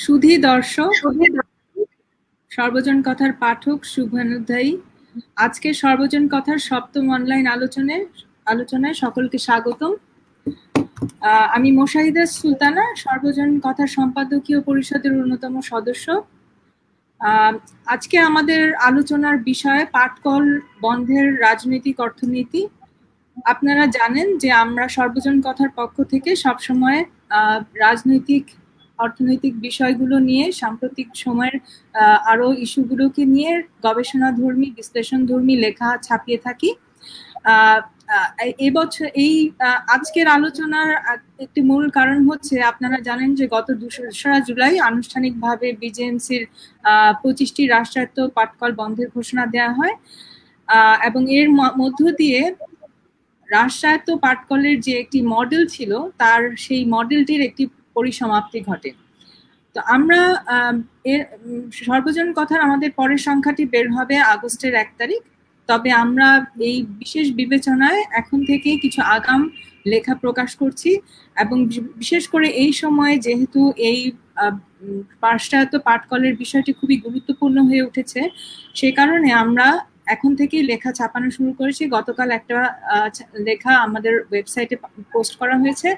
সুধী দর্শক, সর্বজন কথার পাঠক, শুভানুধ্যায়ী। আজকে সর্বজন কথার সপ্তম অনলাইন আলোচনায় সকলকে স্বাগতম। আমি মোশাহিদা সুলতানা, সর্বজন কথার সম্পাদকীয় পরিষদের অন্যতম সদস্য। আজকে আমাদের আলোচনার বিষয় পাটকল বন্ধের রাজনৈতিক অর্থনীতি। আপনারা জানেন যে আমরা সর্বজন কথার পক্ষ থেকে সবসময় অর্থনৈতিক বিষয়গুলো নিয়ে, সাম্প্রতিক সময়ের আরো ইস্যুগুলোকে নিয়ে গবেষণাধর্মী, বিশ্লেষণধর্মী লেখা ছাপিয়ে থাকি। এবছর আজকের আলোচনার একটি মূল কারণ হচ্ছে, আপনারা জানেন যে গত 2রা জুলাই আনুষ্ঠানিকভাবে বিজেএমসির 25টি রাষ্ট্রায়ত্ত পাটকল বন্ধের ঘোষণা দেওয়া হয় এবং এর মধ্য দিয়ে রাষ্ট্রায়ত্ত পাটকলের যে একটি মডেল ছিল, তার সেই মডেলটির একটি পরিসমাপ্তি ঘটে। তো আমরা সর্বজন কথার আমাদের পরের সংখ্যাটি বের হবে আগস্টের 1 তারিখ। তবে আমরা এই বিশেষ বিবেচনায় এখন থেকেই কিছু আগাম লেখা প্রকাশ করছি, এবং বিশেষ করে এই সময়ে যেহেতু এই রাষ্ট্রায়ত্ত পাটকলের বিষয়টি খুবই গুরুত্বপূর্ণ হয়ে উঠেছে, সে কারণে আমরা এখন থেকেই লেখা ছাপানো শুরু করেছি। গতকাল একটা লেখা আমাদের ওয়েবসাইটে পোস্ট করা হয়েছে,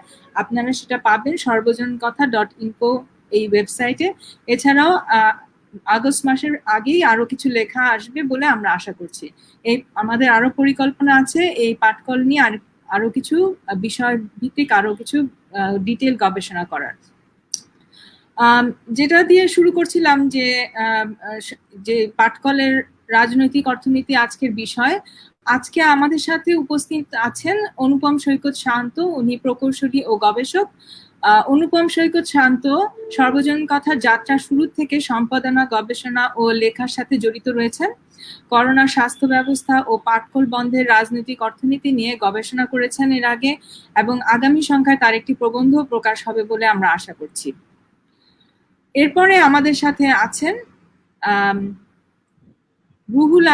আপনারা সেটা পাবেন সর্বজনকথা.info এই ওয়েবসাইটে। এছাড়াও আগস্ট মাসের আগেই আরো কিছু লেখা আসবে বলে আমরা আশা করছি। আমাদের আরো পরিকল্পনা আছে এই পাটকল নিয়ে আরো কিছু বিষয় ভিত্তিক আরো কিছু ডিটেইল গবেষণা করার। যেটা দিয়ে শুরু করছিলাম যে পাটকলের রাজনৈতিক অর্থনীতি আজকের বিষয়। আজকে আমাদের সাথে উপস্থিত আছেন অনুপম সৈকত শান্ত, উনি প্রকৌশলী ও গবেষক। অনুপম সৈকত শান্ত সর্বজন কথার যাত্রা শুরু থেকে সম্পাদনা, গবেষণা ও লেখার সাথে জড়িত রয়েছেন। করোনা স্বাস্থ্য ব্যবস্থা ও পাটকল বন্ধের রাজনৈতিক অর্থনীতি নিয়ে গবেষণা করেছেন এর আগে, এবং আগামী সংখ্যায় তার একটি প্রবন্ধ প্রকাশ হবে বলে আমরা আশা করছি। এরপরে আমাদের সাথে আছেন রুহুল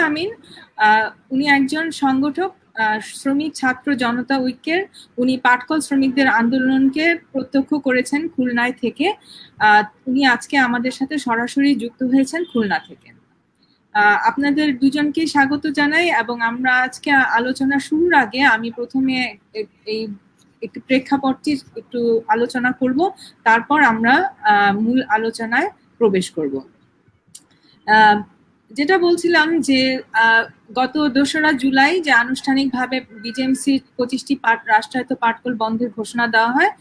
আমিন। উনি একজন সংগঠক, শ্রমিক ছাত্র জনতা ঐক্যের। উনি পাটকল শ্রমিকদের আন্দোলনকে প্রত্যক্ষ করেছেন খুলনায় থেকে। উনি আজকে আমাদের সাথে সরাসরি যুক্ত হয়েছেন খুলনা থেকে। আপনাদের দুজনকে স্বাগত জানাই, এবং আমরা আজকে আলোচনা শুরুর আগে আমি প্রথমে এই একটু প্রেক্ষাপটটি একটু আলোচনা করব, তারপর আমরা মূল আলোচনায় প্রবেশ করব। যেটা বলছিলাম যে গত 2রা জুলাই যে আনুষ্ঠানিকভাবে বিজেএমসি 25টি রাষ্ট্রায়ত্ত পাটকল বন্ধের ঘোষণা দেওয়া হয়,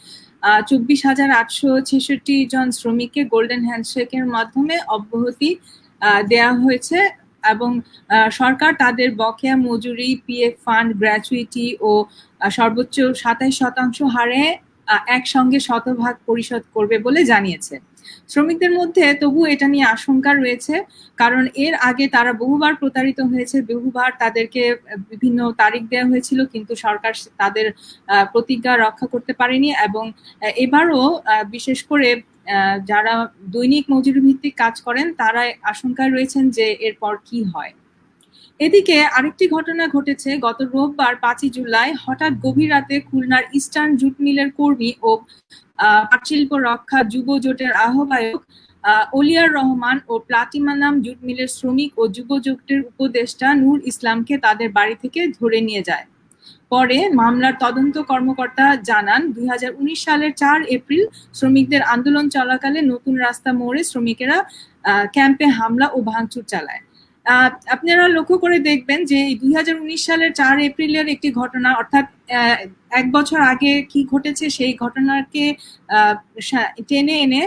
24,866 জন শ্রমিককে গোল্ডেন হ্যান্ডশেকের মাধ্যমে অব্যাহতি দেয়া হয়েছে, এবং সরকার তাদের বকেয়া মজুরি, পিএফ ফান্ড, গ্র্যাচুইটি ও সর্বোচ্চ 27% হারে একসঙ্গে শতভাগ পরিশোধ করবে বলে জানিয়েছে। শ্রমিকদের মধ্যে তবু এটা নিয়ে আশঙ্কা রয়েছে, কারণ এর আগে তারা বহুবার প্রতারিত হয়েছে, বহুবার তাদেরকে বিভিন্ন তারিখ দেওয়া হয়েছিল, কিন্তু সরকার তাদের প্রতিজ্ঞা রক্ষা করতে পারেনি। এবং এবারও বিশেষ করে যারা দৈনিক মজুরি ভিত্তিক কাজ করেন, তারা আশঙ্কায় রয়েছেন যে এরপর কি হয়। এদিকে আরেকটি ঘটনা ঘটেছে। গত রোববার 5 জুলাই হঠাৎ গভীর রাতে খুলনার ইস্টার্ন জুট মিলের কর্মী ও পাটশিল্প রক্ষা যুব জোটের আহ্বায়ক অলিয়ার রহমান ও প্লাটিনাম জুট মিলের শ্রমিক ও যুব জোটের উপদেষ্টা নূর ইসলামকে তাদের বাড়ি থেকে ধরে নিয়ে যায়। পরে মামলার তদন্ত কর্মকর্তা জানান, 2019 সালের 4 এপ্রিল শ্রমিকদের আন্দোলন চলাকালে নতুন রাস্তা মোড়ে শ্রমিকেরা ক্যাম্পে হামলা ও ভাঙচুর চালায়। আপনারা লক্ষ্য করে দেখবেন যে 2019 সালের 4 এপ্রিলের একটি ঘটনা, অর্থাৎ 1 বছর আগে কি ঘটেছে সেই ঘটনাকে টেনে এনে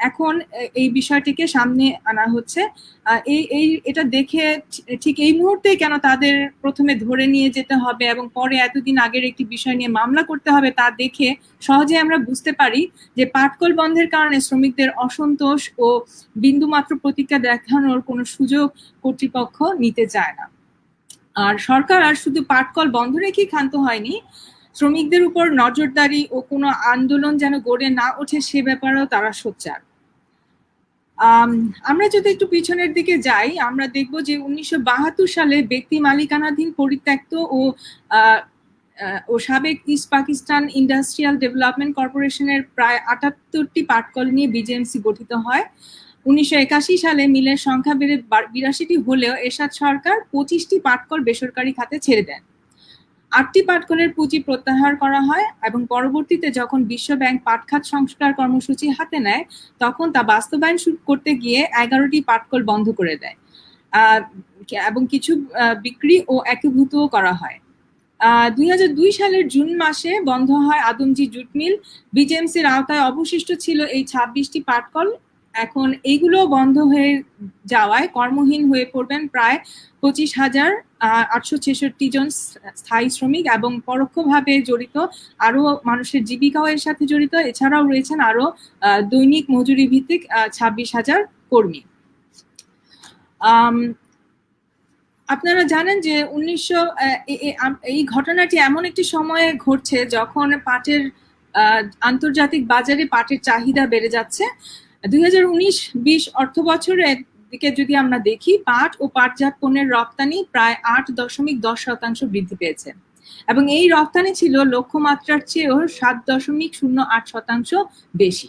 এখন এই বিষয়টিকে সামনে আনা হচ্ছে। এটা দেখে ঠিক এই মুহূর্তে কেন তাদের প্রথমে ধরে নিয়ে যেতে হবে এবং পরে এতদিন আগের একটি বিষয় নিয়ে মামলা করতে হবে, তা দেখে সহজে আমরা বুঝতে পারি যে পাটকল বন্ধের কারণে শ্রমিকদের অসন্তোষ ও বিন্দুমাত্র প্রতিক্রিয়া দেখানোর কোনো সুযোগ কর্তৃপক্ষ নিতে চায় না। আর সরকার আর শুধু পাটকল বন্ধ রেখেই ক্ষান্ত হয়নি, শ্রমিকদের উপর নজরদারি ও কোনো আন্দোলন যেন গড়ে না ওঠে সে ব্যাপারেও তারা সোচ্চার। আমরা যদি একটু পিছনের দিকে যাই, আমরা দেখব যে 1972 সালে ব্যক্তি মালিকানাধীন পরিত্যক্ত ও ও সাবেক ইস্ট পাকিস্তান ইন্ডাস্ট্রিয়াল ডেভেলপমেন্ট কর্পোরেশনের প্রায় ৭৮টি পাটকল নিয়ে বিজেএমসি গঠিত হয়। ১৯৮১ সালে মিলের সংখ্যা বেড়ে ৮২টি হলেও এরশাদ সরকার ২৫টি পাটকল বেসরকারি খাতে ছেড়ে দেন। ৮টি পাটকলের পুঁজি প্রত্যাহার করা হয় এবং পরবর্তীতে যখন বিশ্বব্যাংক পাটখাত সংস্কার কর্মসূচি হাতে নেয় তখন তা বাস্তবায়ন করতে গিয়ে ১১টি পাটকল বন্ধ করে দেয় এবং কিছু বিক্রি ও একীভূতও করা হয়। ২০০২ সালের জুন মাসে বন্ধ হয় আদমজী জুট মিল। বিজেএমসির আওতায় অবশিষ্ট ছিল এই ২৬টি পাটকল। এখন এইগুলো বন্ধ হয়ে যাওয়ায় কর্মহীন হয়ে পড়বেন প্রায় ২৫,৮৬৬ জন স্থায়ী শ্রমিক এবং পরোক্ষভাবে জড়িত আরো মানুষের জীবিকাও এর সাথে জড়িত। এছাড়াও রয়েছেন আরো দৈনিক মজুরি ভিত্তিক ২৬,০০০ কর্মী। আপনারা জানেন যে এই ঘটনাটি এমন একটি সময়ে ঘটছে যখন পাটের আন্তর্জাতিক বাজারে পাটের চাহিদা বেড়ে যাচ্ছে। ২০১৯-২০ অর্থ বছরের দিকে যদি আমরা দেখি, পাট ও পাটজাত পণ্যের রপ্তানি প্রায় ৮.১০% বৃদ্ধি পেয়েছে এবং এই রপ্তানি ছিল লক্ষ্যমাত্রার চেয়েও ৭.০৮% বেশি।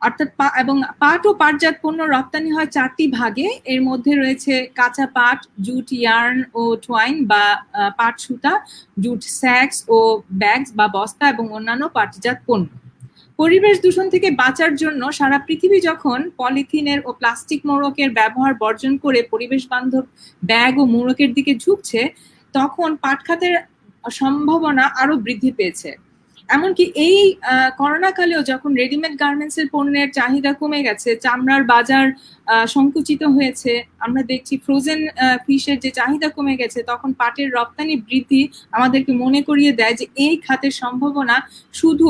অর্থাৎ এবং পাট ও পাটজাত পণ্য রপ্তানি হয় ৪টি ভাগে। এর মধ্যে রয়েছে কাঁচা পাট, জুট, ইয়ার্ন ও টুয়াইন বা পাট সুতা, জুট স্যাক্স ও ব্যাগস বা বস্তা এবং অন্যান্য পাটজাত পণ্য। পরিবেশ দূষণ থেকে বাঁচার জন্য সারা পৃথিবী যখন পলিথিনের ও প্লাস্টিক মোড়কের ব্যবহার বর্জন করে পরিবেশ বান্ধব ব্যাগ ও মোড়কের দিকে ঝুঁকছে, তখন পাট খাতের সম্ভাবনা আরো বৃদ্ধি পেয়েছে। এমনকি এই করোনা কালেও যখন রেডিমেড গার্মেন্টস এর পণ্যের চাহিদা কমে গেছে, চামড়ার বাজার সংকুচিত হয়েছে, আমরা দেখছি ফ্রোজেন ফিশের যে চাহিদা কমে গেছে, তখন পাটের রপ্তানি বৃদ্ধি আমাদেরকে মনে করিয়ে দেয় যে এই খাতের সম্ভাবনা শুধু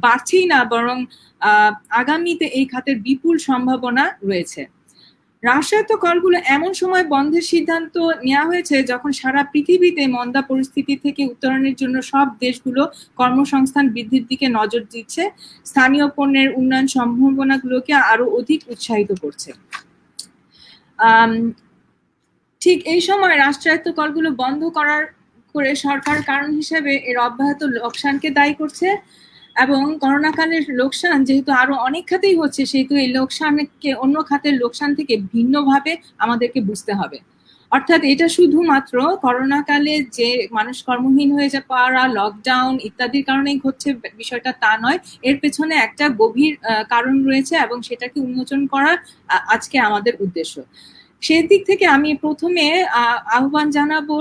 বাড়ছেই না, বরং আগামীতে এই খাতের বিপুল সম্ভাবনা রয়েছে। রাষ্ট্রায়ত্ত কলগুলো এমন সময় বন্ধের সিদ্ধান্ত নেওয়া হয়েছে যখন সারা পৃথিবীতে মন্দা পরিস্থিতি থেকে উত্তরণের জন্য সব দেশগুলো কর্মসংস্থান বৃদ্ধির দিকে নজর দিচ্ছে, স্থানীয় পণ্যের উন্নয়ন সম্ভাবনাগুলোকে আরো অধিক উৎসাহিত করছে। ঠিক এই সময় রাষ্ট্রায়ত্ত কলগুলো বন্ধ করে সরকার কারণ হিসেবে এর অব্যাহত লোকসানকে দায়ী করছে এবং করোনাকালের লোকসান যেহেতু আরো অনেক খাতেই হচ্ছে, সেহেতু এই লোকসানকে অন্য খাতের লোকসান থেকে ভিন্নভাবে আমাদেরকে বুঝতে হবে। অর্থাৎ এটা শুধুমাত্র করোনাকালে যে মানুষ কর্মহীন হয়ে পাওয়া, লকডাউন ইত্যাদির কারণেই ঘটছে বিষয়টা তা নয়, এর পেছনে একটা গভীর কারণ রয়েছে এবং সেটাকে উন্মোচন করা আজকে আমাদের উদ্দেশ্য। সেই দিক থেকে আমি প্রথমে আহ্বান জানাবো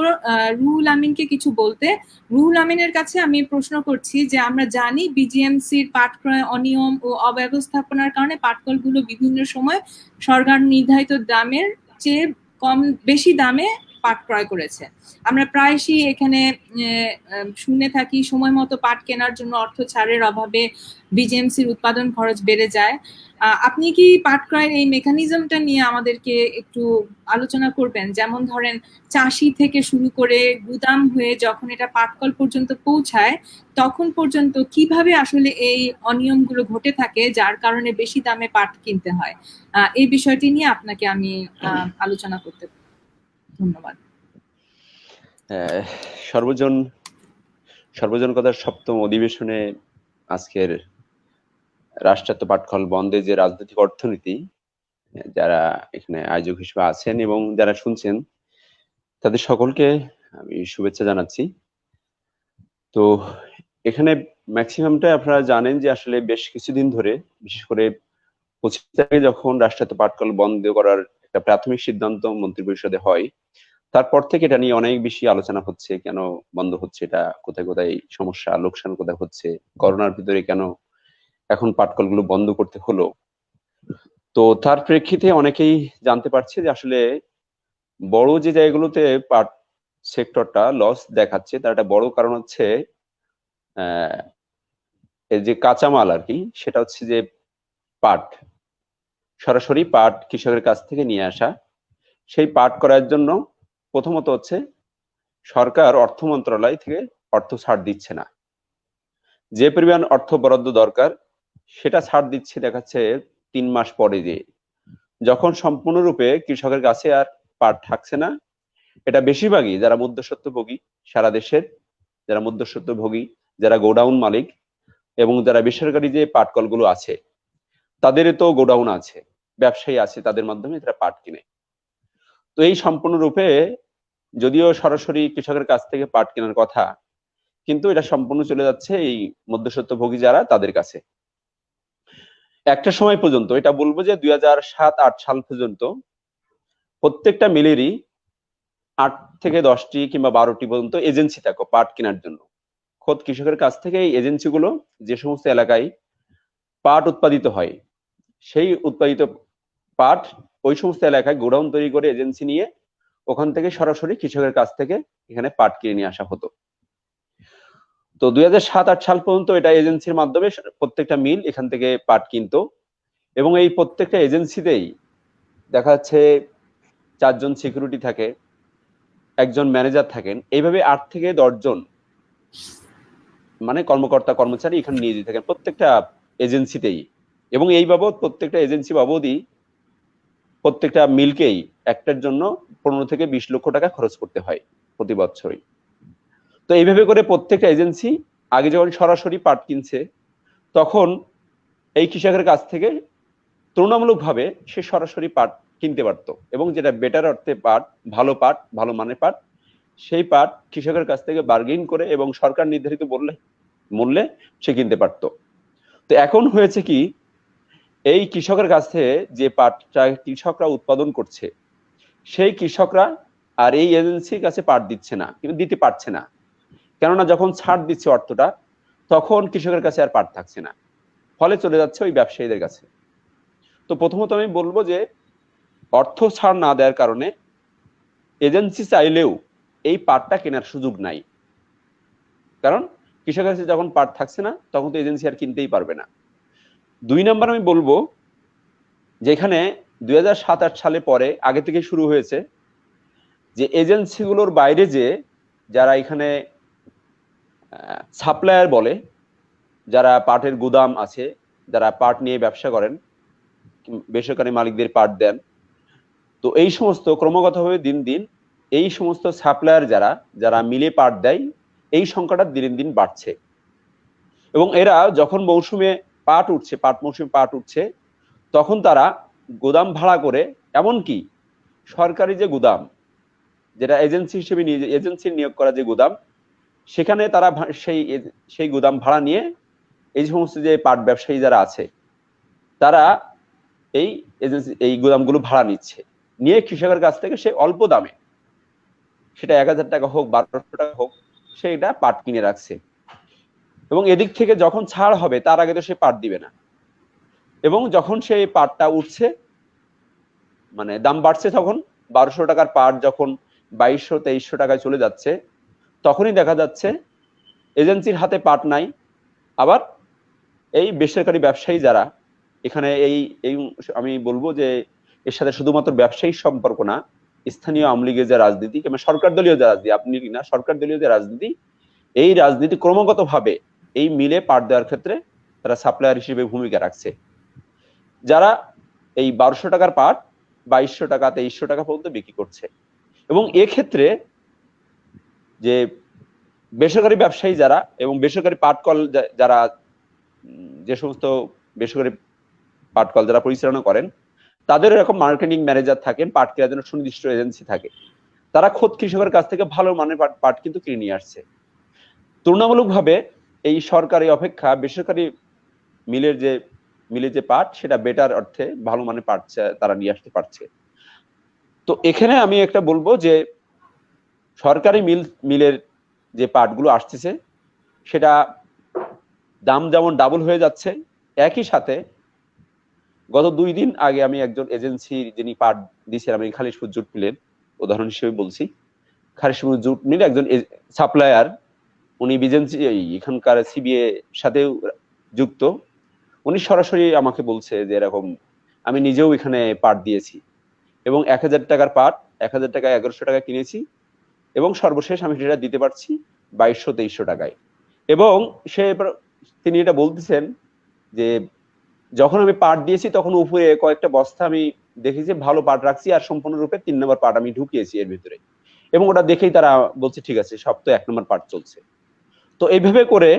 রুহুল আমিনকে কিছু বলতে। রুহুল আমিনের কাছে আমি প্রশ্ন করছি যে আমরা জানি বিজিএমসির পাট ক্রয় অনিয়ম ও অব্যবস্থাপনার কারণে পাটকলগুলো বিভিন্ন সময় সরকার নির্ধারিত দামের চেয়ে বেশি দামে পাট ক্রয় করেছে। আমরা প্রায়শই এখানে শুনে থাকি সময় মতো পাট কেনার জন্য অর্থ ছাড়ের অভাবে বিজিএমসির উৎপাদন খরচ বেড়ে যায়। আপনি কি পাট ক্রয়ের এই মেকানিজমটা নিয়ে আমাদেরকে একটু আলোচনা করবেন? যেমন ধরেন চাষি থেকে শুরু করে গুদাম হয়ে যখন এটা পাটকল পর্যন্ত পৌঁছায় তখন পর্যন্ত কিভাবে আসলে এই অনিয়মগুলো ঘটে থাকে যার কারণে বেশি দামে পাট কিনতে হয়। এই বিষয়টি নিয়ে আপনাকে আমি আলোচনা করতে ধন্যবাদ। সর্বজনকতার ৭ম অধিবেশনে আজকের রাষ্ট্রায়ত্ত পাটকল বন্ধে যে রাজনৈতিক অর্থনীতি, যারা এখানে আয়োজক হিসেবে আছেন এবং যারা শুনছেন তাদের সকলকে আমি শুভেচ্ছা জানাচ্ছি। তো এখানে ম্যাক্সিমামটা আপনারা জানেন যে আসলে বেশ কিছুদিন ধরে, বিশেষ করে ২৫ তারিখে যখন রাষ্ট্রায়ত্ত পাটকল বন্ধ করার একটা প্রাথমিক সিদ্ধান্ত মন্ত্রিপরিষদে হয়, তারপর থেকে এটা নিয়ে অনেক বেশি আলোচনা হচ্ছে, কেন বন্ধ হচ্ছে, এটা কোথায় কোথায় সমস্যা, লোকসান কোথায় হচ্ছে, করোনার ভিতরে কেন এখন পাটকলগুলো বন্ধ করতে হলো। তো তার প্রেক্ষিতে অনেকেই জানতে পারছে যে আসলে বড় যে জায়গাগুলোতে পাট সেক্টরটা লস দেখাচ্ছে তার একটা বড় কারণ হচ্ছে এই যে কাঁচামাল আর কি, সেটা হচ্ছে যে পাট, সরাসরি পাট কৃষকের কাছ থেকে নিয়ে আসা। সেই পাট করার জন্য প্রথমত হচ্ছে সরকার অর্থ মন্ত্রণালয় থেকে অর্থ ছাড় দিচ্ছে না। যে পরিমাণ অর্থ বরাদ্দ দরকার সেটা ছাড় দিচ্ছে দেখাচ্ছে ৩ মাস পরে, যে যখন সম্পূর্ণরূপে কৃষকের কাছে আর পাট থাকছে না। এটা বেশিরভাগই যারা মধ্যস্বত্বভোগী সারা দেশের, যারা মধ্যস্বত্বভোগী, যারা গোডাউন মালিক এবং যারা বেসরকারি যে পাট কলগুলো আছে, তাদের তো গোডাউন আছে, ব্যবসায়ী আছে, তাদের মাধ্যমে তারা পাট কিনে। তো এই সম্পূর্ণরূপে যদিও সরাসরি কৃষকের কাছ থেকে পাট কেনার কথা, কিন্তু এটা সম্পূর্ণ চলে যাচ্ছে এই মধ্যস্বত্বভোগী যারা, তাদের কাছে। একটা সময় পর্যন্ত, এটা বলবো যে 2007-8 সাল পর্যন্ত প্রত্যেকটা মিলেরই 8 থেকে 10টি কিংবা 12টি পর্যন্ত এজেন্সি থাকো পাট কেনার জন্য। খোদ কৃষকের কাছ থেকে এই এজেন্সিগুলো যে সমস্ত এলাকায় পাট উৎপাদিত হয়, সেই উৎপাদিত পাট ওই সমস্ত এলাকায় গোডাউন তৈরি করে এজেন্সি নিয়ে ওখান থেকে সরাসরি কৃষকের কাছ থেকে এখানে পাট কিনে নিয়ে আসা হতো। তো 2007-8 সাল পর্যন্ত এটা এজেন্সির মাধ্যমে প্রত্যেকটা মিল এখান থেকে পাট কিনতো, এবং এই প্রত্যেকটা এজেন্সিতেই দেখা যাচ্ছে 4 জন সিকিউরিটি থাকে, একজন ম্যানেজার থাকেন, এইভাবে 8 থেকে 10 জন মানে কর্মকর্তা কর্মচারী এখানে নিয়োজিত থাকেন প্রত্যেকটা এজেন্সিতেই। এবং এই বাবদ প্রত্যেকটা এজেন্সি বাবদই প্রত্যেকটা মিলকেই একটার জন্য 15 থেকে 20 লক্ষ টাকা খরচ করতে হয় প্রতি বছরই। তো এইভাবে করে প্রত্যেকটা এজেন্সি আগে যখন সরাসরি পাট কিনছে, তখন এই কৃষকের কাছ থেকে তুলনামূলকভাবে সে সরাসরি পাট কিনতে পারতো, এবং যেটা বেটার অর্থে পাট, ভালো পাট, ভালো মানের পাট, সেই পাট কৃষকের কাছ থেকে বার্গেইন করে এবং সরকার নির্ধারিত মূল্যে সে কিনতে পারতো। তো এখন হয়েছে কি, এই কৃষকের কাছ থেকে যে পাটটা কৃষকরা উৎপাদন করছে, সেই কৃষকরা আর এই এজেন্সির কাছে পাট দিচ্ছে না, কিন্তু দিতে পারছে না। কেননা যখন ছাড় দিচ্ছে অর্থটা, তখন কৃষকের কাছে আর পাট থাকছে না, ফলে চলে যাচ্ছে ওই ব্যবসায়ীদের কাছে। তো প্রথমত আমি বলবো যে অর্থ ছাড় না দেওয়ার কারণে এজেন্সি চাইলেও এই পাটটা কেনার সুযোগ নাই, কারণ কৃষকের কাছে যখন পাট থাকছে না, তখন তো এজেন্সি আর কিনতেই পারবে না। 2 নাম্বার আমি বলবো, যেখানে 2007-8 সালে পরে আগে থেকে শুরু হয়েছে যে এজেন্সিগুলোর বাইরে যে যারা এখানে সাপ্লায়ার বলে, যারা পাটের গুদাম আছে, যারা পাট নিয়ে ব্যবসা করেন, বেসরকারি মালিকদের পাট দেন, তো এই সমস্ত ক্রমাগতভাবে দিন দিন এই সমস্ত সাপ্লায়ার যারা মিলে পাট দেয়, এই সংখ্যাটা দিন দিন বাড়ছে। এবং এরা যখন মৌসুমে পাট উঠছে, তখন তারা গোদাম ভাড়া করে, এমনকি সরকারি যে গুদাম, যেটা এজেন্সি হিসেবে এজেন্সির নিয়োগ করা যে গুদাম, সেখানে তারা সেই গুদাম ভাড়া নিয়ে এই সমস্ত যে পাট ব্যবসায়ী যারা আছে, তারা এই গুদামগুলো ভাড়া নিয়ে কৃষকের কাছ থেকে সে অল্প দামে, সেটা 1000 টাকা হোক 1200 টাকা হোক, সেটা পাট কিনে রাখছে। এবং এদিক থেকে যখন ছাড় হবে তার আগে তো সে পাট দিবে না, এবং যখন সেই পাটটা উঠছে, মানে দাম বাড়ছে, তখন 1200 টাকার পাট যখন 2200-2300 টাকায় চলে যাচ্ছে, তখনই দেখা যাচ্ছে এজেন্সির হাতে পাট নাই। আবার এই বেসরকারি ব্যবসায়ী যারা এখানে এই আমি বলবো যে এর সাথে শুধুমাত্র ব্যবসায়িক সম্পর্ক না, স্থানীয় আওয়ামী লীগের যে রাজনীতি কিংবা সরকার দলীয় যে রাজনীতি, আপনি না সরকার দলীয় যে রাজনীতি, এই রাজনীতি ক্রমাগত ভাবে এই মিলে পাট দেওয়ার ক্ষেত্রে তারা সাপ্লায়ার হিসেবে ভূমিকা রাখছে, যারা এই 1200 টাকার পাট 2200 টাকা 2300 টাকা পর্যন্ত বিক্রি করছে। এবং এক্ষেত্রে যে বেসরকারি ব্যবসায়ী যারা এবং বেসরকারি পাটকল যারা, যে সমস্ত বেসরকারি পাটকল যারা পরিচালনা করেন, তাদের এরকম মার্কেটিং ম্যানেজার থাকেন, পাট কেনার জন্য সুনির্দিষ্ট এজেন্সি থাকে, তারা খোদ কৃষকের কাছ থেকে ভালো মানের পাট কিন্তু কিনে নিয়ে আসছে। তুলনামূলকভাবে এই সরকারি অপেক্ষা বেসরকারি মিলে যে পাট, সেটা বেটার অর্থে ভালো মানের পাট তারা নিয়ে আসতে পারছে। তো এখানে আমি একটা বলবো যে সরকারি মিলের যে পাটগুলো আসতেছে, সেটা দাম যেমন ডাবল হয়ে যাচ্ছে, একই সাথে গত 2 দিন আগে আমি একজন এজেন্সি যিনি পাট দিয়েছিলাম, আমি খালিশপুর জুট মিলের উদাহরণ হিসেবে বলছি, খালিশপুর জুট মিলে একজন সাপ্লায়ার, উনি বিজেন্সি এখানকার সিবিএ সাথেও যুক্ত, উনি সরাসরি আমাকে বলছে যে এরকম আমি নিজেও এখানে পাট দিয়েছি, এবং 1000 টাকার পাট 1000 টাকা 1100 টাকা কিনেছি, এবং সর্বশেষ আমি সেটা দিতে পারছি 2200-2300 টাকায়। এবং তিনি এটা বলতেছেন যে যখন আমি পাট দিয়েছি, তখন উপরে কয়েকটা বস্তা আমি দেখেছি ভালো পাট রাখছি, আর সম্পূর্ণরূপে 3 নম্বর পাট আমি ঢুকিয়েছি এর ভিতরে, এবং ওটা দেখেই তারা বলছে ঠিক আছে, সব তো 1 নম্বর পাট চলছে। তো এইভাবে করে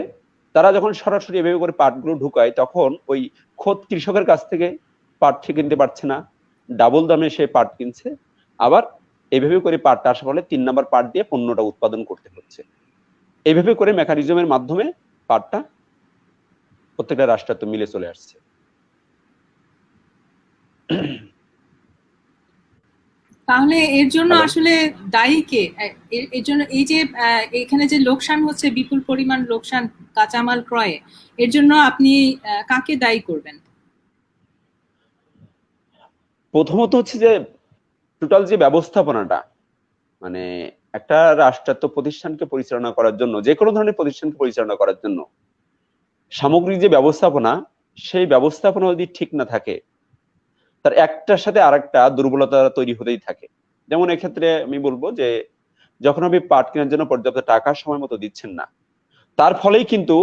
তারা যখন সরাসরি এভাবে করে পাটগুলো ঢুকায়, তখন ওই খোদ কৃষকের কাছ থেকে পাট সে কিনতে পারছে না, ডাবল দামে সে পাট কিনছে। আবার এইভাবে করে পাটটা আসার ফলে 3 নাম্বার পাট দিয়ে পণ্যটা উৎপাদন করতে হচ্ছে। এইভাবে করে মেকানিজমের মাধ্যমে পাটটা প্রত্যেকটা রাষ্ট্রায়ত্ত মিলে চলে আসছে। তাহলে এর জন্য হ্যালো, আসলে দায়ী কে? এর জন্য এই যে এখানে যে লোকসান হচ্ছে, বিপুল পরিমাণ লোকসান কাঁচামাল ক্রয়ে, এর জন্য আপনি কাকে দায়ী করবেন? প্রথমত হচ্ছে যে টোটাল যে ব্যবস্থাপনাটা, মানে একটা রাষ্ট্রায়ত্ত প্রতিষ্ঠানকে পরিচালনা করার জন্য, যে কোনো ধরনের প্রতিষ্ঠানকে পরিচালনা করার জন্য সামগ্রিক যে ব্যবস্থাপনা, সেই ব্যবস্থাপনা যদি ঠিক না থাকে, তার একটার সাথে আরেকটা দুর্বলতা তৈরি হতেই থাকে। যেমন এক্ষেত্রে আমি বলবো যে যখন আপনি পাট কেনার জন্য পর্যাপ্ত টাকা সময় মতো দিচ্ছেন না, তার ফলেই কিন্তু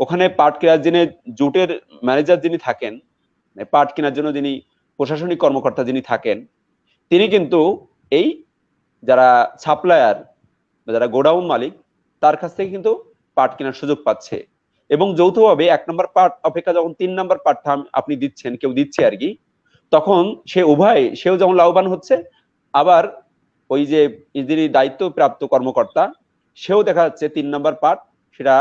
ওখানে পাট কেনার যিনি জুটের ম্যানেজার যিনি থাকেন, পাট কেনার জন্য যিনি প্রশাসনিক কর্মকর্তা যিনি থাকেন, তিনি কিন্তু এই যারা সাপ্লায়ার বা যারা গোডাউন মালিক, তার কাছ থেকে কিন্তু পাট কেনার সুযোগ পাচ্ছে। এবং যৌথভাবে 1 নম্বর পাট অপেক্ষা যখন 3 নম্বর পাটটা আপনি দিচ্ছেন, কেউ দিচ্ছে আর কি, তখন সে উভয়, সেও যেমন লাভবান হচ্ছে, আবার ওই যে যিনি দায়িত্ব প্রাপ্ত কর্মকর্তা, সেও দেখা যাচ্ছে 3 নম্বর পাট সেটা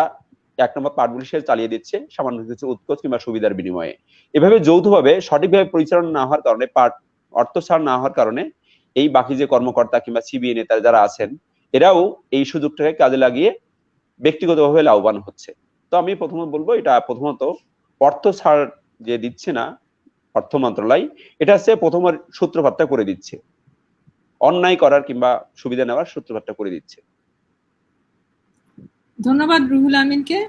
1 নম্বর পাটগুলি সে চালিয়ে দিচ্ছে সামান্য কিছু উৎকোচ কিংবা সুবিধার বিনিময়ে। এভাবে যৌথভাবে সঠিকভাবে পরিচালনা না হওয়ার কারণে, পাট অর্থসার না হওয়ার কারণে এই বাকি যে কর্মকর্তা কিংবা সিবিএ নেতা যারা আছেন, এরাও এই সুযোগটাকে কাজে লাগিয়ে ব্যক্তিগতভাবে লাভবান হচ্ছে। তো আমি প্রথমে বলবো, এটা প্রথমত অর্থ ছাড় যে দিচ্ছে না অর্থ মন্ত্রণালয়, এটা হচ্ছে প্রথমের সূত্রপাতটা করে দিচ্ছে, অন্যায় করার কিংবা সুবিধা নেওয়ার সূত্রপাতটা করে দিচ্ছে। ধন্যবাদ রুহুল আমিনকে।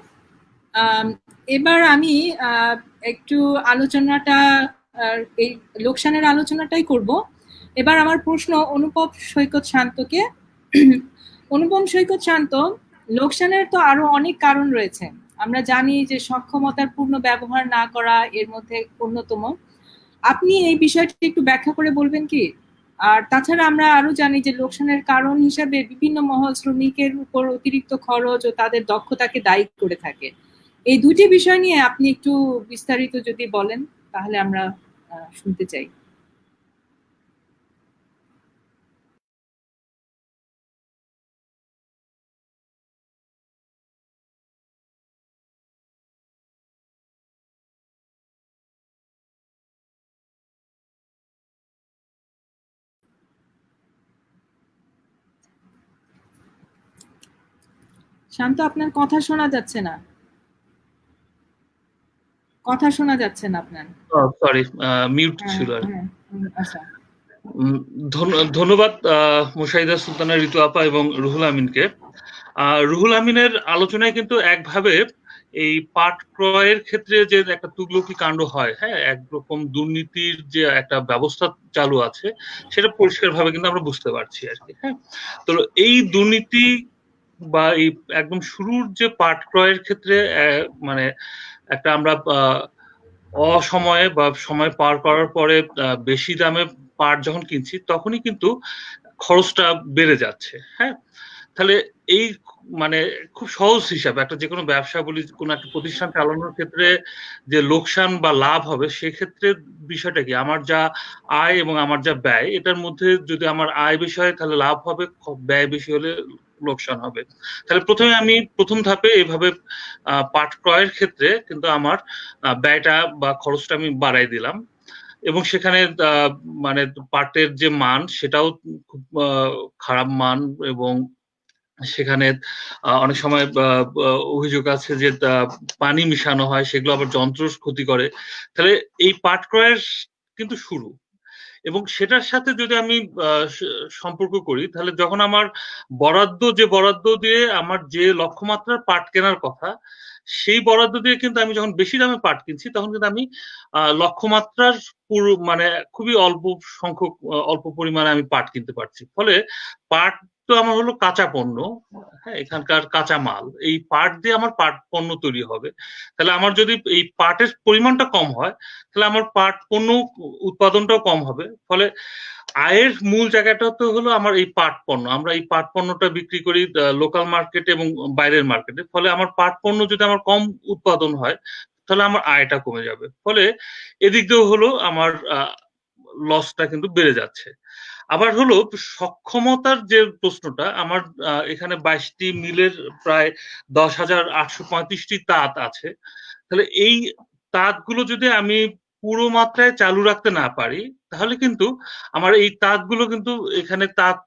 এবার আমি একটু আলোচনাটা এই লোকসানের আলোচনাটাই করব। এবার আমার প্রশ্ন অনুপম সৈকত শান্তকে। অনুপম সৈকত শান্ত, লোকসানের তো আরো অনেক কারণ রয়েছে। আমরা জানি যে সক্ষমতার পূর্ণ ব্যবহার না করা এর মধ্যে অন্যতম। আপনি এই বিষয়টি একটু ব্যাখ্যা করে বলবেন কি? আর তাছাড়া আমরা আরো জানি যে লোকসানের কারণ হিসেবে বিভিন্ন মহল শ্রমিকের উপর অতিরিক্ত খরচ ও তাদের দক্ষতাকে দায়ী করে থাকে। এই দুটি বিষয় নিয়ে আপনি একটু বিস্তারিত যদি বলেন, তাহলে আমরা শুনতে চাই। শান্ত, আপনার কথা শোনা যাচ্ছে না। কথা শোনা যাচ্ছে না আপনার। সরি, মিউট হ্যাঁ, ছিল আর কি। হ্যাঁ, আচ্ছা। ধন্যবাদ মুশাহিদা সুলতানা, ঋতু আপা এবং রুহুল আমিনকে। রুহুল আমিনের আলোচনায় কিন্তু একভাবে এই পাট ক্রয়ের ক্ষেত্রে যে একটা তুগলকি কাণ্ড হয়, হ্যাঁ, একরকম দুর্নীতির যে একটা ব্যবস্থা চালু আছে, সেটা পরিষ্কারভাবে কিন্তু আমরা বুঝতে পারছি আর কি। হ্যাঁ, তো এই দুর্নীতি বা এই একদম শুরুর যে পাট ক্রয়ের ক্ষেত্রে মানে একটা আমরা অসময়ে বা সময় পার করার পরে বেশি দামে পাট যখন কিনছি, তখনই কিন্তু খরচটা বেড়ে যাচ্ছে। হ্যাঁ, তাহলে এই মানে খুব সহজ হিসাবে একটা যে কোনো ব্যবসা বলি, কোনো একটা প্রতিষ্ঠান চালানোর ক্ষেত্রে যে লোকসান বা লাভ হবে, সেক্ষেত্রে বিষয়টা কি, আমার যা আয় এবং আমার যা ব্যয়, এটার মধ্যে যদি আমার আয় বেশি হয় তাহলে লাভ হবে, ব্যয় বেশি হলে লোকসান হবে। তাহলে প্রথমে আমি প্রথম ধাপে এইভাবে পাট ক্রয়ের ক্ষেত্রে কিন্তু আমার ব্যয়টা বা খরচটা আমি বাড়াই দিলাম, এবং সেখানে মানে পাটের যে মান সেটাও খুব খারাপ মান, এবং সেখানে অনেক সময় অভিযোগ আছে যে পানি মিশানো হয়, সেগুলো আবার যন্ত্র ক্ষতি করে। তাহলে এই পাট ক্রয়ের কিন্তু শুরু, এবং সেটার সাথে যদি আমি সম্পর্ক করি, তাহলে যখন আমার বরাদ্দ দিয়ে আমার যে লক্ষ্যমাত্রার পাট কেনার কথা, সেই বরাদ্দ দিয়ে কিন্তু আমি যখন বেশি দামে পাট কিনছি, তখন কিন্তু আমি লক্ষ্যমাত্রার পুরো মানে খুবই অল্প সংখ্যক, অল্প পরিমাণে আমি পাট কিনতে পারছি। ফলে পাট তো আমার হলো কাঁচা পণ্য, হ্যাঁ, এখানকার কাঁচা মাল, এই পাট দিয়ে আমার পাট পণ্য তৈরি হবে। তাহলে আমার যদি এই পাটের পরিমাণটা কম হয়, তাহলে আমার পাট পণ্য উৎপাদনটাও কম হবে। ফলে আয়ের মূল জায়গাটা তো হলো আমার এই পাট পণ্য। আমরা এই পাট পণ্যটা বিক্রি করি লোকাল মার্কেটে এবং বাইরের মার্কেটে। ফলে আমার পাট পণ্য যদি আমার কম উৎপাদন হয়, তাহলে আমার আয়টা কমে যাবে। ফলে এদিক দিয়েও হলো আমার লসটা কিন্তু বেড়ে যাচ্ছে। আবার হলো সক্ষমতার যে প্রশ্নটা, আমার এখানে 22টি মিলের প্রায় 10,835টি তাঁত আছে। তাহলে এই তাঁতগুলো যদি আমি পুরো মাত্রায় চালু রাখতে না পারি, তাহলে কিন্তু আমার এই তাঁতগুলো কিন্তু এখানে তাঁত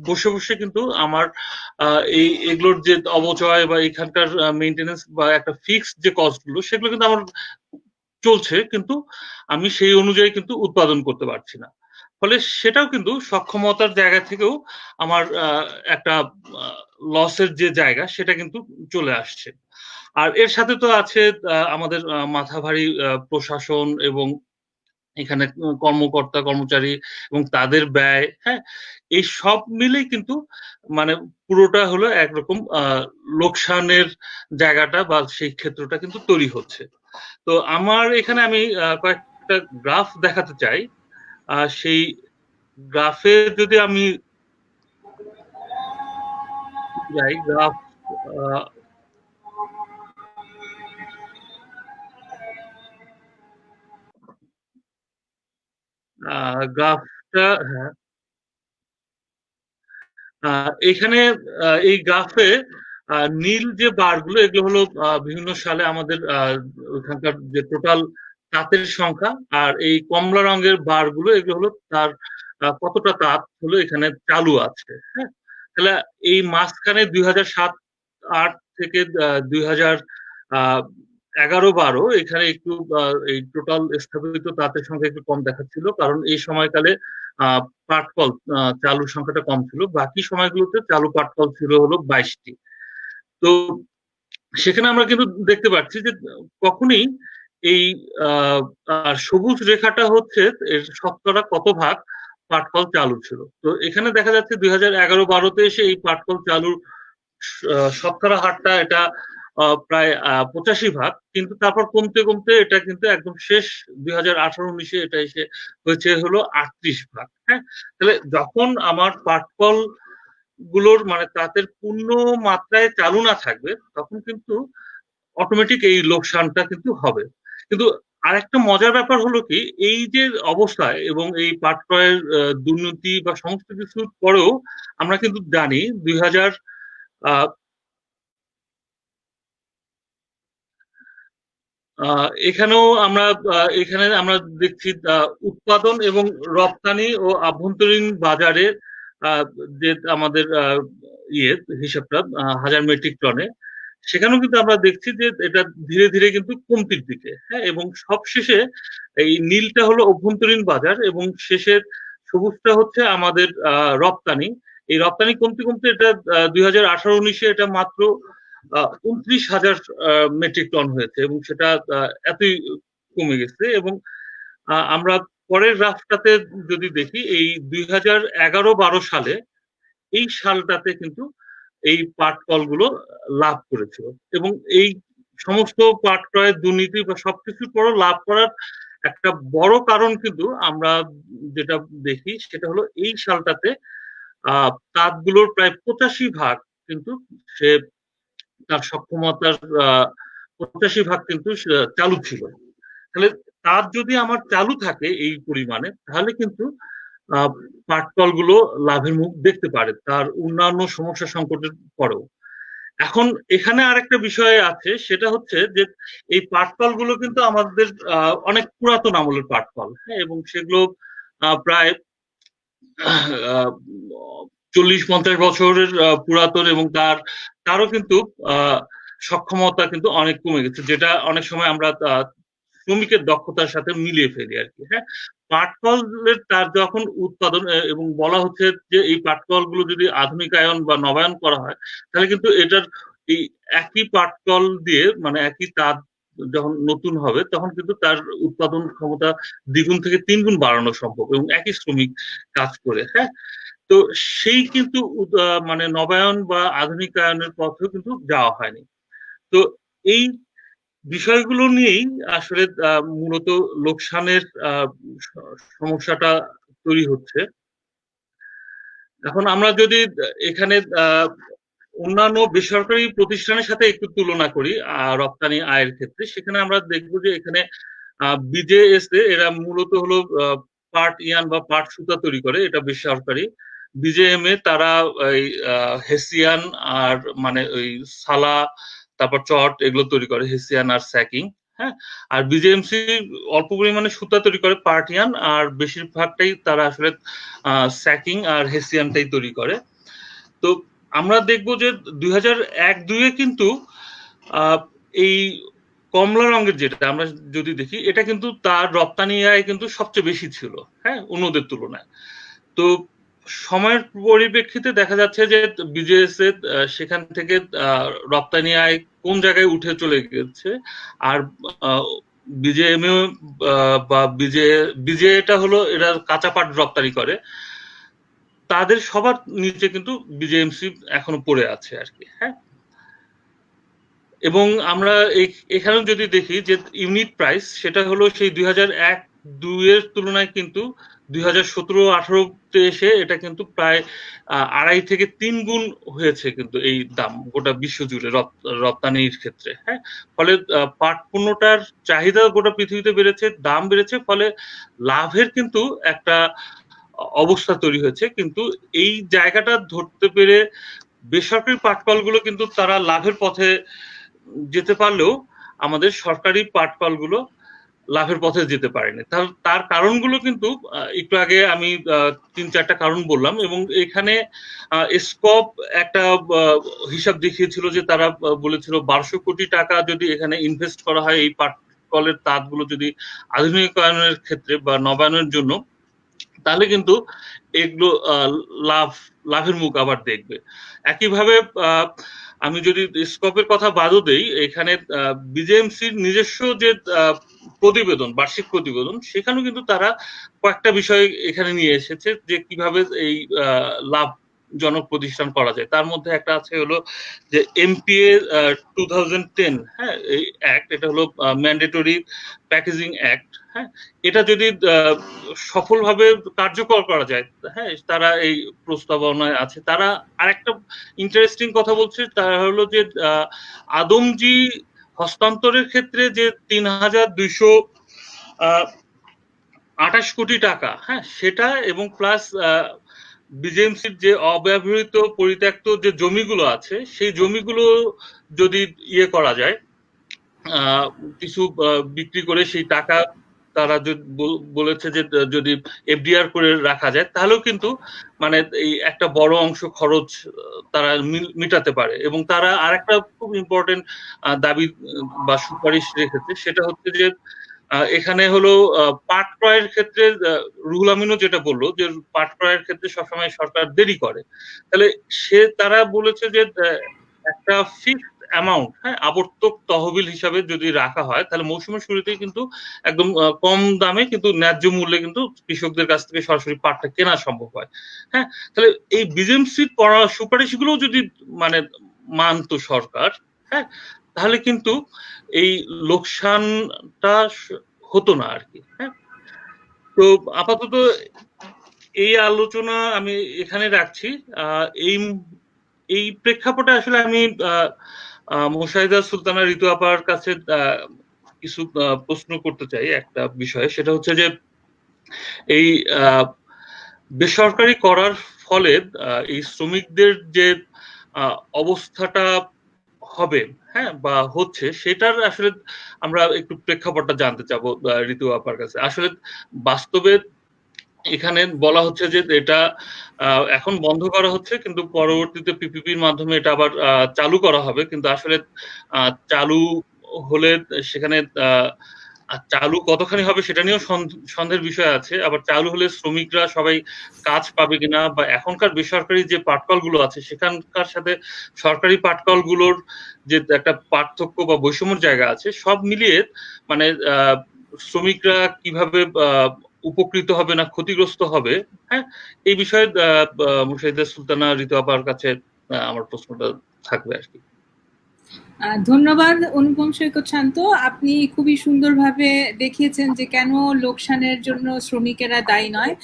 বসে বসে কিন্তু আমার এগুলোর যে অবচয় বা এখানকার মেইনটেনেন্স বা একটা ফিক্সড যে কস্ট গুলো, সেগুলো কিন্তু আমার চলছে, কিন্তু আমি সেই অনুযায়ী কিন্তু উৎপাদন করতে পারছি না। ফলে সেটাও কিন্তু সক্ষমতার জায়গা থেকেও আমার একটা লসের যে জায়গা, সেটা কিন্তু চলে আসছে। আর এর সাথে তো আছে আমাদের মাথাভারী প্রশাসন এবং এখানে কর্মকর্তা কর্মচারী এবং তাদের ব্যয়, হ্যাঁ, এই সব মিলেই কিন্তু মানে পুরোটা হলো একরকম লোকসানের জায়গাটা বা সেই ক্ষেত্রটা কিন্তু তৈরি হচ্ছে। তো আমার এখানে আমি কয়েকটা গ্রাফ দেখাতে চাই। সেই গ্রাফে যদি আমি যাই, গ্রাফ গ্রাফটা, হ্যাঁ, এখানে এই গ্রাফে নীল যে বারগুলো, এগুলো হলো বিভিন্ন সালে আমাদের ওখানকার যে টোটাল তাঁতের সংখ্যা, আর এই কমলা রঙের বারগুলো এগুলো হলো তার কতটা তাঁত হলো এখানে চালু আছে। হ্যাঁ, তাহলে এই মাঝখানে 2007-8 থেকে 2011-12 এখানে একটু এই টোটাল স্থাপিত তাঁতের সংখ্যা একটু কম দেখাচ্ছিল, কারণ এই সময়কালে আহ পাটকল চালুর সংখ্যাটা কম ছিল। বাকি সময়গুলোতে চালু পাটকল ছিল হলো 22টি। তো সেখানে আমরা কিন্তু দেখতে পাচ্ছি যে কখনই এই সবুজ রেখাটা হচ্ছে এর শতকরা কত ভাগ পাটকল চালু ছিল। তো এখানে দেখা যাচ্ছে 2011-12-তে এসে এই পাটকল চালুর শতকরা হারটা এটা প্রায় 85 ভাগ, কিন্তু তারপর কমতে কমতে এটা কিন্তু একদম শেষ 2018-19-এ এটা এসে হয়েছে হলো 38 ভাগ। হ্যাঁ, তাহলে যখন আমার পাটকল গুলোর মানে তাদের পূর্ণ মাত্রায় চালু না থাকবে, তখন কিন্তু অটোমেটিক এই লোকসানটা কিন্তু হবে। কিন্তু আরেকটা মজার ব্যাপার হলো কি, এই যে অবস্থায় এবং এই পাট ক্রয়ের দুর্নীতি বা সমস্ত কিছুর পরেও আমরা কিন্তু জানি 2000 এখানেও আমরা এখানে আমরা দেখছি উৎপাদন এবং রপ্তানি ও আভ্যন্তরীণ বাজারে আহ, যে আমাদের ইয়ে হিসাবটা 1000 মেট্রিক টনে, সেখানেও কিন্তু আমরা দেখছি যে এটা ধীরে ধীরে কিন্তু কমতির দিকে। হ্যাঁ, এবং সবশেষে এই নীলটা হলো অভ্যন্তরীণ বাজার এবং শেষের সবুজটা হচ্ছে আমাদের রপ্তানি। এই রপ্তানি কমতে কমতে এটা 2018-19-এ এটা মাত্র 29,000 মেট্রিক টন হয়েছে এবং সেটা এতই কমে গেছে। এবং আমরা পরের গ্রাফটাতে যদি দেখি, এই 2011-12 সালে এই সালটাতে কিন্তু এই পাট কলগুলো লাভ করেছিল এবং এই সমস্ত পাট ক্রয়ের দুর্নীতি বা সবকিছুর পরও লাভ করার একটা বড় কারণ কিন্তু আমরা যেটা দেখি সেটা হলো এই সালটাতে তাঁতগুলোর প্রায় 85 ভাগ কিন্তু সে তার সক্ষমতার 85 ভাগ কিন্তু চালু ছিল। তাহলে তার যদি আমার চালু থাকে এই পরিমাণে, তাহলে কিন্তু পাটকল গুলো লাভের মুখ দেখতে পারে তার অন্যান্য সমস্যা সংকটের পরেও। এখন এখানে আরেকটা বিষয় আছে, সেটা হচ্ছে যে এই পাটকল গুলো কিন্তু আমাদের অনেক পুরাতন আমলের পাটকল। হ্যাঁ, এবং সেগুলো প্রায় 40-50 বছরের পুরাতন এবং তারও কিন্তু সক্ষমতা কিন্তু অনেক কমে গেছে, যেটা অনেক সময় আমরা শ্রমিকের দক্ষতার সাথে মিলিয়ে ফেলি আর কি। হ্যাঁ, পাটকলের তার যখন উৎপাদন এবং বলা হচ্ছে যে এই পাটকল গুলো যদি আধুনিকায়ন বা নবায়ন করা হয়, তাহলে কিন্তু এটার এই একই পাটকল দিয়ে মানে একই তাঁত যখন নতুন হবে, তখন কিন্তু তার উৎপাদন ক্ষমতা 2 গুণ থেকে 3 গুণ বাড়ানো সম্ভব এবং একই শ্রমিক কাজ করে। হ্যাঁ, তো সেই কিন্তু মানে নবায়ন বা আধুনিকায়নের পথেও কিন্তু যাওয়া হয়নি। তো এই বিষয়গুলো নিয়েই আসলে মূলত লোকসানের সমস্যাটা তৈরি হচ্ছে। এখন আমরা যদি এখানে অন্যান্য বেসরকারি প্রতিষ্ঠানের সাথে একটু তুলনা করি রপ্তানি আয়ের ক্ষেত্রে, সেখানে আমরা দেখব যে এখানে বিজেএসএ এরা মূলত হলো পাট ইয়ার্ন বা পাট সুতা তৈরি করে, এটা বেসরকারি। বিজেএমএ তারা এই হেসিয়ান আর মানে ওই সালা, তারপর চট এগুলো তৈরি করে, হেসিয়ান আর স্যাকিং। হ্যাঁ, আর বিজেএমসি অল্প পরিমাণে সুতা তৈরি করে পাট ইয়ার্ন, আর বেশিরভাগটাই তারা আসলে স্যাকিং আর হেসিয়ানটাই তৈরি করে। তো আমরা দেখবো যে 2001-2 কিন্তু এই কমলা রঙের যেটা আমরা যদি দেখি, এটা কিন্তু তার রপ্তানি আয় কিন্তু সবচেয়ে বেশি ছিল, হ্যাঁ, অন্যদের তুলনায়। তো সময়ের পরিপ্রেক্ষিতে দেখা যাচ্ছে যে বিজেএসএ সেখান থেকে রপ্তানি আয় কোন জায়গায় উঠে চলে গেছে, আর বিজেএমএ বা বিজেএটা হলো এরা কাঁচা পাট রপ্তানি করে, তাদের সবার নিচে কিন্তু বিজেএমসি এখনো পড়ে আছে আর কি। হ্যাঁ, এবং আমরা এখানেও যদি দেখি যে ইউনিট প্রাইস, সেটা হলো সেই 2001-2 এর তুলনায় কিন্তু 2017-18-তে এসে এটা কিন্তু প্রায় 2.5 থেকে 3 গুণ হয়েছে কিন্তু এই দাম গোটা বিশ্ব জুড়ে রপ্তানির ক্ষেত্রে। হ্যাঁ, ফলে পাট পণ্যটার চাহিদা গোটা পৃথিবীতে বেড়েছে, দাম বেড়েছে, ফলে লাভের কিন্তু একটা অবস্থা তৈরি হয়েছে। কিন্তু এই জায়গাটা ধরতে পেরে বেসরকারি পাটকলগুলো কিন্তু তারা লাভের পথে যেতে পারলেও আমাদের সরকারি পাটকলগুলো লাভের পথে যেতে পারেনি। তার কারণগুলো কিন্তু একটু আগে আমি 3-4টা কারণ বললাম, এবং এখানে স্কপ একটা হিসাব দেখিয়েছিল যে তারা বলেছিল 1200 কোটি টাকা যদি এখানে ইনভেস্ট করা হয় এই পাটকলের তাঁতগুলো যদি আধুনিকায়নের ক্ষেত্রে বা নবায়নের জন্য, তাহলে কিন্তু এগুলো লাভের মুখ আবার দেখবে। একইভাবে আমি যদি স্কোপের কথা বাদও দেই, এখানে বিজেএমসির নিজস্ব যে প্রতিবেদন, বার্ষিক প্রতিবেদন, সেখানেও কিন্তু তারা কয়েকটা বিষয় এখানে নিয়ে এসেছে যে কিভাবে এই লাভজনক প্রতিষ্ঠান করা যায়। তার মধ্যে একটা আছে হলো যে এমপিএ 2010, হ্যাঁ, এই অ্যাক্ট, এটা হলো ম্যান্ডেটরি প্যাকেজিং অ্যাক্ট। হ্যাঁ, এটা যদি সফলভাবে কার্যকর করা যায়, হ্যাঁ, তারা এই প্রস্তাবনায় আছে। তারা আরেকটা ইন্টারেস্টিং কথা বলছে, তারা হলো যে আদমজি হস্তান্তরের ক্ষেত্রে যে 3228 কোটি টাকা, হ্যাঁ, সেটা, এবং প্লাস বিজেএমসির যে অব্যবহৃত পরিত্যক্ত যে জমিগুলো আছে, সেই জমিগুলো যদি করা যায়, কিছু বিক্রি করে সেই টাকা তারা বলেছে যে যদি এফডিআর করে রাখা যায়, তাহলেও কিন্তু মানে এই একটা বড় অংশ খরচ তারা মিটাতে পারে। এবং তারা আরেকটা খুব ইম্পর্টেন্ট দাবি বা সুপারিশ রেখেছে, সেটা হচ্ছে যে এখানে হলো পাট ক্রয়ের ক্ষেত্রে রুহুল আমিনও যেটা বললো যে পাট ক্রয়ের ক্ষেত্রে সবসময় সরকার দেরি করে, তাহলে তারা বলেছে যে একটা ফিক্সড অ্যামাউন্ট, হ্যাঁ, আবর্তক তহবিল হিসাবে যদি রাখা হয়, তাহলে মৌসুমের শুরুতেই কিন্তু একদম কম দামে কিন্তু ন্যায্য মূল্যে কিন্তু কৃষকদের কাছ থেকে সরাসরি পাটটা কেনা সম্ভব হয়। হ্যাঁ, তাহলে এই বিজেএমসির সুপারিশগুলো যদি মানে মানতো সরকার, হ্যাঁ, তাহলে কিন্তু এই লোকসানটা হতো না আর কি। হ্যাঁ, তো আপাতত এই আলোচনা আমি এখানে রাখছি। এই প্রেক্ষাপটে আসলে আমি মোশাহিদা সুলতানা ঋতু আপার কাছে কিছু প্রশ্ন করতে চাই একটা বিষয়ে, সেটা হচ্ছে যে এই বেসরকারি করার ফলে এই শ্রমিকদের যে অবস্থাটা হবে, হ্যাঁ, বা হচ্ছে, সেটার আসলে আমরা একটু প্রেক্ষাপটটা জানতে চাবো ঋতু আপার কাছে। আসলে বাস্তবে এখানে বলা হচ্ছে যে এটা এখন বন্ধ করা হচ্ছে, কিন্তু পরবর্তীতে পিপিপির মাধ্যমে এটা আবার চালু করা হবে। কিন্তু আসলে চালু হলে সেখানে চালু কতখানি হবে সেটা নিয়েও সন্দেহের বিষয় আছে। আবার চালু হলে শ্রমিকরা সবাই কাজ পাবে কিনা, বা এখনকার বেসরকারি যে পাটকলগুলো আছে সেখানকার সাথে সরকারি পাটকলগুলোর যে একটা পার্থক্য বা বৈষম্যের জায়গা আছে, সব মিলিয়ে মানে শ্রমিকরা কিভাবে উপকৃত হবে না ক্ষতিগ্রস্ত হবে, হ্যাঁ, এই বিষয়ে মুশাহিদা সুলতানা ঋতু আপার কাছে আমার প্রশ্নটা থাকবে আর কি। ধন্যবাদ অনুপম সৈকত শান্ত, আপনি খুবই সুন্দরভাবে দেখিয়েছেন যে কেন লোকসানের জন্য শ্রমিকেরা দায়ী নয়।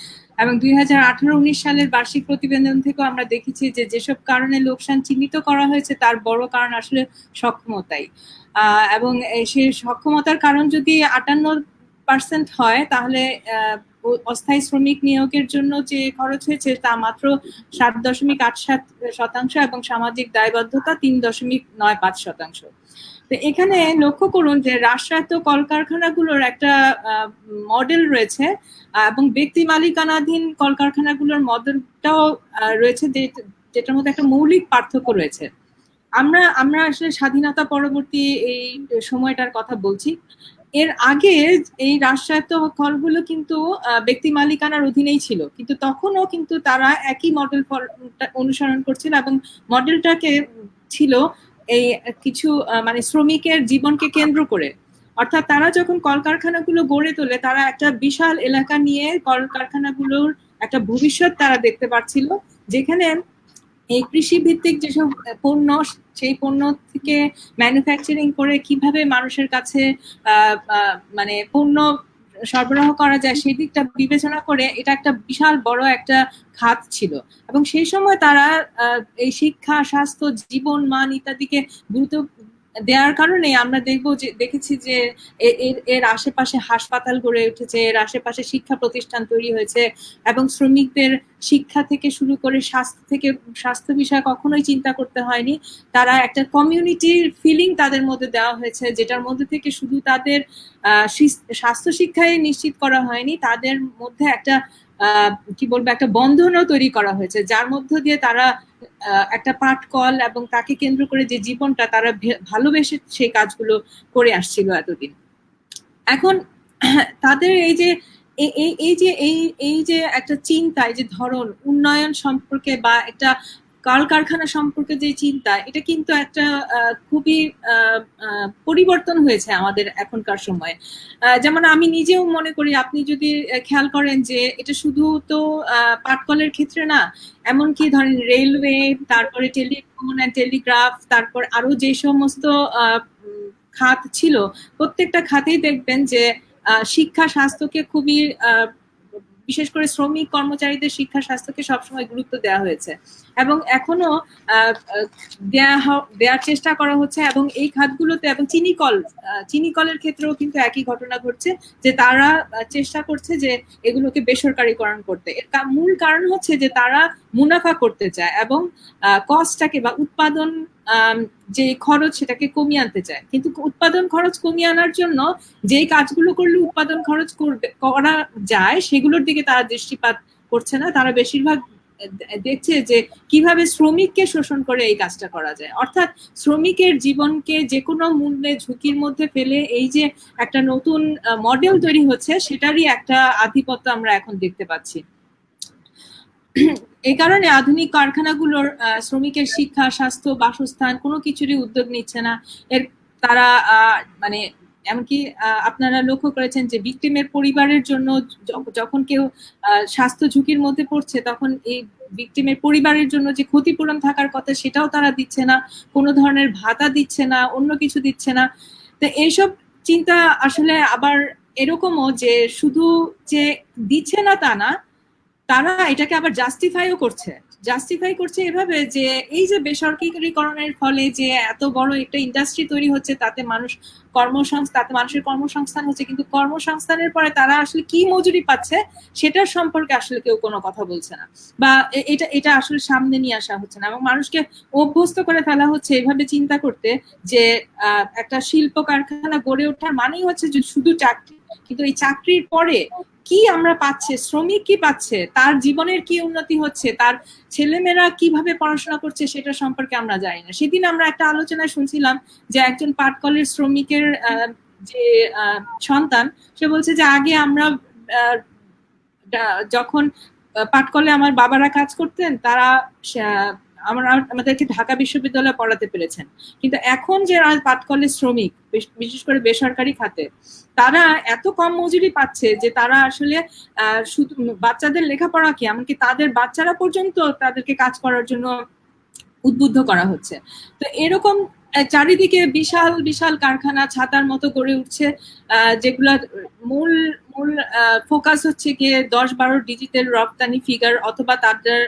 এবং 2018-19 সালের বার্ষিক প্রতিবেদন থেকেও আমরা দেখেছি যে যেসব কারণে লোকসান চিহ্নিত করা হয়েছে তার বড় কারণ আসলে সক্ষমতাই। এবং সেই সক্ষমতার কারণ যদি 58% হয়, তাহলে অস্থায়ী শ্রমিক নিয়োগের জন্য যে খরচ হয়েছে তা মাত্র 7.87% এবং সামাজিক দায়বদ্ধতা 3.95%। তো এখানে লক্ষ্য করুন যে রাষ্ট্রায়ত্ত কলকারখানাগুলোর একটা মডেল রয়েছে এবং ব্যক্তি মালিকানাধীন কলকারখানাগুলোর মডেলটাও রয়েছে, যেটার মধ্যে একটা মৌলিক পার্থক্য রয়েছে। আমরা আসলে স্বাধীনতা পরবর্তী এই সময়টার কথা বলছি। এর আগে এই রাষ্ট্রায়ত্ত কলগুলো কিন্তু ব্যক্তি মালিকানার অধীনেই ছিল, কিন্তু তখনও কিন্তু তারা একই মডেল অনুসরণ করছিল এবং মডেলটাকে ছিল এই কিছু মানে শ্রমিকের জীবনকে কেন্দ্র করে। অর্থাৎ তারা যখন কলকারখানাগুলো গড়ে তোলে, তারা একটা বিশাল এলাকা নিয়ে কলকারখানাগুলোর একটা ভবিষ্যৎ তারা দেখতে পাচ্ছিল, যেখানে এই কৃষি ভিত্তিক যেসব পণ্য, সেই পণ্য থেকে ম্যানুফ্যাকচারিং করে কিভাবে মানুষের কাছে মানে পণ্য সরবরাহ করা যায় সেই দিকটা বিবেচনা করে এটা একটা বিশাল বড় একটা খাত ছিল। এবং সেই সময় তারা এই শিক্ষা, স্বাস্থ্য, জীবন মান ইত্যাদিকে গুরুত্ব দেওয়ার কারণে আমরা দেখেছি যে এর আশেপাশে হাসপাতাল গড়ে উঠেছে, এর আশেপাশে শিক্ষা প্রতিষ্ঠান তৈরি হয়েছে এবং শ্রমিকদের শিক্ষা থেকে শুরু করে স্বাস্থ্য বিষয় কখনোই চিন্তা করতে হয়নি। তারা একটা কমিউনিটির ফিলিং তাদের মধ্যে দেওয়া হয়েছে, যেটার মধ্যে থেকে শুধু তাদের স্বাস্থ্য শিক্ষায় নিশ্চিত করা হয়নি, তাদের মধ্যে একটা কি বলবো একটা বন্ধনও তৈরি করা হয়েছে, যার মধ্য দিয়ে তারা একটা পাটকল এবং তাকে কেন্দ্র করে যে জীবনটা তারা ভালোবেসে সেই কাজগুলো করে আসছিল এতদিন। এখন তাদের এই যে একটা চিন্তা, এই যে ধরন উন্নয়ন সম্পর্কে বা একটা কলকারখানা সম্পর্কে যে চিন্তা, এটা কিন্তু একটা খুবই পরিবর্তন হয়েছে আমাদের এখনকার সময়ে। যেমন আমি নিজেও মনে করি, আপনি যদি খেয়াল করেন যে এটা শুধু তো পাটকলের ক্ষেত্রে না, এমনকি ধরেন রেলওয়ে, তারপরে টেলিফোন অ্যান্ড টেলিগ্রাফ, তারপর আরো যে সমস্ত খাত ছিল, প্রত্যেকটা খাতেই দেখবেন যে শিক্ষা স্বাস্থ্যকে খুবই বিশেষ করে শ্রমিক কর্মচারীদের শিক্ষা স্বাস্থ্যকে সবসময় গুরুত্ব দেওয়া হয়েছে এবং এখনো দেওয়ার চেষ্টা করা হচ্ছে। এবং এই খাতগুলোতে এবং চিনিকলের ক্ষেত্রেও কিন্তু একই ঘটনা ঘটছে, যে তারা চেষ্টা করছে যে এগুলোকে বেসরকারীকরণ করতে। এর মূল কারণ হচ্ছে যে তারা মুনাফা করতে চায় এবং কস্টটাকে বা উৎপাদন যে খরচ সেটাকে কমিয়ে আনতে চায়। কিন্তু উৎপাদন খরচ কমিয়ে আনার জন্য যেই কাজগুলো করলে উৎপাদন খরচ করা যায় সেগুলোর দিকে তারা দৃষ্টিপাত করছে না। তারা বেশিরভাগ দেখছে যে কিভাবে শ্রমিককে শোষণ করে এই কাজটা করা যায়, অর্থাৎ শ্রমিকের জীবনকে যে কোনো মূল্যে ঝুঁকির মধ্যে ফেলে এই যে একটা নতুন মডেল তৈরি হচ্ছে, সেটারই একটা আধিপত্য আমরা এখন দেখতে পাচ্ছি। এই কারণে আধুনিক কারখানাগুলোর শ্রমিকের শিক্ষা, স্বাস্থ্য, বাসস্থান কোনো কিছুরই উদ্যোগ নিচ্ছে না। তারা মানে এমনকি আপনারা লক্ষ্য করেছেন যে ভিকটিমের পরিবারের জন্য যখন কেউ স্বাস্থ্য ঝুঁকির মধ্যে পড়ছে, তখন এই ভিকটিমের পরিবারের জন্য যে ক্ষতিপূরণ থাকার কথা সেটাও তারা দিচ্ছে না, কোনো ধরনের ভাতা দিচ্ছে না, অন্য কিছু দিচ্ছে না। তো এইসব চিন্তা আসলে আবার এরকমও যে শুধু যে দিচ্ছে না তা না, তারা এটাকে আবার জাস্টিফাই করছে এভাবে যে এই যে বেসরকারীকরণের ফলে যে এত বড় একটা ইন্ডাস্ট্রি তৈরি হচ্ছে, তাতে মানুষের কর্মসংস্থান হচ্ছে, কিন্তু কর্মসংস্থানের পরে তারা আসলে কি মজুরি পাচ্ছে সেটার সম্পর্কে আসলে কেউ কোনো কথা বলছে না, বা এটা আসলে সামনে নিয়ে আসা হচ্ছে না। এবং মানুষকে অভ্যস্ত করে ফেলা হচ্ছে এভাবে চিন্তা করতে যে একটা শিল্প কারখানা গড়ে ওঠার মানেই হচ্ছে যে শুধু চাকরি, কিন্তু এই চাকরির পরে কি আমরা পাচ্ছে, শ্রমিক কি পাচ্ছে, তার জীবনের কি উন্নতি হচ্ছে, তার ছেলেমেয়েরা কিভাবে পড়াশোনা করছে সেটা সম্পর্কে আমরা জানি না। সেদিন আমরা একটা আলোচনায় শুনছিলাম যে একজন পাটকলের শ্রমিকের যে সন্তান, সে বলছে যে আগে আমরা যখন পাটকলে আমার বাবারা কাজ করতেন, তারা আমাদেরকে ঢাকা বিশ্ববিদ্যালয়ে পড়াতে পেরেছেন, কিন্তু এখন যে পাটকলের শ্রমিক, বিশেষ করে বেসরকারি খাতে, তারা এত কম মজুরি পাচ্ছে যে তারা আসলে শুধু বাচ্চাদের লেখাপড়া কি, এমনকি তাদের বাচ্চারা পর্যন্ত তাদেরকে কাজ করার জন্য উদ্বুদ্ধ করা হচ্ছে। তো এরকম চারিদিকে বিশাল বিশাল কারখানা ছাতার মতো গড়ে উঠছে, যেগুলা মূল মূল ফোকাস হচ্ছে গিয়ে 10-12 ডিজিটের রপ্তানি ফিগার, অথবা তাদের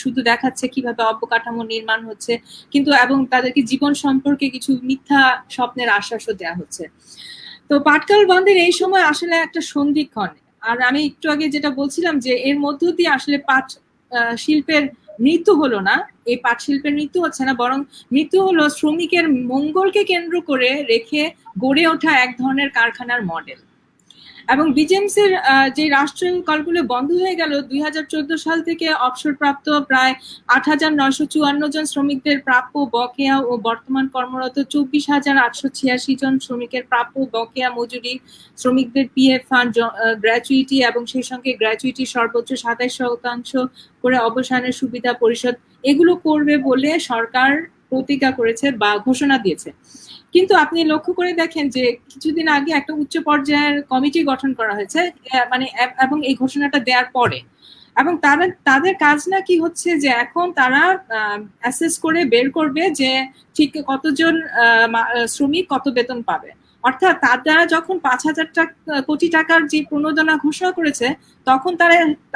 শুধু দেখাচ্ছে কিভাবে অবকাঠামো নির্মাণ হচ্ছে, কিন্তু এবং তাদেরকে জীবন সম্পর্কে কিছু মিথ্যা স্বপ্নের আশ্বাসও দেওয়া হচ্ছে। তো পাটকল বন্ধের এই সময় আসলে একটা সন্ধিক্ষণ। আর আমি একটু আগে যেটা বলছিলাম যে এর মধ্য দিয়ে আসলে পাট শিল্পের মৃত্যু হলো না, এই পাট শিল্পের মৃত্যু হচ্ছে না, বরং মৃত্যু হলো শ্রমিকের মঙ্গলকে কেন্দ্র করে রেখে গড়ে ওঠা এক ধরনের কারখানার মডেল। এবং বিজেএমসির যে রাষ্ট্রীয় কলগুলো বন্ধ হয়ে গেল 2014 সাল থেকে অবসরপ্রাপ্ত প্রায় 8,954 জন শ্রমিকদের প্রাপ্য বকেয়া ও বর্তমান কর্মরত 24,886 জন শ্রমিকের প্রাপ্য বকেয়া মজুরি, শ্রমিকদের পিএফ ফান্ড, গ্র্যাচুইটি এবং সেই সঙ্গে গ্র্যাচুইটি সর্বোচ্চ 27% করে অবসানের সুবিধা পরিশোধ, এগুলো করবে বলে সরকার প্রতিজ্ঞা করেছে বা ঘোষণা দিয়েছে। কিন্তু আপনি লক্ষ্য করে দেখেন যে কিছুদিন আগে একটা উচ্চ পর্যায়ের কমিটি গঠন করা হয়েছে, মানে এবং এই ঘোষণাটা দেওয়ার পরে, এবং তাদের কাজ না কি হচ্ছে যে এখন তারা অ্যাসেস করে বের করবে যে ঠিক কতজন শ্রমিক কত বেতন পাবে। অর্থাৎ তারা যখন 5,000 কোটি টাকার যে প্রণোদনা ঘোষণা করেছে, তখন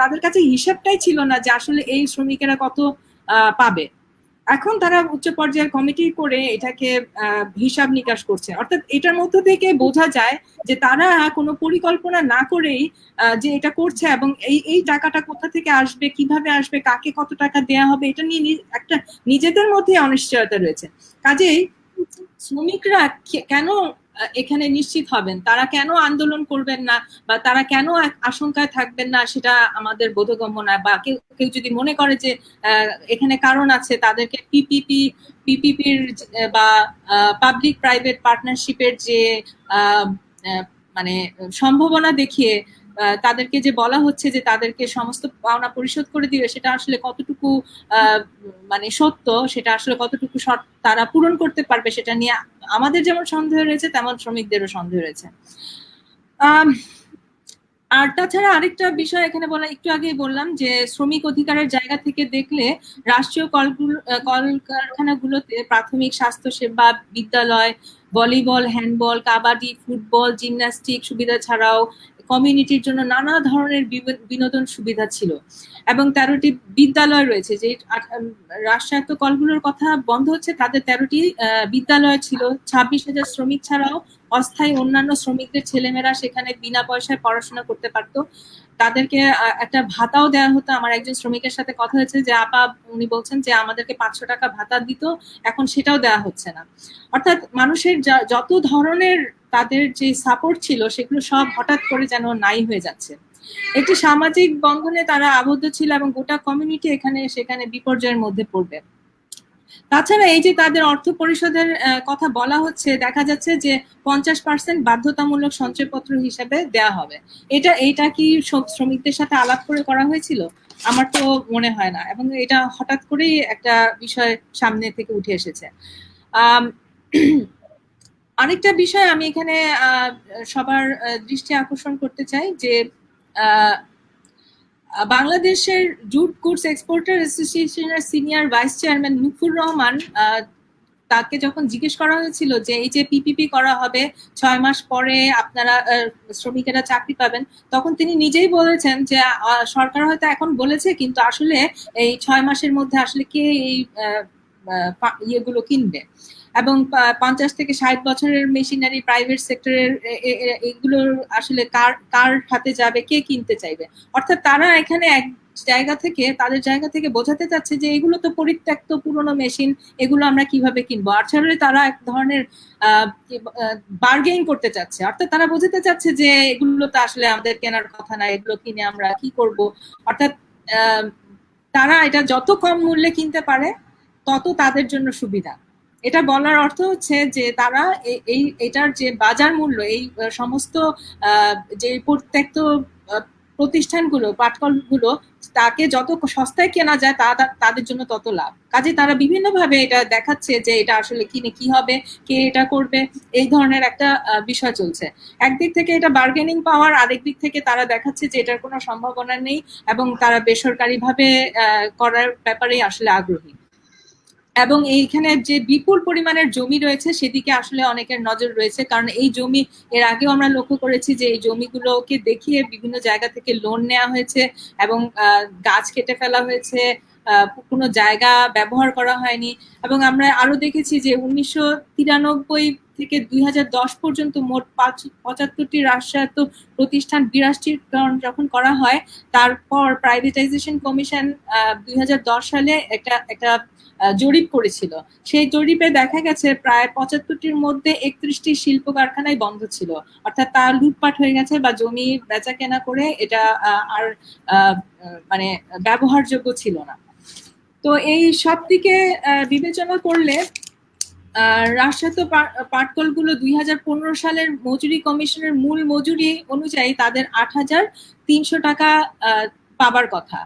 তাদের কাছে হিসাবটাই ছিল না যে আসলে এই শ্রমিকেরা কত পাবে। এখন তারা উচ্চ পর্যায়ের কমিটি করে এটাকে হিসাব নিকাশ করছে। অর্থাৎ এটার মধ্য থেকে বোঝা যায় যে তারা কোনো পরিকল্পনা না করেই যে এটা করছে, এবং এই টাকাটা কোথা থেকে আসবে, কিভাবে আসবে, কাকে কত টাকা দেয়া হবে, এটা নিয়ে একটা নিজেদের মধ্যে অনিশ্চয়তা রয়েছে। কাজেই শ্রমিকরা কেন এখানে নিশ্চিত হবেন, তারা কেন আন্দোলন করবেন না, বা তারা কেন আশঙ্কায় থাকবেন না, সেটা আমাদের বোধগম্য নয়। বা কেউ যদি মনে করে যে এখানে কারণ আছে, তাদেরকে পিপিপির বা পাবলিক প্রাইভেট পার্টনারশিপের যে মানে সম্ভাবনা দেখিয়ে তাদেরকে যে বলা হচ্ছে যে তাদেরকে সমস্ত পাওনা পরিশোধ করে দিবে, সেটা আসলে কতটুকু মানে সত্য, সেটা আসলে কতটুকু তারা পূরণ করতে পারবে, সেটা নিয়ে আমাদের যেমন সন্দেহ রয়েছে তেমন শ্রমিকদেরও সন্দেহ রয়েছে। আর তাছাড়া আরেকটা বিষয় এখানে বলা, একটু আগেই বললাম যে শ্রমিক অধিকারের জায়গা থেকে দেখলে রাষ্ট্রীয় কলকারখানাগুলোতে প্রাথমিক স্বাস্থ্য সেবা, বিদ্যালয়, volleyball, handball, kabaddi, football, gymnastic সুবিধা ছাড়াও কমিউনিটির জন্য নানা ধরনের বিনোদন সুবিধা ছিল, এবং 13টি বিদ্যালয় রয়েছে। যে রাষ্ট্রায়ত্ত কলগুলোর কথা বন্ধ হচ্ছে, তাদের 13টি বিদ্যালয় ছিল। 26,000 শ্রমিক ছাড়াও অস্থায়ী অন্যান্য শ্রমিকদের ছেলেমেয়েরা সেখানে বিনা পয়সায় পড়াশোনা করতে পারতো। তাদেরকে একটা ভাতাও দেওয়া হতো। আমার একজন শ্রমিকের সাথে কথা হয়েছে যে আপা, উনি বলছেন যে আমাদেরকে 500 টাকা ভাতা দিত, এখন সেটাও দেওয়া হচ্ছে না। অর্থাৎ মানুষের যত ধরনের তাদের যে সাপোর্ট ছিল, সেগুলো সব হঠাৎ করে যেন নাই হয়ে যাচ্ছে। একটি সামাজিক বন্ধনে তারা আবদ্ধ ছিল, এবং গোটা কমিউনিটি সেখানে বিপর্যয়ের মধ্যে পড়বে। তাছাড়া এই যে তাদের অর্থ পরিশোধের কথা বলা হচ্ছে, দেখা যাচ্ছে যে 50% বাধ্যতামূলক সঞ্চয়পত্র হিসেবে দেয়া হবে। এটা কি শ্রমিকদের সাথে আলাপ করে করা হয়েছিল? আমার তো মনে হয় না, এবং এটা হঠাৎ করেই একটা বিষয় সামনে থেকে উঠে এসেছে। আরেকটা বিষয় আমি এখানে সবার দৃষ্টি আকর্ষণ করতে চাই যে বাংলাদেশের জুট গুডস এক্সপোর্টার অ্যাসোসিয়েশনের সিনিয়র ভাইস চেয়ারম্যান মুকুর রহমান, তাকে যখন জিজ্ঞেস করা হয়েছিল যে এই যে পিপিপি করা হবে, 6 মাস পরে আপনারা শ্রমিকেরা চাকরি পাবেন, তখন তিনি নিজেই বলেছেন যে সরকার হয়তো এখন বলেছে, কিন্তু আসলে এই 6 মাসের মধ্যে আসলে কে এই ইয়েগুলো কিনবে, এবং 50 থেকে 60 বছরের মেশিনারি প্রাইভেট সেক্টরের এগুলোর আসলে কার হাতে যাবে, কে কিনতে চাইবে। অর্থাৎ তারা এখানে তাদের জায়গা থেকে বোঝাতে চাচ্ছে যে এগুলো তো পরিত্যক্ত পুরনো মেশিন, এগুলো আমরা কিভাবে কিনবো। আসলে তারা এক ধরনের বার্গেইন করতে চাচ্ছে। অর্থাৎ তারা বোঝাতে চাচ্ছে যে এগুলো তো আসলে আমাদের কেনার কথা না, এগুলো কিনে আমরা কি করব। অর্থাৎ তারা এটা যত কম মূল্যে কিনতে পারে তত তাদের জন্য সুবিধা। এটা বলার অর্থ হচ্ছে যে তারা এটার যে বাজার মূল্য, এই সমস্ত যে পরিত্যক্ত প্রতিষ্ঠানগুলো, পাটকলগুলো, তাকে যত সস্তায় কেনা যায় তাদের জন্য তত লাভ। কাজে তারা বিভিন্নভাবে এটা দেখাচ্ছে যে এটা আসলে কিনে কি হবে, কে এটা করবে, এই ধরনের একটা বিষয় চলছে। একদিক থেকে এটা বার্গেনিং পাওয়ার, আরেক দিক থেকে তারা দেখাচ্ছে যে এটার কোনো সম্ভাবনা নেই, এবং তারা বেসরকারিভাবে করার ব্যাপারেই আসলে আগ্রহী। এবং এইখানে যে বিপুল পরিমাণের জমি রয়েছে সেদিকে আসলে অনেকের নজর রয়েছে, কারণ এই জমি এর আগেও আমরা লক্ষ্য করেছি যে এই জমিগুলোকে দেখিয়ে বিভিন্ন জায়গা থেকে লোন নেওয়া হয়েছে এবং গাছ কেটে ফেলা হয়েছে, কোনো জায়গা ব্যবহার করা হয়নি। এবং আমরা আরো দেখেছি যে 1993 থেকে 2010 পর্যন্ত মোট 75টি রাষ্ট্রায়ত্ত প্রতিষ্ঠান বিরাষ্ট্রীকরণ যখন করা হয়, তারপর প্রাইভেটাইজেশন কমিশন 2010 সালে একটা জরিপ করেছিল। সেই জরিপে দেখা গেছে প্রায় 75টির মধ্যে 31টি শিল্প কারখানায় বন্ধ ছিল, অর্থাৎ তা লুটপাট হয়ে গেছে বা জমি বেচা কেনা করে এটা আর মানে ব্যবহারযোগ্য ছিল না। তো এই সব দিকে বিবেচনা করলে রাষ্ট্রায়ত্ত পাটকলগুলো 2015 সালের মজুরি কমিশনের মূল মজুরি অনুযায়ী তাদের 8,300 টাকা পাবার কথা,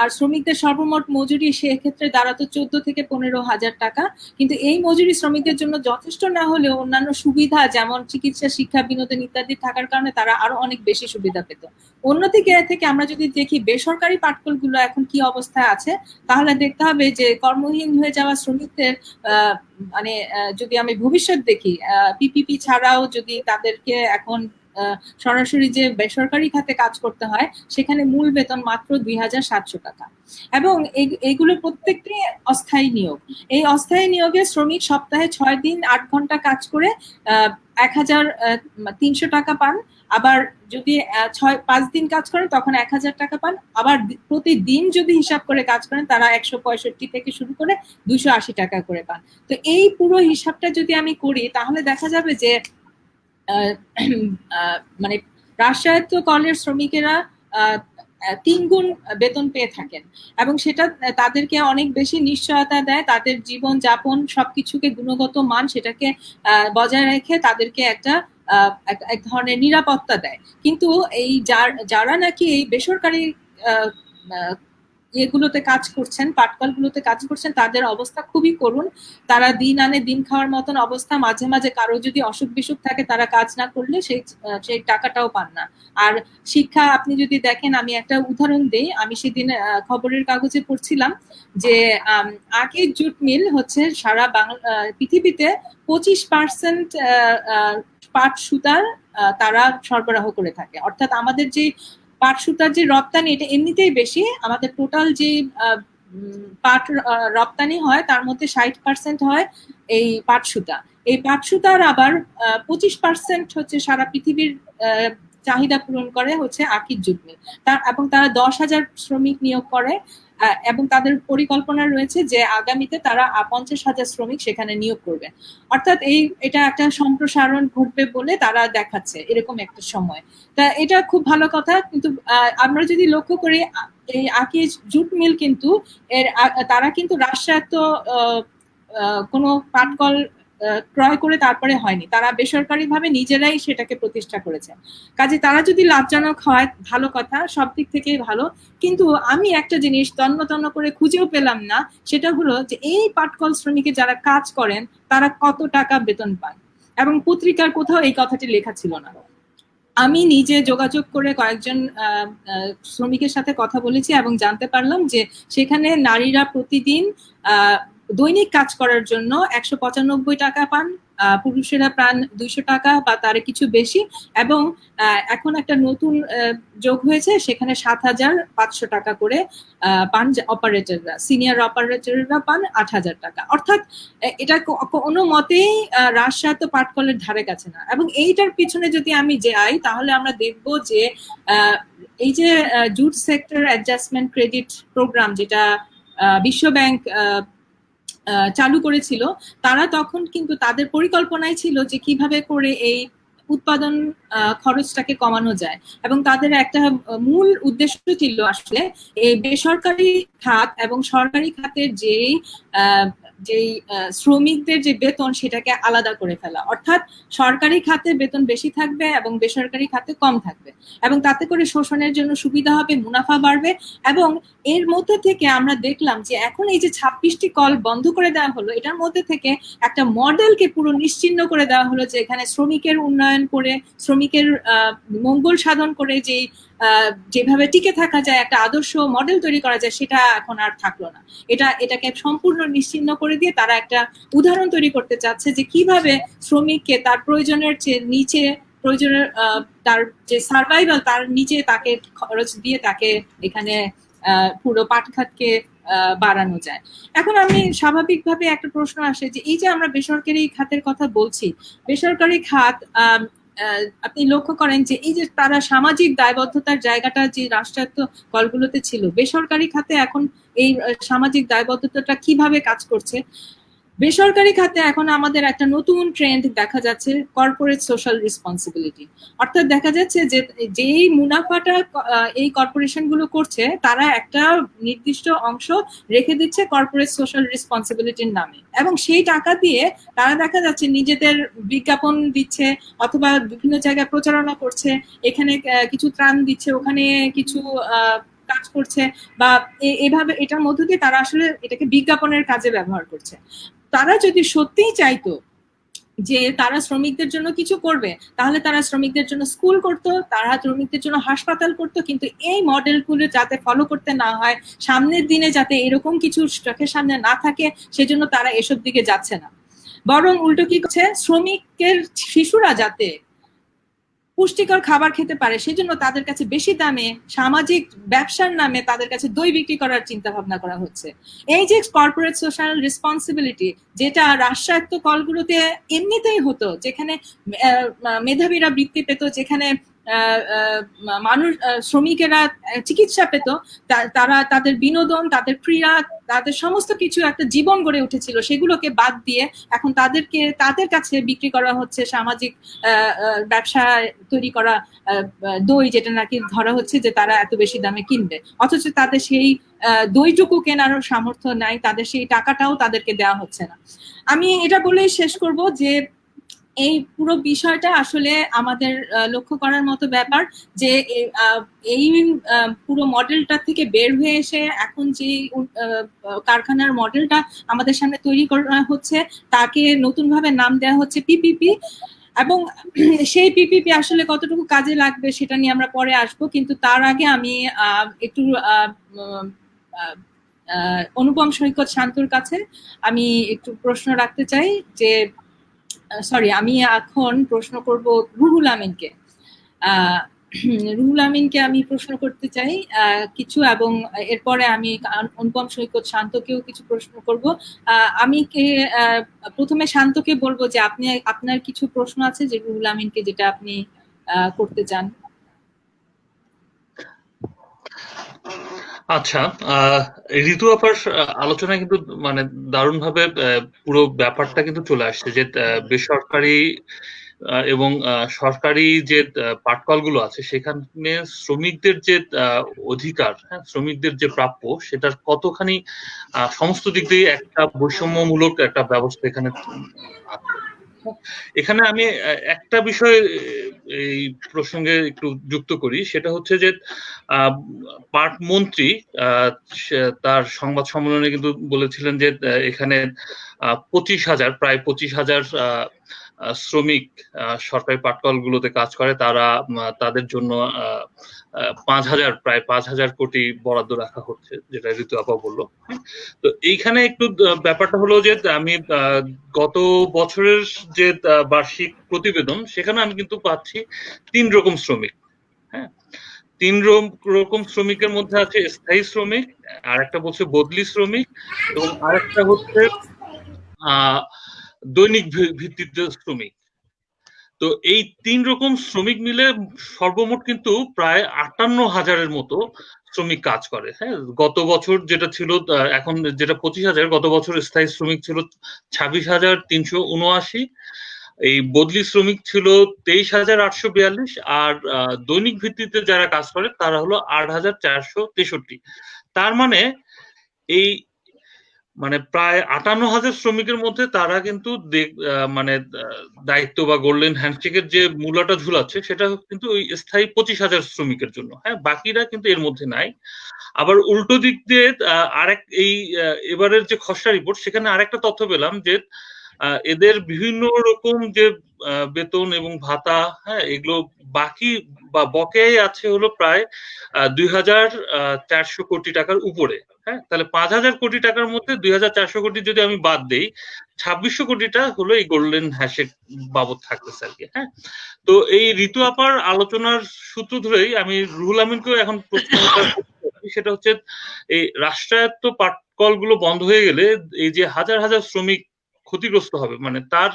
আর শ্রমিকদের সর্বমোট মজুরি সেক্ষেত্রে দাঁড়াতো 14 থেকে 15,000 টাকা। কিন্তু এই মজুরি শ্রমিকদের জন্য যথেষ্ট না হলেও অন্যান্য সুবিধা যেমন চিকিৎসা, শিক্ষা, বিনোদন ইত্যাদি থাকার কারণে তারা আরো অনেক বেশি সুবিধা পেত। অন্যদিকে থেকে আমরা যদি দেখি বেসরকারি পাটকলগুলো এখন কি অবস্থায় আছে, তাহলে দেখতে হবে যে কর্মহীন হয়ে যাওয়া শ্রমিকদের মানে যদি আমি ভবিষ্যৎ দেখি, পিপিপি ছাড়াও যদি তাদেরকে এখন সরাসরি যে বেসরকারি খাতে কাজ করতে হয়, সেখানে মূল বেতন মাত্র 2,700 টাকা। এবং এইগুলো প্রত্যেকটি অস্থায়ী নিয়োগ। এই অস্থায়ী নিয়োগে শ্রমিক সপ্তাহে 6 দিন 8 ঘন্টা কাজ করে 1,300 টাকা পান। আবার যদি 5 দিন কাজ করেন তখন 1,000 টাকা পান। আবার প্রতিদিন যদি হিসাব করে কাজ করেন তারা 165 থেকে শুরু করে 280 টাকা করে পান। তো এই পুরো হিসাবটা যদি আমি করি তাহলে দেখা যাবে যে মানে রাষ্ট্রায়ত্ত কলের শ্রমিকেরা 3 গুণ বেতন পেয়ে থাকেন, এবং সেটা তাদেরকে অনেক বেশি নিশ্চয়তা দেয়, তাদের জীবন যাপন সবকিছুকে গুণগত মান সেটাকে বজায় রেখে তাদেরকে এক ধরনের নিরাপত্তা দেয়। কিন্তু এই যারা নাকি এই বেসরকারি এগুলোতে কাজ করছেন, পাটকলগুলোতে কাজ করছেন, তাদের অবস্থা খুবই করুণ। তারা দিন আনে দিন খাওয়ার মতন অবস্থা। মাঝে মাঝে কারো যদি অসুখ বিসুখ থাকে তারা কাজ না করলে সেই টাকাটাও পান না। আর শিক্ষা আপনি যদি দেখেন, আমি একটা উদাহরণ দিই। আমি সেদিন খবরের কাগজে পড়ছিলাম যে আকিজ জুট মিল হচ্ছে সারা পৃথিবীতে 25% পাট সুতার তারা সরবরাহ করে থাকে। অর্থাৎ আমাদের যে পাট সুতার যে রপ্তানি, এটা এমনিতেই বেশি। আমাদের টোটাল যে পাট রপ্তানি হয় তার মধ্যে 60% হয় এই পাট সুতা। এই পাট সুতার আবার 25% হচ্ছে সারা পৃথিবীর চাহিদা পূরণ করে হচ্ছে আকিজ জুট মিল। এবং তারা 10,000 শ্রমিক নিয়োগ করে, এবং তাদের পরিকল্পনা রয়েছে যে আগামীতে তারা 50,000 শ্রমিক সেখানে নিয়োগ করবে। অর্থাৎ এটা একটা সম্প্রসারণ ঘটবে বলে তারা দেখাচ্ছে এরকম একটা সময়। তা এটা খুব ভালো কথা। কিন্তু আমরা যদি লক্ষ্য করি, এই আকিজ জুট মিল কিন্তু তারা কিন্তু রাষ্ট্রায়ত্ত কোনো পাটকল ক্রয় করে তারপরে হয়নি, তারা বেসরকারিভাবে নিজেরাই সেটাকে প্রতিষ্ঠা করেছে। কাজে তারা যদি লাভজনক হয় ভালো কথা, সব দিক থেকেই ভালো। কিন্তু আমি একটা জিনিস তন্ন করে খুঁজেও পেলাম না, সেটা হলো যে এই পাটকল শ্রমিকে যারা কাজ করেন তারা কত টাকা বেতন পান, এবং পত্রিকার কোথাও এই কথাটি লেখা ছিল না। আমি নিজে যোগাযোগ করে কয়েকজন শ্রমিকের সাথে কথা বলেছি এবং জানতে পারলাম যে সেখানে নারীরা প্রতিদিন দৈনিক কাজ করার জন্য 195 টাকা পান, পুরুষেরা পান 200 টাকা বা তার কিছু বেশি। এবং এখন একটা নতুন যোগ হয়েছে, সেখানে 7,500 টাকা করে পান অপারেটররা, সিনিয়র অপারেটররা পান 8,000 টাকা। অর্থাৎ এটা কোনো মতেই রাষ্ট্রায়ত্ত পাটকলের ধারে কাছে না। এবং এইটার পিছনে যদি আমি যাই তাহলে আমরা দেখব যে এই যে jute sector adjustment credit program যেটা বিশ্ব ব্যাংক চালু করেছিল, তারা তখন কিন্তু তাদের পরিকল্পনাই ছিল যে কিভাবে করে এই উৎপাদন খরচটাকে কমানো যায়। এবং তাদের একটা মূল উদ্দেশ্য ছিল আসলে এই বেসরকারি খাত এবং সরকারি খাতের যেই শ্রমিকদের যে বেতন সেটাকে আলাদা করে ফেলা। অর্থাৎ সরকারি খাতে বেতন বেশি থাকবে এবং বেসরকারি খাতে কম থাকবে, এবং তাতে করে শোষণের জন্য সুবিধা হবে, মুনাফা বাড়বে। এবং এর মধ্যে থেকে আমরা দেখলাম যে এখন এই যে 26টি কল বন্ধ করে দেওয়া হলো, এটার মধ্যে থেকে একটা মডেলকে পুরো নিশ্চিহ্ন করে দেওয়া হলো যে এখানে শ্রমিকের উন্নয়ন উন্নয়ন করে শ্রমিকের মঙ্গল সাধন করে যেভাবে টিকে থাকা যায়, একটা আদর্শ মডেল তৈরি করা যায়, সেটা এখন আর থাকলো না। এটাকে সম্পূর্ণ নিশ্চিহ্ন করে দিয়ে তারা একটা উদাহরণ তৈরি করতে চাচ্ছে যে কিভাবে শ্রমিককে তার প্রয়োজনের নিচে, প্রয়োজনের তার যে সার্ভাইভাল তার নিচে তাকে খরচ দিয়ে তাকে এখানে পুরো পাটখাতকে বাড়ানো যায়। এখন আমি স্বাভাবিকভাবে একটা প্রশ্ন আসে যে এই যে আমরা বেসরকারি খাতের কথা বলছি, বেসরকারি খাত আপনি লক্ষ্য করেন যে এই যে তারা সামাজিক দায়বদ্ধতার জায়গাটা যে রাষ্ট্রায়ত্ত কলগুলোতে ছিল, বেসরকারি খাতে এখন এই সামাজিক দায়বদ্ধতাটা কিভাবে কাজ করছে? বেসরকারি খাতে এখন আমাদের একটা নতুন ট্রেন্ড দেখা যাচ্ছে, কর্পোরেট সোশ্যাল রেসপন্সিবিলিটি। অর্থাৎ দেখা যাচ্ছে যে যেই মুনাফাটা এই কর্পোরেশন গুলো করছে, তারা একটা নির্দিষ্ট অংশ রেখে দিচ্ছে কর্পোরেট সোশ্যাল রেসপন্সিবিলিটির নামে, এবং সেই টাকা দিয়ে তারা দেখা যাচ্ছে নিজেদের বিজ্ঞাপন দিচ্ছে অথবা বিভিন্ন জায়গায় প্রচারণা করছে, এখানে কিছু ত্রাণ দিচ্ছে, ওখানে কিছু কাজ করছে, বা এভাবে এটার মধ্য দিয়ে তারা আসলে এটাকে বিজ্ঞাপনের কাজে ব্যবহার করছে। তারা যদি সত্যিই চাইতো যে তারা শ্রমিকদের জন্য কিছু করবে, তাহলে তারা শ্রমিকদের জন্য স্কুল করতো, তারা শ্রমিকদের জন্য হাসপাতাল করতো, কিন্তু এই মডেলগুলো যাতে ফলো করতে না হয়, সামনের দিনে যাতে এরকম কিছু চোখের সামনে না থাকে, সেজন্য তারা এসব দিকে যাচ্ছে না। বরং উল্টো কি করছে, শ্রমিকের শিশুরা যাতে পুষ্টিকর খাবার খেতে পারে সেজন্য তাদের কাছে বেশি দামে সামাজিক ব্যবসার নামে তাদের কাছে দই বিক্রি করার চিন্তা ভাবনা করা হচ্ছে। এই যে কর্পোরেট সোশ্যাল রেসপন্সিবিলিটি, যেটা রাষ্ট্রায়ত্ত কলগুলোতে এমনিতেই হতো, যেখানে মেধাবীরা বৃত্তি পেত, যেখানে মানুষ শ্রমিকেরা চিকিৎসা পেত, তারা তাদের বিনোদন, তাদের ক্রীড়া, তাদের সমস্ত কিছু একটা জীবন গড়ে উঠেছিল, সেগুলোকে বাদ দিয়ে এখন তাদের কাছে বিক্রি করা হচ্ছে সামাজিক ব্যবসা তৈরি করা দই, যেটা নাকি ধরা হচ্ছে যে তারা এত বেশি দামে কিনবে, অথচ তাদের সেই দইটুকু কেনার সামর্থ্য নাই, তাদের সেই টাকাটাও তাদেরকে দেওয়া হচ্ছে না। আমি এটা বলেই শেষ করব যে এই পুরো বিষয়টা আসলে আমাদের লক্ষ্য করার মতো ব্যাপার, যে এই পুরো মডেলটা থেকে বের হয়ে এসে এখন যে কারখানার মডেলটা আমাদের সামনে তৈরি করা হচ্ছে, তাকে নতুন ভাবে নাম দেওয়া হচ্ছে পিপিপি, এবং সেই পিপিপি আসলে কতটুকু কাজে লাগবে সেটা নিয়ে আমরা পরে আসবো। কিন্তু তার আগে আমি একটু অনুপম সৈকত শান্তর কাছে আমি একটু প্রশ্ন রাখতে চাই যে আমি এখন প্রশ্ন করব রুহুল আমিনকে। রুহুল আমিনকে আমি প্রশ্ন করতে চাই কিছু, এবং এরপরে আমি অনুপম সৈকত শান্তকেও কিছু প্রশ্ন করব। আমি প্রথমে শান্তকে বলবো যে আপনার কিছু প্রশ্ন আছে যে রুহুল আমিনকে, যেটা আপনি করতে চান। আচ্ছা, ঋতু আপার আলোচনায় কিন্তু মানে দারুণ ভাবে পুরো ব্যাপারটা কিন্তু চলে আসছে যে বেসরকারি এবং সরকারি যে পাটকলগুলো আছে সেখানে শ্রমিকদের যে অধিকার, হ্যাঁ, শ্রমিকদের যে প্রাপ্য, সেটার কতখানি সমস্ত দিক দিয়ে একটা বৈষম্যমূলক একটা ব্যবস্থা এখানে আছে। এখানে আমি একটা বিষয় এই প্রসঙ্গে একটু যুক্ত করি, সেটা হচ্ছে যে পাট মন্ত্রী তার সংবাদ সম্মেলনে কিন্তু বলেছিলেন যে এখানে 25,000 প্রায় 25,000 শ্রমিক সরকারি পাটকলগুলোতে কাজ করে, তারা তাদের জন্য 5,000 প্রায় 5,000 কোটি বরাদ্দ রাখা হচ্ছে, যেটা ঋতু আপা বললো। তো এইখানে একটু ব্যাপারটা হলো যে আমি গত বছরের যে বার্ষিক প্রতিবেদন, সেখানে আমি কিন্তু পাচ্ছি 3 রকম শ্রমিক। হ্যাঁ, 3 রকম শ্রমিকের মধ্যে আছে স্থায়ী শ্রমিক, আর একটা বলছে বদলি শ্রমিক, এবং আরেকটা হচ্ছে দৈনিক ভিত্তিতে শ্রমিক। তো এই 3 রকম শ্রমিক মিলে সর্বমোট কিন্তু প্রায় 58,000-এর মতো শ্রমিক কাজ করে। হ্যাঁ, গত বছর যেটা ছিল, এখন যেটা 25,000, গত বছর স্থায়ী শ্রমিক ছিল 26,379, এই বদলি শ্রমিক ছিল 23,842, আর দৈনিক ভিত্তিতে যারা কাজ করে তারা হলো 8,463। তার মানে এই প্রায় 58,000 শ্রমিকের মধ্যে তারা কিন্তু মানে দায়িত্ব বা গোল্ডেন হ্যান্ডশেকের যে মূলাটা ঝুলাচ্ছে, সেটা কিন্তু ওই স্থায়ী 25,000 শ্রমিকের জন্য। হ্যাঁ, বাকিরা কিন্তু এর মধ্যে নাই। আবার উল্টো দিক দিয়ে এবারের যে খসড়া রিপোর্ট, সেখানে আরেকটা তথ্য পেলাম যে এদের বিভিন্ন রকম যে বেতন এবং ভাতা, হ্যাঁ, এগুলো বাকি বা বকেয়াই আছে হলো প্রায় ২,৪০০ কোটি টাকার উপরে। হ্যাঁ, তাহলে ৫,০০০ কোটি টাকার মধ্যে ২,৪০০ কোটি যদি আমি বাদ দেই, ২৬০০ কোটিটা হলো এই গোল্ডেন হ্যাশের বাবদ থাকতেছে আর কি। হ্যাঁ, তো এই ঋতু আপার আলোচনার সূত্র ধরেই আমি রুহুল আমিনকেও এখন প্রশ্নটা করতে চাই, সেটা হচ্ছে এই রাষ্ট্রায়ত্ত পাটকল গুলো বন্ধ হয়ে গেলে এই যে হাজার হাজার শ্রমিক ক্ষতিগ্রস্ত হবে, মানে তার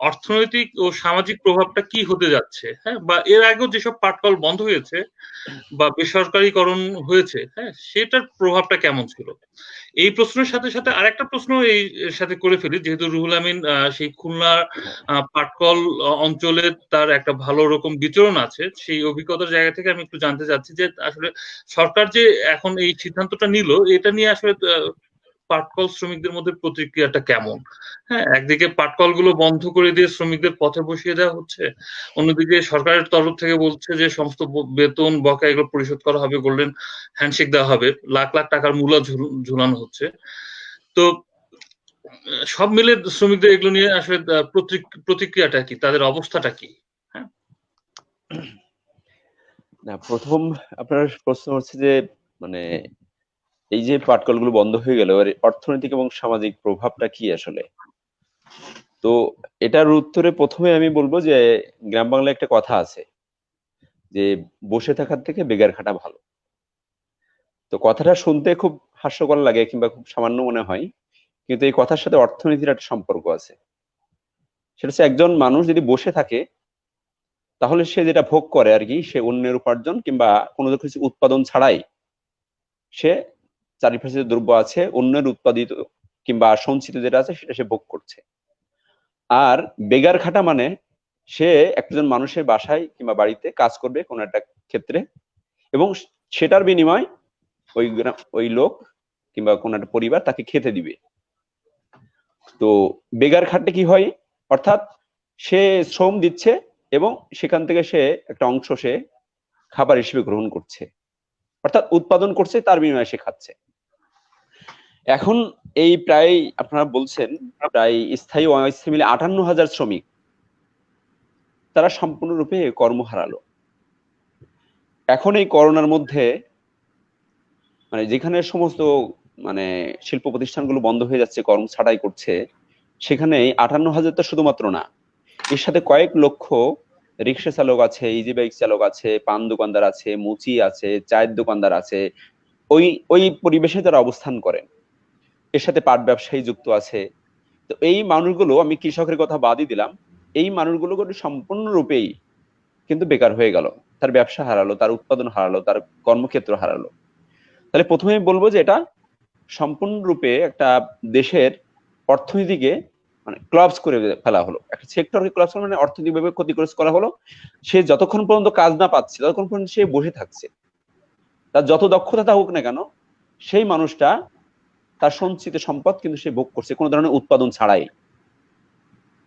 অর্থনৈতিক ও সামাজিক প্রভাবটা কি হতে যাচ্ছে, হ্যাঁ, বা এর আগেও যেসব পাটকল বন্ধ হয়েছে বা বেসরকারীকরণ হয়েছে, হ্যাঁ, সেটার প্রভাবটা কেমন ছিল? এই প্রশ্নের সাথে সাথে আরেকটা প্রশ্ন এই এর সাথে করে ফেলি, যেহেতু রুহুল আমিন সেই খুলনার পাটকল অঞ্চলে তার একটা ভালো রকম বিচরণ আছে, সেই অভিজ্ঞতার জায়গা থেকে আমি একটু জানতে চাচ্ছি যে আসলে সরকার যে এখন এই সিদ্ধান্তটা নিল, এটা নিয়ে আসলে পাটকল শ্রমিকদের মধ্যে প্রতিক্রিয়াটা কেমন? হ্যাঁ, একদিকে পাটকল গুলো বন্ধ করে দিয়ে শ্রমিকদের পথে বসিয়ে দেওয়া হচ্ছে, অন্যদিকে সরকারের তরফ থেকে বলছে যে সমস্ত বেতন বকেয়া এগুলো পরিশোধ করা হবে, গোল্ডেন হ্যান্ডশেক দেওয়া হবে, লাখ লাখ টাকার মূল্য ঝুলানো হচ্ছে। তো সব মিলে শ্রমিকদের এগুলো নিয়ে আসলে প্রতিক্রিয়াটা কি, তাদের অবস্থাটা কি? হ্যাঁ, না, প্রথম আপনার প্রশ্ন হচ্ছে যে মানে এই যে পাটকলগুলো বন্ধ হয়ে গেল, এর অর্থনৈতিক এবং সামাজিক প্রভাবটা কি আসলে? তো এটার উত্তরে প্রথমে আমি বলবো যে গ্রাম বাংলায় একটা কথা আছে যে বসে থাকার থেকে বেগার খাটা ভালো। তো কথাটা শুনতে খুব হাস্যকর লাগে কিংবা খুব সামান্য মনে হয়, কিন্তু এই কথার সাথে অর্থনীতির একটা সম্পর্ক আছে। সেটা হচ্ছে একজন মানুষ যদি বসে থাকে তাহলে সে যেটা ভোগ করে আর কি, সে অন্যের উপার্জন কিংবা কোনো কিছু উৎপাদন ছাড়াই সে চারিপাশে যে দ্রব্য আছে অন্যের উৎপাদিত কিংবা সঞ্চিত যেটা আছে সেটা সে ভোগ করছে। আর বেগার খাটা মানে সে একজন মানুষের বাসায় কিংবা বাড়িতে কাজ করবে কোনো একটা ক্ষেত্রে, এবং সেটার বিনিময় ওই লোক কিংবা কোনো একটা পরিবার তাকে খেতে দিবে। তো বেগার খাটলে কি হয়, অর্থাৎ সে শ্রম দিচ্ছে এবং সেখান থেকে সে একটা অংশ সে খাবার হিসেবে গ্রহণ করছে, অর্থাৎ উৎপাদন করছে, তার বিনিময়ে সে খাচ্ছে। এখন এই প্রায় আপনারা বলছেন প্রায় স্থায়ী ও অস্থায়ী মিলে ৫৮,০০০ শ্রমিক তারা সম্পূর্ণরূপে কর্ম হারালো। এখন এই করোনার মধ্যে মানে যেখানে সমস্ত মানে শিল্প প্রতিষ্ঠানগুলো বন্ধ হয়ে যাচ্ছে, কর্ম ছাঁটাই করছে, সেখানে ৫৮,০০০ তো শুধুমাত্র না, এর সাথে কয়েক লক্ষ রিক্সা চালক আছে, ইজি বাইক চালক আছে, পান দোকানদার আছে, মুচি আছে, চায়ের দোকানদার আছে, ওই ওই পরিবেশে তারা অবস্থান করেন। এর সাথে পাট ব্যবসায়ী যুক্ত আছে। তো এই মানুষগুলো, আমি কৃষকের কথা বাদই দিলাম, এই মানুষগুলো কিন্তু সম্পূর্ণরূপেই কিন্তু বেকার হয়ে গেল, তার ব্যবসা হারালো, তার উৎপাদন হারালো, তার কর্মক্ষেত্র হারালো। তাহলে প্রথমে বলবো যে এটা সম্পূর্ণরূপে একটা দেশের অর্থনীতিকে মানে ক্লাবস করে ফেলা হলো, একটা সেক্টরকে ক্লাবস করে মানে অর্থনৈতিকভাবে ক্ষতিগ্রস্ত করা হলো। সে যতক্ষণ পর্যন্ত কাজ না পাচ্ছে ততক্ষণ পর্যন্ত সে বসে থাকছে, তার যত দক্ষতা থাকুক না কেন, সেই মানুষটা তার সঞ্চিত সম্পদ কিন্তু সে ভোগ করছে কোনো ধরনের উৎপাদন ছাড়াই।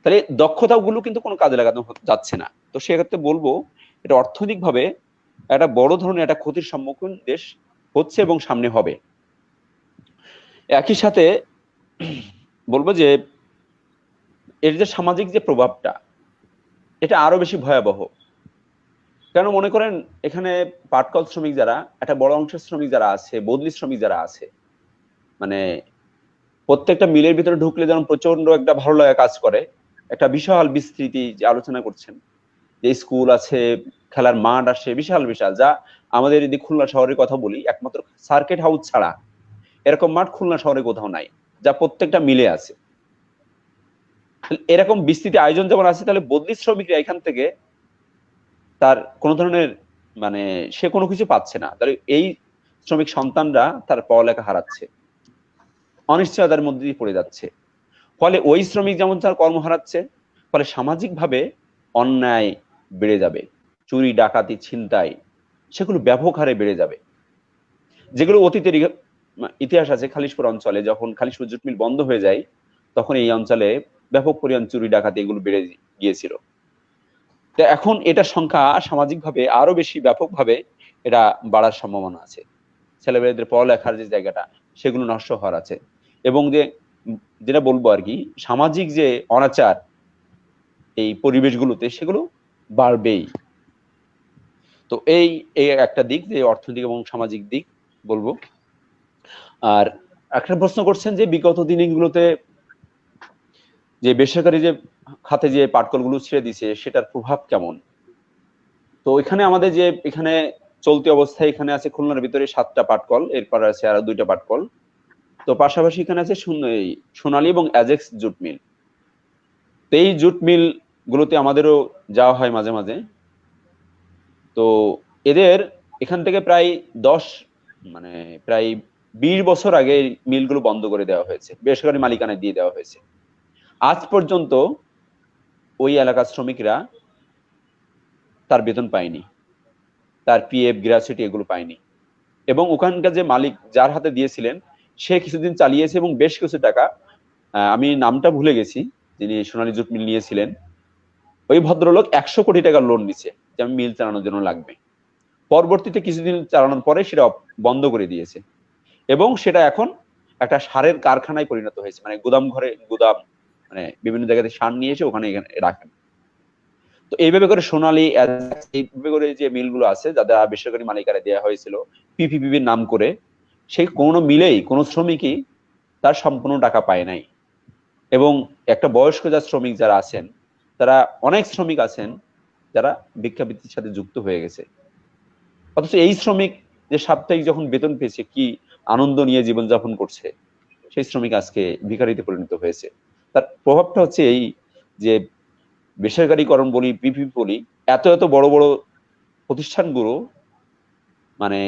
তাহলে দক্ষতাগুলো কিন্তু কোনো কাজে লাগানো যাচ্ছে না। তো সেক্ষেত্রে বলবো এটা অর্থনৈতিকভাবে একটা বড় ধরনের একটা ক্ষতির সম্মুখীন দেশ হচ্ছে এবং সামনে হবে। একই সাথে বলবো যে এর যে সামাজিক যে প্রভাবটা, এটা আরো বেশি ভয়াবহ। কেন মনে করেন এখানে পাটকল শ্রমিক যারা, একটা বড় অংশের শ্রমিক যারা আছে, বদলি শ্রমিক যারা আছে, মানে প্রত্যেকটা মিলের ভিতরে ঢুকলে যেমন প্রচন্ড একটা ভালো লাগা কাজ করে, একটা বিশাল বিস্তৃতি যে আলোচনা করছেন, যে স্কুল আছে, খেলার মাঠ আসে, বিশাল বিশাল, যা আমাদের যদি খুলনা শহরের কথা বলি, একমাত্র সার্কিট হাউস ছাড়া এরকম মাঠ খুলনা শহরে কোথাও নাই, যা প্রত্যেকটা মিলে আছে। এরকম বিস্তৃতি আয়োজন যেমন আছে, তাহলে বদলি শ্রমিকরা এখান থেকে তার কোন ধরনের মানে সে কোনো কিছু পাচ্ছে না, তাহলে এই শ্রমিক সন্তানরা তার পড়ালেখা হারাচ্ছে, অনিশ্চয়তার মধ্যে দিয়ে পড়ে যাচ্ছে। ফলে ওই শ্রমিক যেমন তার কর্ম হারাচ্ছে, ফলে সামাজিকভাবে অন্যায় বেড়ে যাবে, চুরি ডাকাতি ছিনতাই সেগুলো ব্যাপক হারে বেড়ে যাবে। যেগুলো অতীতের ইতিহাস আছে, খালিশপুর অঞ্চলে যখন খালিশপুর জুট মিল বন্ধ হয়ে যায়, তখন এই অঞ্চলে ব্যাপক পরিমাণ চুরি ডাকাতি এগুলো বেড়ে গিয়েছিল। তো এখন এটার সংখ্যা সামাজিকভাবে আরো বেশি ব্যাপকভাবে এটা বাড়ার সম্ভাবনা আছে। ছেলেমেয়েদের পড়ালেখার যে জায়গাটা সেগুলো নষ্ট হওয়ার আছে, এবং যে যেটা বলবো আর কি, সামাজিক যে অনাচার এই পরিবেশগুলোতে সেগুলো বাড়বেই। তো এই এই একটা দিক, যে অর্থনৈতিক এবং সামাজিক দিক বলবো। আর একটা প্রশ্ন করছেন যে বিগত দিনগুলোতে যে বেসরকারি যে খাতে যে পাটকলগুলো ছেড়ে দিছে সেটার প্রভাব কেমন। তো এখানে আমাদের যে এখানে চলতি অবস্থায় এখানে আছে খুলনার ভিতরে 7টা পাটকল, এরপর আছে আরো 2টা পাটকল। তো পাশাপাশি এখানে আছে সোনালী এবং অ্যাজেক্স জুট মিল। তো এই জুট মিল গুলোতে আমাদেরও যাওয়া হয় মাঝে মাঝে। তো এদের এখান থেকে প্রায় 20 বছর আগে মিলগুলো বন্ধ করে দেওয়া হয়েছে, বেসরকারি মালিকানায় দিয়ে দেওয়া হয়েছে। আজ পর্যন্ত ওই এলাকার শ্রমিকরা তার বেতন পায়নি, তার পিএফ গ্র্যাচুইটি এগুলো পায়নি। এবং ওখানকার যে মালিক যার হাতে দিয়েছিলেন সে কিছুদিন চালিয়েছে এবং বেশ কিছু টাকা, আমি নামটা ভুলে গেছি, যিনি সোনালী জুট মিল নিয়েছিলেন, ওই ভদ্রলোক 100 কোটি টাকার লোন নিচ্ছে যে আমি মিল চালানোর জন্য লাগবে। পরবর্তীতে কিছুদিন চালানোর পরে সেটা বন্ধ করে দিয়েছে এবং সেটা এখন একটা সারের কারখানায় পরিণত হয়েছে, মানে গুদাম মানে বিভিন্ন জায়গাতে সার নিয়ে এসে ওখানে রাখেন। তো এইভাবে করে সোনালী, এইভাবে করে যে মিলগুলো আছে যাদের বেসরকারি মালিকানায় দেওয়া হয়েছিল পিপিপির নাম করে, সেই কোনো মিলেই কোনো শ্রমিকই তার সম্পূর্ণ টাকা পায় নাই। এবং একটা বয়স্ক যা শ্রমিক যারা আছেন, তারা অনেক শ্রমিক আছেন যারা ভিক্ষাবৃত্তির সাথে যুক্ত হয়ে গেছে। অথচ এই শ্রমিক যে সাপ্তাহিক যখন বেতন পেয়েছে কি আনন্দ নিয়ে জীবনযাপন করছে, সেই শ্রমিক আজকে ভিখারিতে পরিণত হয়েছে। তার প্রভাবটা হচ্ছে এই যে বেসরকারীকরণ বলি, পিপিপি বলি, এত এত বড় বড় প্রতিষ্ঠানগুলো, মানে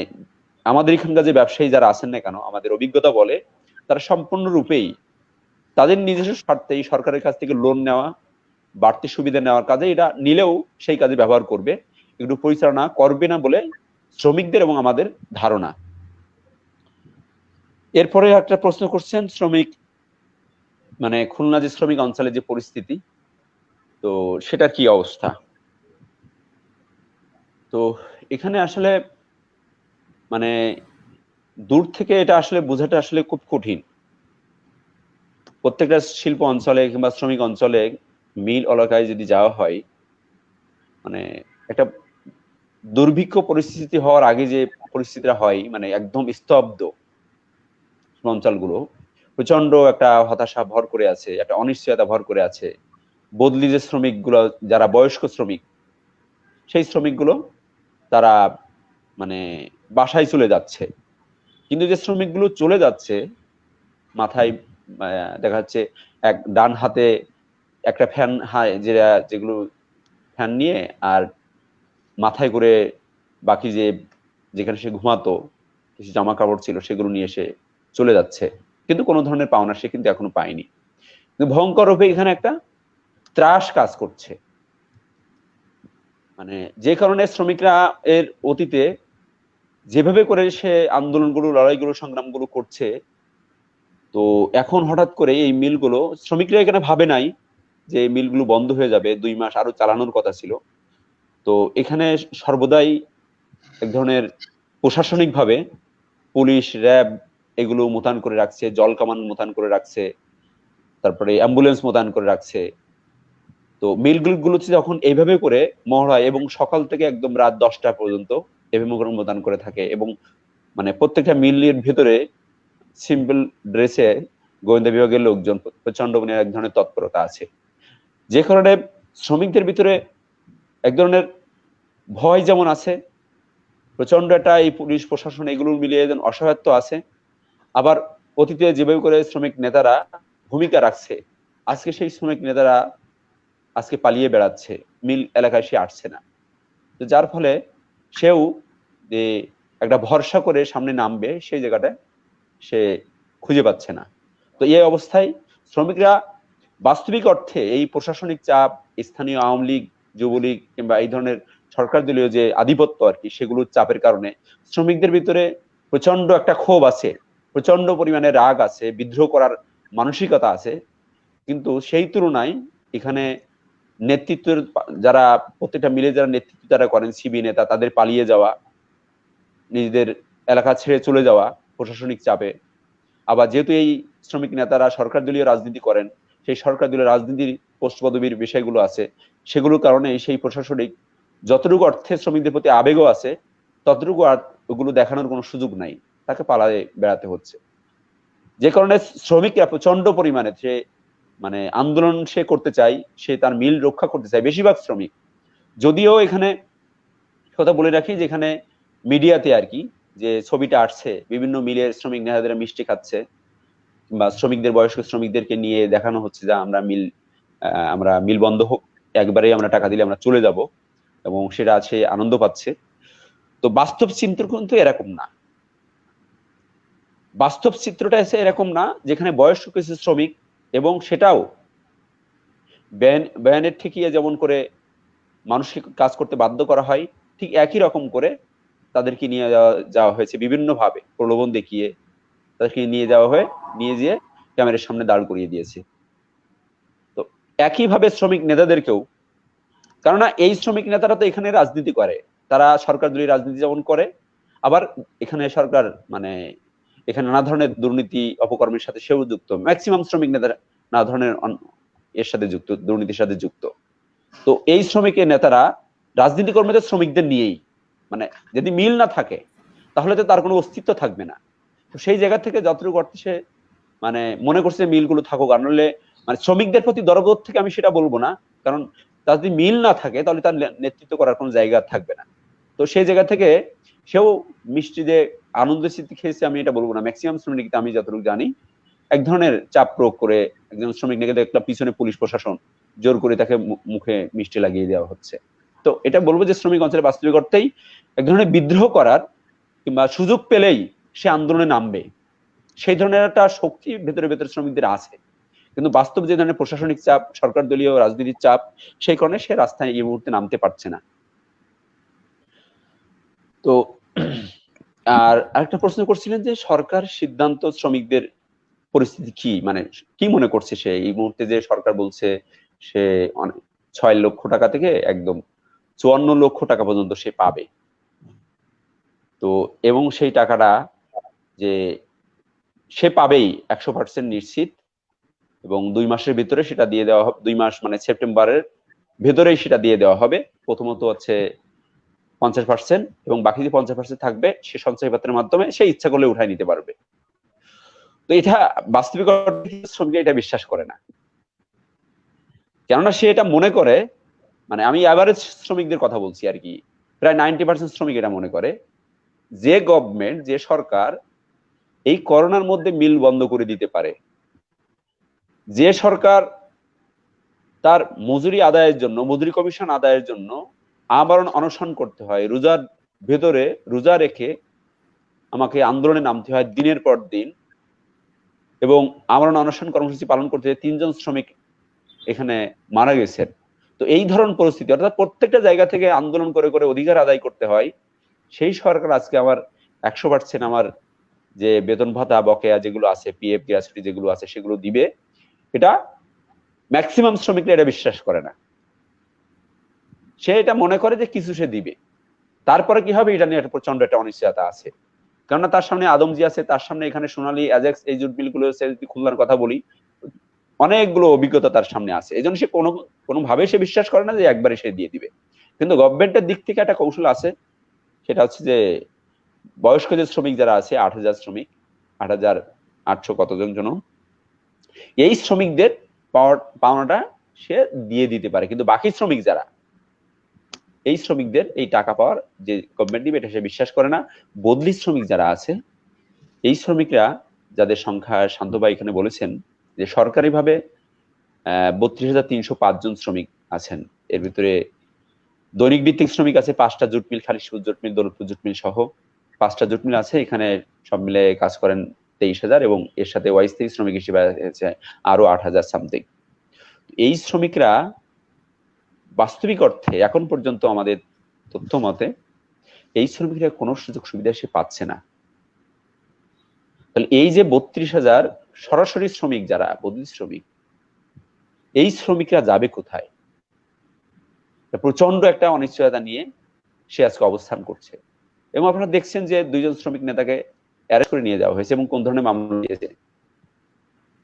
আমাদের এখানকার যে ব্যবসায়ী যারা আছেন না কেন, আমাদের অভিজ্ঞতা বলে তারা সম্পূর্ণরূপেই তাদের নিজস্ব স্বার্থে এই সরকারের কাছ থেকে লোন নেওয়া, বাড়তি সুবিধা নেওয়ার কাজে, এটা নিলেও সেই কাজে ব্যবহার করবে, একটু পরিচালনা করবে না বলে শ্রমিকদের এবং আমাদের ধারণা। এরপরে একটা প্রশ্ন করছেন শ্রমিক, মানে খুলনা যে শ্রমিক অঞ্চলে যে পরিস্থিতি, তো সেটার কি অবস্থা। তো এখানে আসলে মানে দূর থেকে এটা আসলে বোঝাটা আসলে খুব কঠিন। প্রত্যেকটা শিল্প অঞ্চলে কিংবা শ্রমিক অঞ্চলে মিল এলাকায় যদি যাওয়া হয়, মানে একটা দুর্ভিক্ষ পরিস্থিতি হওয়ার আগে যে পরিস্থিতিটা হয়, মানে একদম স্তব্ধ অঞ্চলগুলো, প্রচন্ড একটা হতাশা ভর করে আছে, একটা অনিশ্চয়তা ভর করে আছে। বদলি যে শ্রমিকগুলো, যারা বয়স্ক শ্রমিক, সেই শ্রমিকগুলো তারা মানে বাসায় চলে যাচ্ছে। কিন্তু যে শ্রমিকগুলো চলে যাচ্ছে, মাথায় দেখা যাচ্ছে এক ডান হাতে একটা ফ্যান, যেগুলো ফ্যান নিয়ে, আর মাথায় করে বাকি যেখানে সে ঘুমাতো কিছু জামা কাপড় ছিল সেগুলো নিয়ে এসে চলে যাচ্ছে, কিন্তু কোনো ধরনের পাওনা সে কিন্তু এখনো পায়নি। কিন্তু ভয়ঙ্কর রূপে এখানে একটা ত্রাস কাজ করছে, মানে যে কারণে শ্রমিকরা এর অতীতে যেভাবে করে সে আন্দোলনগুলো, লড়াইগুলো, সংগ্রামগুলো করছে, তো এখন হঠাৎ করে এই মিলগুলো, শ্রমিকরা এখানে ভাবে নাই যে এই মিলগুলো বন্ধ হয়ে যাবে, 2 মাস আরো চালানোর কথা ছিল। তো এখানে সর্বদাই এক ধরনের প্রশাসনিক ভাবে পুলিশ, র্যাব এগুলো মোতায়েন করে রাখছে, জল কামান মোতায়েন করে রাখছে, তারপরে অ্যাম্বুলেন্স মোতায়েন করে রাখছে। তো মিলগুলোতে যখন এইভাবে করে মহড়া, এবং সকাল থেকে একদম রাত 10টা পর্যন্ত এভাবে করে মোতায়েন করে থাকে, এবং মানে প্রত্যেকটা মিলের ভেতরে সিম্পল ড্রেসে গোয়েন্দা বিভাগের লোকজন প্রচন্ড মানে এক ধরনের তৎপরতা আছে, যে কারণে শ্রমিকদের ভিতরে এক ধরনের ভয় যেমন আছে, প্রচন্ড একটা এই পুলিশ প্রশাসন এগুলো মিলিয়ে অসহায়ত্ব আছে। আবার অতীতে যেভাবে করে শ্রমিক নেতারা ভূমিকা রাখছে, আজকে সেই শ্রমিক নেতারা আজকে পালিয়ে বেড়াচ্ছে, মিল এলাকায় সে আসছে না। তো যার ফলে সেও যে একটা ভরসা করে সামনে নামবে, সেই জায়গাটা সে খুঁজে পাচ্ছে না। তো এই অবস্থায় শ্রমিকরা বাস্তবিক অর্থে এই প্রশাসনিক চাপ, স্থানীয় আওয়ামী লীগ, যুবলীগ কিংবা এই ধরনের সরকার দলীয় যে আধিপত্য আর কি, সেগুলোর চাপের কারণে শ্রমিকদের ভিতরে প্রচন্ড একটা ক্ষোভ আছে, প্রচন্ড পরিমাণে রাগ আছে, বিদ্রোহ করার মানসিকতা আছে। কিন্তু সেই তুলনায় এখানে নেতৃত্বের যারা, প্রত্যেকটা মিলে যারা নেতৃত্ব যারা করেন, সিবি নেতা, তাদের পালিয়ে যাওয়া, নিজেদের এলাকা ছেড়ে চলে যাওয়া প্রশাসনিক চাপে, আবার যেহেতু এই শ্রমিক নেতারা সরকার দলীয় রাজনীতি করেন, সেই সরকার দলীয় রাজনীতির পোস্ট পদবীর বিষয়গুলো আছে, সেগুলোর কারণে সেই প্রশাসনিক যতটুকু অর্থে শ্রমিকদের প্রতি আবেগও আছে, ততটুকু আর ওগুলো দেখানোর কোনো সুযোগ নাই, তাকে পালায়ে বেড়াতে হচ্ছে। যে কারণে শ্রমিকরা প্রচন্ড পরিমাণে সে মানে আন্দোলন সে করতে চায়, সে তার মিল রক্ষা করতে চায়, বেশিরভাগ শ্রমিক। যদিও এখানে কথা বলে রাখি যে এখানে মিডিয়াতে আর কি যে ছবিটা আসছে, বিভিন্ন মিলের শ্রমিক নেতাদের মিষ্টি খাচ্ছে, বা শ্রমিকদের বয়স্ক শ্রমিকদেরকে নিয়ে দেখানো হচ্ছে যে আমরা মিল বন্ধ হোক, একবারেই আমরা টাকা দিলে আমরা চলে যাব, এবং সেটা আছে আনন্দ পাচ্ছে। তো বাস্তব চিত্র কিন্তু এরকম না। বাস্তব চিত্রটা আছে এরকম না, যেখানে বয়স্ক কিছু শ্রমিক, এবং সেটাও ব্যানের ঠেকিয়ে যেমন করে মানুষকে কাজ করতে বাধ্য করা হয়, ঠিক একই রকম করে তাদেরকে নিয়ে যাওয়া হয়েছে বিভিন্ন ভাবে, প্রলোভন দেখিয়ে তাদেরকে নিয়ে যেয়ে ক্যামেরার সামনে দাঁড় করিয়ে দিয়েছে। তো একইভাবে শ্রমিক নেতাদেরকেও, কেননা এই শ্রমিক নেতারা তো এখানে রাজনীতি করে, তারা সরকার দলীয় রাজনীতি যেমন করে, আবার এখানে সরকার মানে এখানে নানা ধরনের দুর্নীতি অপকর্মের সাথে সেও যুক্ত। ম্যাক্সিমাম শ্রমিক নেতারা নানা ধরনের এর সাথে যুক্ত, দুর্নীতির সাথে যুক্ত। তো এই শ্রমিকের নেতারা রাজনীতি কর্মীদের শ্রমিকদের নিয়েই, মানে যদি মিল না থাকে তাহলে তো তার কোনো অস্তিত্ব থাকবে না। তো সেই জায়গা থেকে যতটুকু অর্থে সে মানে মনে করছে মিলগুলো থাকুক, আর নইলে মানে শ্রমিকদের প্রতি দরদ থেকে আমি সেটা বলবো না, কারণ তার যদি মিল না থাকে তাহলে তার নেতৃত্ব করার কোনো জায়গা থাকবে না। তো সেই জায়গা থেকে সেও মিষ্টি যে আনন্দ স্মৃতি খেয়েছে আমি এটা বলবো না। ম্যাক্সিমাম শ্রমিক আমি যতটুকু জানি এক ধরনের চাপ প্রয়োগ করে একজন শ্রমিক নেকে একটা পিছনে পুলিশ প্রশাসন জোর করে তাকে মুখে মিষ্টি লাগিয়ে দেওয়া হচ্ছে। তো এটা বলবো যে শ্রমিক অঞ্চলে বাস্তবিক অর্থেই এক ধরনের বিদ্রোহ করার কিংবা সুযোগ পেলেই সে আন্দোলনে নামবে, সেই ধরনের একটা শক্তি ভেতরে শ্রমিকদের আছে। কিন্তু বাস্তব যে ধরনের প্রশাসনিক চাপ, সরকার দলীয় রাজনীতির চাপ, সেই কারণে সে রাস্তায় এই মুহূর্তে নামতে পারছে না। তো আর আরেকটা প্রশ্ন করছিলেন যে সরকার সিদ্ধান্ত শ্রমিকদের পরিস্থিতি কি, মানে কি মনে করছে সে এই মুহূর্তে, যে সরকার বলছে সে 6 লক্ষ টাকা থেকে একদম 54 লক্ষ টাকা পর্যন্ত সে পাবে। তো এবং সেই টাকাটা যে সে পাবেই 100% নিশ্চিত, এবং 2 মাসের ভিতরে সেটা দিয়ে দেওয়া হবে। 2 মাস মানে সেপ্টেম্বরের ভেতরেই সেটা দিয়ে দেওয়া হবে। প্রথমত হচ্ছে 50%, এবং বাকি যে 50% থাকবে সে সঞ্চয়পত্রের মাধ্যমে সে ইচ্ছা করলে উঠায় নিতে পারবে। তো এটা বাস্তবিক শ্রমিক এটা বিশ্বাস করে না, কেননা সে এটা মনে করে, মানে আমি এভারেজ শ্রমিকদের কথা বলছি আর কি, প্রায় 90% শ্রমিক এটা মনে করে যে গভর্নমেন্ট, যে সরকার এই করোনার মধ্যে মিল বন্ধ করে দিতে পারে, যে সরকার তার মজুরি আদায়ের জন্য, মজুরি কমিশন আদায়ের জন্য আমরণ অনশন করতে হয়, রোজার ভেতরে রোজা রেখে আমাকে আন্দোলনে নামতে হয় দিনের পর দিন, এবং আমরণ অনশন কর্মসূচি পালন করতে 3 জন শ্রমিক এখানে মারা গেছেন। তো এই ধরনের পরিস্থিতি, অর্থাৎ প্রত্যেকটা জায়গা থেকে আন্দোলন করে করে অধিকার আদায় করতে হয়, সেই সরকার আজকে আমার 100% আমার যে বেতন ভাতা বকেয়া যেগুলো আছে, পিএফ গ্র্যাচুইটি যেগুলো আছে সেগুলো দিবে, এটা ম্যাক্সিমাম শ্রমিকরা এটা বিশ্বাস করে না। সে এটা মনে করে যে কিছু সে দিবে, তারপরে কি হবে এটা নিয়ে একটা প্রচন্ড একটা অনিশ্চয়তা আছে। কেননা তার সামনে আদমজি আছে, তার সামনে এখানে সোনালী, অ্যাজেক্স, এই জুট মিলগুলো খুলনার কথা বলি, অনেকগুলো অভিজ্ঞতা তার সামনে আছে। এই জন্য সে কোনোভাবে সে বিশ্বাস করে না যে একবারে সে দিয়ে দিবে। কিন্তু গভর্নমেন্টের দিক থেকে একটা কৌশল আছে, সেটা হচ্ছে যে বয়স্ক যে শ্রমিক যারা আছে 8,000 শ্রমিক, 8,800 কতজন জন, এই শ্রমিকদের পাওনাটা সে দিয়ে দিতে পারে। কিন্তু বাকি শ্রমিক যারা, এই শ্রমিকদের এই টাকা পাওয়ার যে গভর্নমেন্ট দিবে এটা সে বিশ্বাস করে না। বদলি শ্রমিক যারা আছে, এই শ্রমিকরা যাদের সংখ্যা শান্তভাই এখানে বলেছেন যে সরকারিভাবে 32,305 জন শ্রমিক আছেন। এর ভিতরে দৈনিক ভিত্তিক শ্রমিক আছে 5টা jute mill, Khalishpur jute mill, Daulatpur jute mill সহ 5টা জুট মিল আছে। এখানে সব মিলে কাজ করেন 23,000, এবং এর সাথে অস্থায়ী শ্রমিক হিসেবে আছে আরো 8,000 সামথিং। এই শ্রমিকরা বাস্তবিক অর্থে এখন পর্যন্ত আমাদের তথ্য মতে এই শ্রমিকরা কোনো সুযোগ সুবিধা সে পাচ্ছে না। তাহলে এই যে 32,000 সরাসরি শ্রমিক যারা বদলি শ্রমিক, এই শ্রমিকরা যাবে কোথায়? প্রচন্ড একটা অনিশ্চয়তা নিয়ে সে আজকে অবস্থান করছে। এবং আপনারা দেখছেন যে 2 জন শ্রমিক নেতাকে অ্যারেস্ট করে নিয়ে যাওয়া হয়েছে এবং কোন ধরনের মামলা দিয়েছে।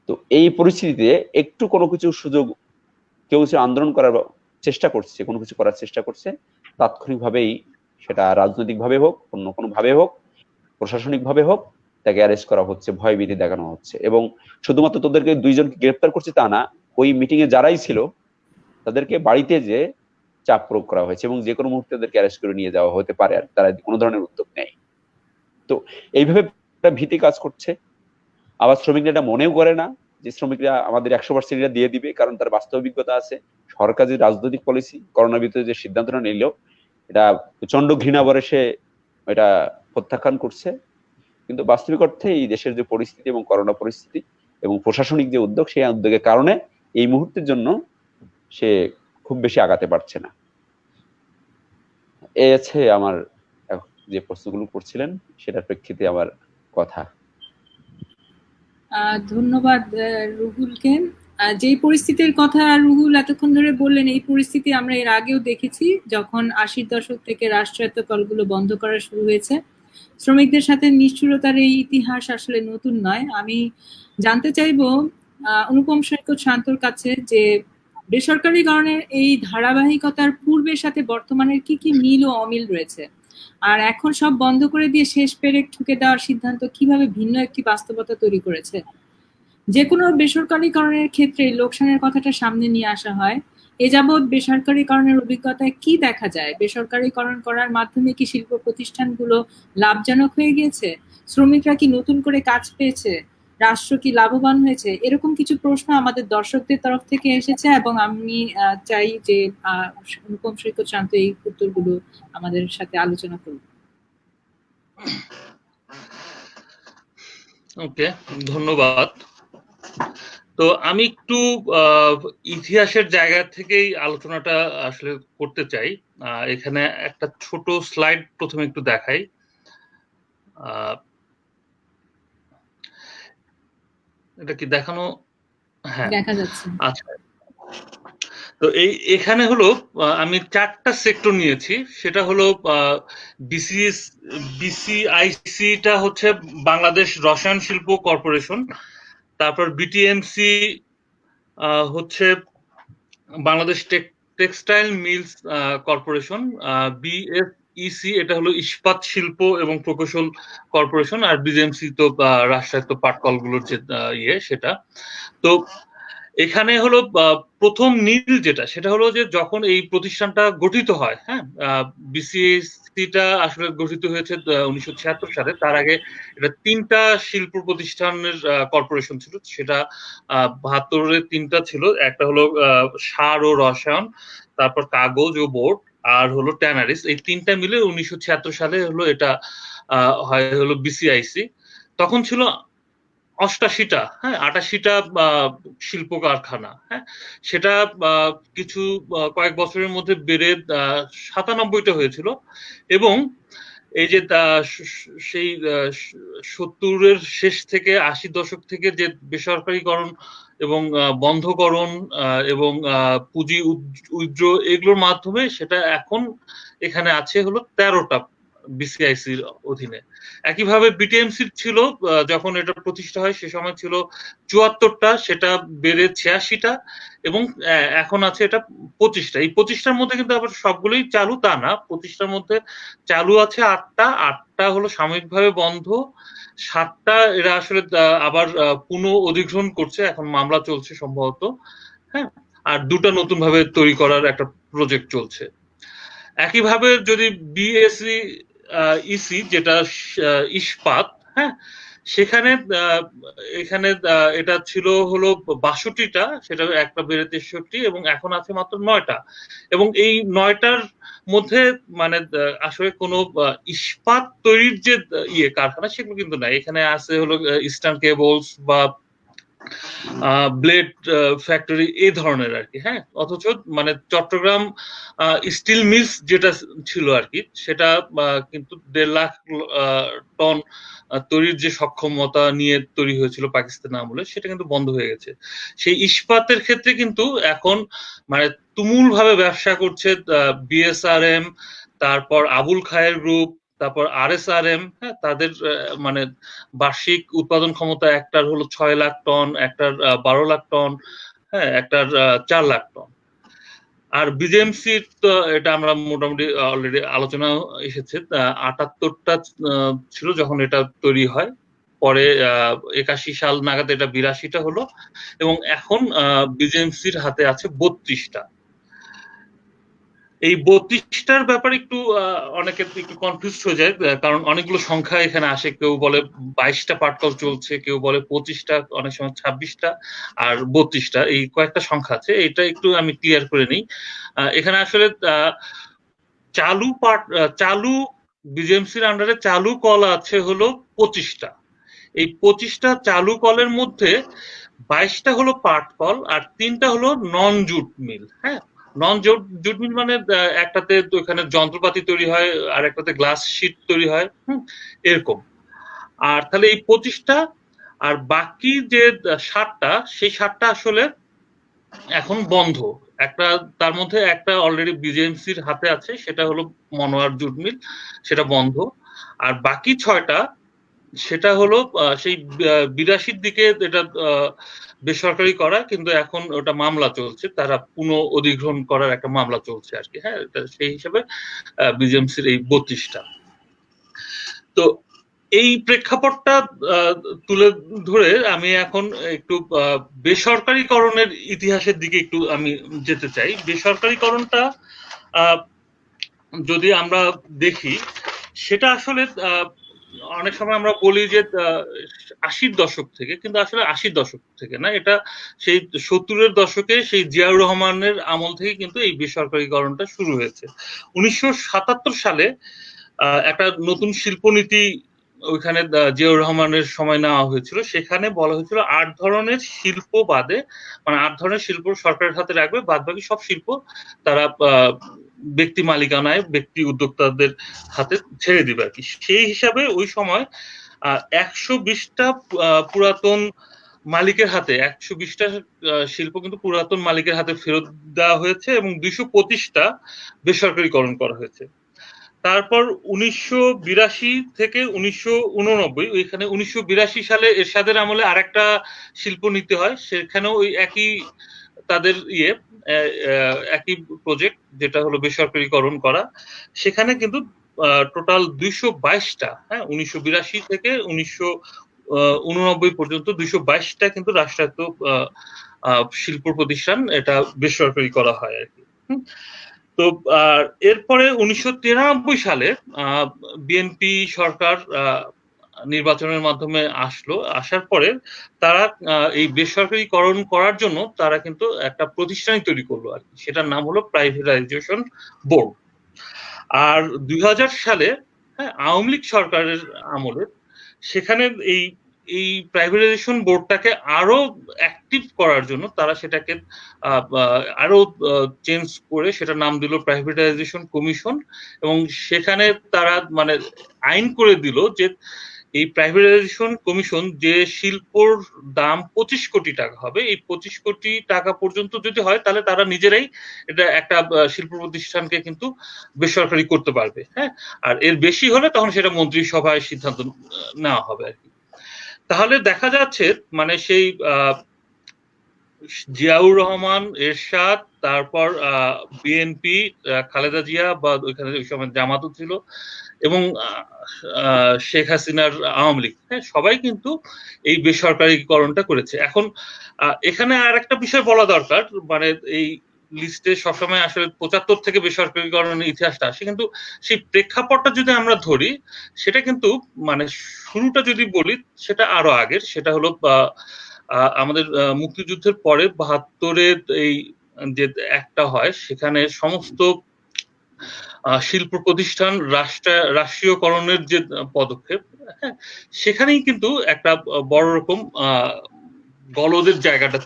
তো এই পরিস্থিতিতে একটু কোনো কিছু সুযোগ, কেউ কিছু আন্দোলন করার চেষ্টা করছে, কোনো কিছু করার চেষ্টা করছে, তাৎক্ষণিকভাবেই সেটা রাজনৈতিকভাবে হোক, অন্য কোনো ভাবে হোক, প্রশাসনিকভাবে হোক, তাকে অ্যারেস্ট করা হচ্ছে, ভয়ভীতি দেখানো হচ্ছে। এবং শুধুমাত্র তোদেরকে 2 জনকে গ্রেফতার করছে তা না, ওই মিটিং এ যারাই ছিল তাদেরকে বাড়িতে যে চাপ প্রয়োগ করা হয়েছে এবং যে কোনো মুহূর্তে তাদেরকে অ্যারেস্ট করে নিয়ে যাওয়া হতে পারে, আর তারা কোনো ধরনের উদ্যোগ নেয়। তো এইভাবে একটা ভীতি কাজ করছে। আবার শ্রমিকরা এটা মনেও করে না যে শ্রমিকরা আমাদের 100% এটা দিয়ে দিবে, কারণ তার বাস্তব অভিজ্ঞতা আছে। সরকার যে রাজনৈতিক পলিসি, করোনা বিরুদ্ধে যে সিদ্ধান্তটা নিল, এটা প্রচন্ড ঘৃণা ভরে সে এটা প্রত্যাখ্যান করছে। কিন্তু বাস্তবিক অর্থে এই দেশের যে পরিস্থিতি এবং করোনা পরিস্থিতি এবং প্রশাসনিক যে উদ্যোগ, সেই উদ্যোগের কারণে এই মুহূর্তের জন্য সে খুব বেশি আগাতে পারছে না। এই আছে আমার যে প্রশ্নগুলো করছিলেন সেটার প্রেক্ষিতে আমার কথা। ধন্যবাদ রুহুলকে। যেই পরিস্থিতির কথা রুহুল এতক্ষণ ধরে বললেন, এই পরিস্থিতি আমরা এর আগেও দেখেছি, যখন 80-র দশক থেকে রাষ্ট্রায়ত্ত কলগুলো বন্ধ করা শুরু হয়েছে। শ্রমিকদের সাথে নিষ্ঠুরতার এই ইতিহাস আসলে নতুন নয়। আমি জানতে চাইবো অনুপম সৈকত শান্তর কাছে যে বেসরকারীকরণের এই ধারাবাহিকতার পূর্বের সাথে বর্তমানের কি কি মিল ও অমিল রয়েছে, আর এখন সব বন্ধ করে দিয়ে শেষ পেরেক ঠুকে দেওয়ার সিদ্ধান্ত কিভাবে ভিন্ন একটি বাস্তবতা তৈরি করেছে। যে কোনো বেসরকারীকরণের ক্ষেত্রে লোকসানের কথাটা সামনে নিয়ে আসা হয়। এ যাবৎ বেসরকারীকরণের অভিজ্ঞতায় কি দেখা যায়? বেসরকারীকরণ করার মাধ্যমে কি শিল্প প্রতিষ্ঠানগুলো লাভজনক হয়ে গিয়েছে? শ্রমিকরা কি নতুন করে কাজ পেয়েছে? রাষ্ট্র কি লাভবান হয়েছে? এরকম কিছু প্রশ্ন আমাদের দর্শকদের তরফ থেকে এসেছে এবং আমি চাই যে অনুপম সৈকত শান্ত এই উত্তরগুলো আমাদের সাথে আলোচনা করুন। ওকে, ধন্যবাদ। তো আমি একটু ইতিহাসের জায়গা থেকেই আলোচনাটা আসলে করতে চাই। এখানে একটা ছোট স্লাইড প্রথমে একটু দেখাই। এটা কি দেখানো? হ্যাঁ, দেখা যাচ্ছে। আচ্ছা, তো এখানে হলো আমি 4টা সেক্টর নিয়েছি। সেটা হলো বিসিআইসিটা হচ্ছে বাংলাদেশ রসায়ন শিল্প কর্পোরেশন, তারপর বিটিএমসি হচ্ছে Bangladesh textile mills corporation, BSEC এটা হলো ইস্পাত শিল্প এবং প্রকৌশল কর্পোরেশন, আর বিজেএমসি তো রাষ্ট্রায়ত্ত পাটকলগুলোর যে সেটা। তো এখানে হলো প্রথম নীল যেটা, সেটা হলো যে যখন এই প্রতিষ্ঠানটা গঠিত হয়, হ্যাঁ, বিসিএসসিটা আসলে গঠিত হয়েছে 1976 সালে। তার আগে এটা 3টা শিল্প প্রতিষ্ঠানের কর্পোরেশন ছিল। সেটা 72-এ 3টা ছিল। একটা হলো সার ও রসায়ন, তারপর কাগজ ও বোর্ড, আর হলো ট্যানারিস। এই 3টা মিলে 1976 সালে হলো এটা হয় হলো বিসিআইসি। তখন ছিল 88টা, হ্যাঁ, 88টা শিল্প কারখানা। হ্যাঁ, সেটা কিছু কয়েক বছরের মধ্যে বেড়ে 97টা হয়েছিল। এবং এই যে সেই 70-এর শেষ থেকে 80 দশক থেকে যে বেসরকারীকরণ এবং বন্ধকরণ এবং পুঁজি উইথড্র এগুলোর মাধ্যমে সেটা এখন এখানে আছে হলো 13টা বিসিআইসির অধীনে। একইভাবে বিটিএমসি ছিল যখন এটা প্রতিষ্ঠা হয় সে সময় ছিল 74টা, সেটা বেড়ে 86টা এবং এখন আছে এটা 25টা। এই 25টার মধ্যে কিন্তু আবার সবগুলোই চালু তা না, 25টার মধ্যে চালু আছে 8টা হলো সাময়িকভাবে বন্ধ, 7টা এরা আসলে আবার পুনঃ অধিগ্রহণ করছে, এখন মামলা চলছে সম্ভবত, হ্যাঁ, আর 2টা নতুন ভাবে তৈরি করার একটা প্রজেক্ট চলছে। একইভাবে যদি বিএসইসি যেটা ইস্পাত, হ্যাঁ, সেখানে এখানে এটা ছিল হলো 62টা, সেটা একটা বেড়ে 63 এবং এখন আছে মাত্র 9টা। এবং এই 9টার মধ্যে মানে আসলে কোনো ইস্পাত তৈরির যে কারখানা সেগুলো কিন্তু নাই। এখানে আছে হলো ইস্টার্ন কেবলস বা ব্লেড ফ্যাক্টরি এই ধরনের আর কি, হ্যাঁ। অথচ মানে চট্টগ্রাম স্টিল মিলস যেটা ছিল আর কি, সেটা কিন্তু 1.5 লাখ টন তৈরির যে সক্ষমতা নিয়ে তৈরি হয়েছিল পাকিস্তান আমলে, সেটা কিন্তু বন্ধ হয়ে গেছে। সেই ইস্পাতের ক্ষেত্রে কিন্তু এখন মানে তুমুল ভাবে ব্যবসা করছে বিএসআরএম, তারপর আবুল খায়ের গ্রুপ, তারপর RSRM, হ্যাঁ, তাদের মানে বার্ষিক উৎপাদন ক্ষমতা একটার হলো 6 লাখ টন, একটার 12 লাখ টন, হ্যাঁ, একটার 4 লাখ টন। আর বিজেএমসি তো এটা আমরা মোটামুটি অলরেডি আলোচনা এসেছে, 78টা ছিল যখন এটা তৈরি হয়, পরে 81 সাল নাগাদ এটা 82টা হলো, এবং এখন বিজেএমসির হাতে আছে 32টা। এই 32টার ব্যাপারে একটু অনেকে একটু কনফিউজ হয়ে যায়, কারণ অনেকগুলো সংখ্যা এখানে আসে। কেউ বলে 22টা পাটকল চলছে, কেউ বলে 25টা, অনেক সময় 26টা, আর 32টা, এই কয়েকটা সংখ্যা আছে। এটা একটু আমি ক্লিয়ার করে নিই। এখানে আসলে চালু বিজেএমসির আন্ডারে চালু কল আছে হলো 25টা। এই 25টা চালু কলের মধ্যে 22টা হলো পাট কল, আর 3টা হলো নন জুট মিল। হ্যাঁ, নন জুট মিল মানে একটাতে ওখানে যন্ত্রপাতি তৈরি হয়, আর একটাতে গ্লাস শিট তৈরি হয়, এরকম। আর তাহলে এই 25টা, আর বাকি যে 7টা, সেই 7টা আসলে এখন বন্ধ। তার মধ্যে একটা অলরেডি বিজেএমসির হাতে আছে, সেটা হলো মনোয়ার জুট মিল, সেটা বন্ধ। আর বাকি 6টা, সেটা হলো সেই 82-র দিকে এটা বেসরকারি করা, কিন্তু এখন ওটা মামলা চলছে, তারা পুনঃ অধিগ্রহণ করার একটা মামলা চলছে আর কি। হ্যাঁ, সেই হিসাবে বিজেএমসির এই 32টা। তো এই প্রেক্ষাপটটা তুলে ধরে আমি এখন একটু বেসরকারীকরণের ইতিহাসের দিকে একটু আমি যেতে চাই। বেসরকারীকরণটা যদি আমরা দেখি, সেটা আসলে অনেক সময় আমরা বলি যে 80-র দশক থেকে, কিন্তু আসলে 80-র দশক থেকে না, এটা সেই 70-এর দশকে সেই জিয়াউর রহমানের আমল থেকে কিন্তু এই বেসরকারীকরণটা শুরু হয়েছে। 1977 সালে একটা নতুন শিল্পনীতি ওইখানে জিয়াউর রহমানের সময় নেওয়া হয়েছিল। সেখানে বলা হয়েছিল 8 ধরনের শিল্প বাদে, মানে 8 ধরনের শিল্প সরকারের হাতে রাখবে, বাদ বাকি সব শিল্প তারা ব্যক্তি মালিকানায়, ব্যক্তি উদ্যোক্তাদের হাতে ছেড়ে দিবে আর কি। সেই হিসাবে ওই সময় 120টা পুরাতন মালিকের হাতে, 120টা শিল্প কিন্তু পুরাতন মালিকের হাতে ফেরত দেওয়া হয়েছে, এবং 225টা বেসরকারীকরণ করা হয়েছে। তারপর 1982 থেকে 1989, ওইখানে 1982 সালে এরশাদের আমলে আরেকটা শিল্প নীতি হয়, সেখানেও ওই একই তাদের একই প্রজেক্ট, যেটা হলো বেসরকারীকরণ করা। সেখানে কিন্তু টোটাল 222টা, হ্যাঁ, 1982 থেকে 1989 পর্যন্ত 222টা কিন্তু রাষ্ট্রায়ত্ত শিল্প প্রতিষ্ঠান এটা বেসরকারি করা হয় আর কি। তো এরপরে 1993 সালে বিএনপি সরকার নির্বাচনের মাধ্যমে আসার পরে তারা এই বেসরকারীকরণ করার জন্য তারা কিন্তু একটা প্রতিষ্ঠানই তৈরি করলো আর কি, সেটার নাম হলো প্রাইভেটাইজেশন বোর্ড। আর 2000 সালে, হ্যাঁ, আওয়ামী লীগ সরকারের আমলে সেখানে এই প্রাইভেটাইজেশন বোর্ডটাকে আরো অ্যাক্টিভ করার জন্য তারা সেটাকে আরো চেঞ্জ করে সেটার নাম দিল প্রাইভেটাইজেশন কমিশন, এবং সেখানে তারা মানে আইন করে দিল যে এই প্রাইভেটাইজেশন কমিশন যে শিল্পর দাম 25 কোটি টাকা হবে, এই 25 কোটি টাকা পর্যন্ত যদি হয়, তাহলে তারা নিজেরাই এটা একটা শিল্প প্রতিষ্ঠানকে কিন্তু বেসরকারি করতে পারবে। হ্যাঁ, আর এর বেশি হলে তখন সেটা মন্ত্রিসভায় সিদ্ধান্ত নেওয়া হবে আর কি। তাহলে দেখা যাচ্ছে মানে সেই জিয়াউর রহমান, এরশাদ, তারপর বিএনপি, খালেদা জিয়া বা ওইখানে ওই সময় জামাতও ছিল, এবং শেখ হাসিনার আওয়ামী লীগ, হ্যাঁ, সবাই কিন্তু এই বেসরকারীকরণটা করেছে। এখন এখানে আর একটা বিষয় বলা দরকার, মানে এই লিস্টে সবসময় আসলে 75 থেকে বেসরকারীকরণের ইতিহাসটা আসে, কিন্তু সেই প্রেক্ষাপটটা যদি আমরা ধরি, সেটা কিন্তু মানে শুরুটা যদি বলি সেটা আরো আগের। সেটা হলো আমাদের মুক্তিযুদ্ধের পরে 72-এর এই যে একটা হয়, সেখানে সমস্ত শিল্প প্রতিষ্ঠান রাষ্ট্রীয়করণের যে পদক্ষেপ, হ্যাঁ, সেখানেই কিন্তু একটা বড় রকম গলদের জায়গাটা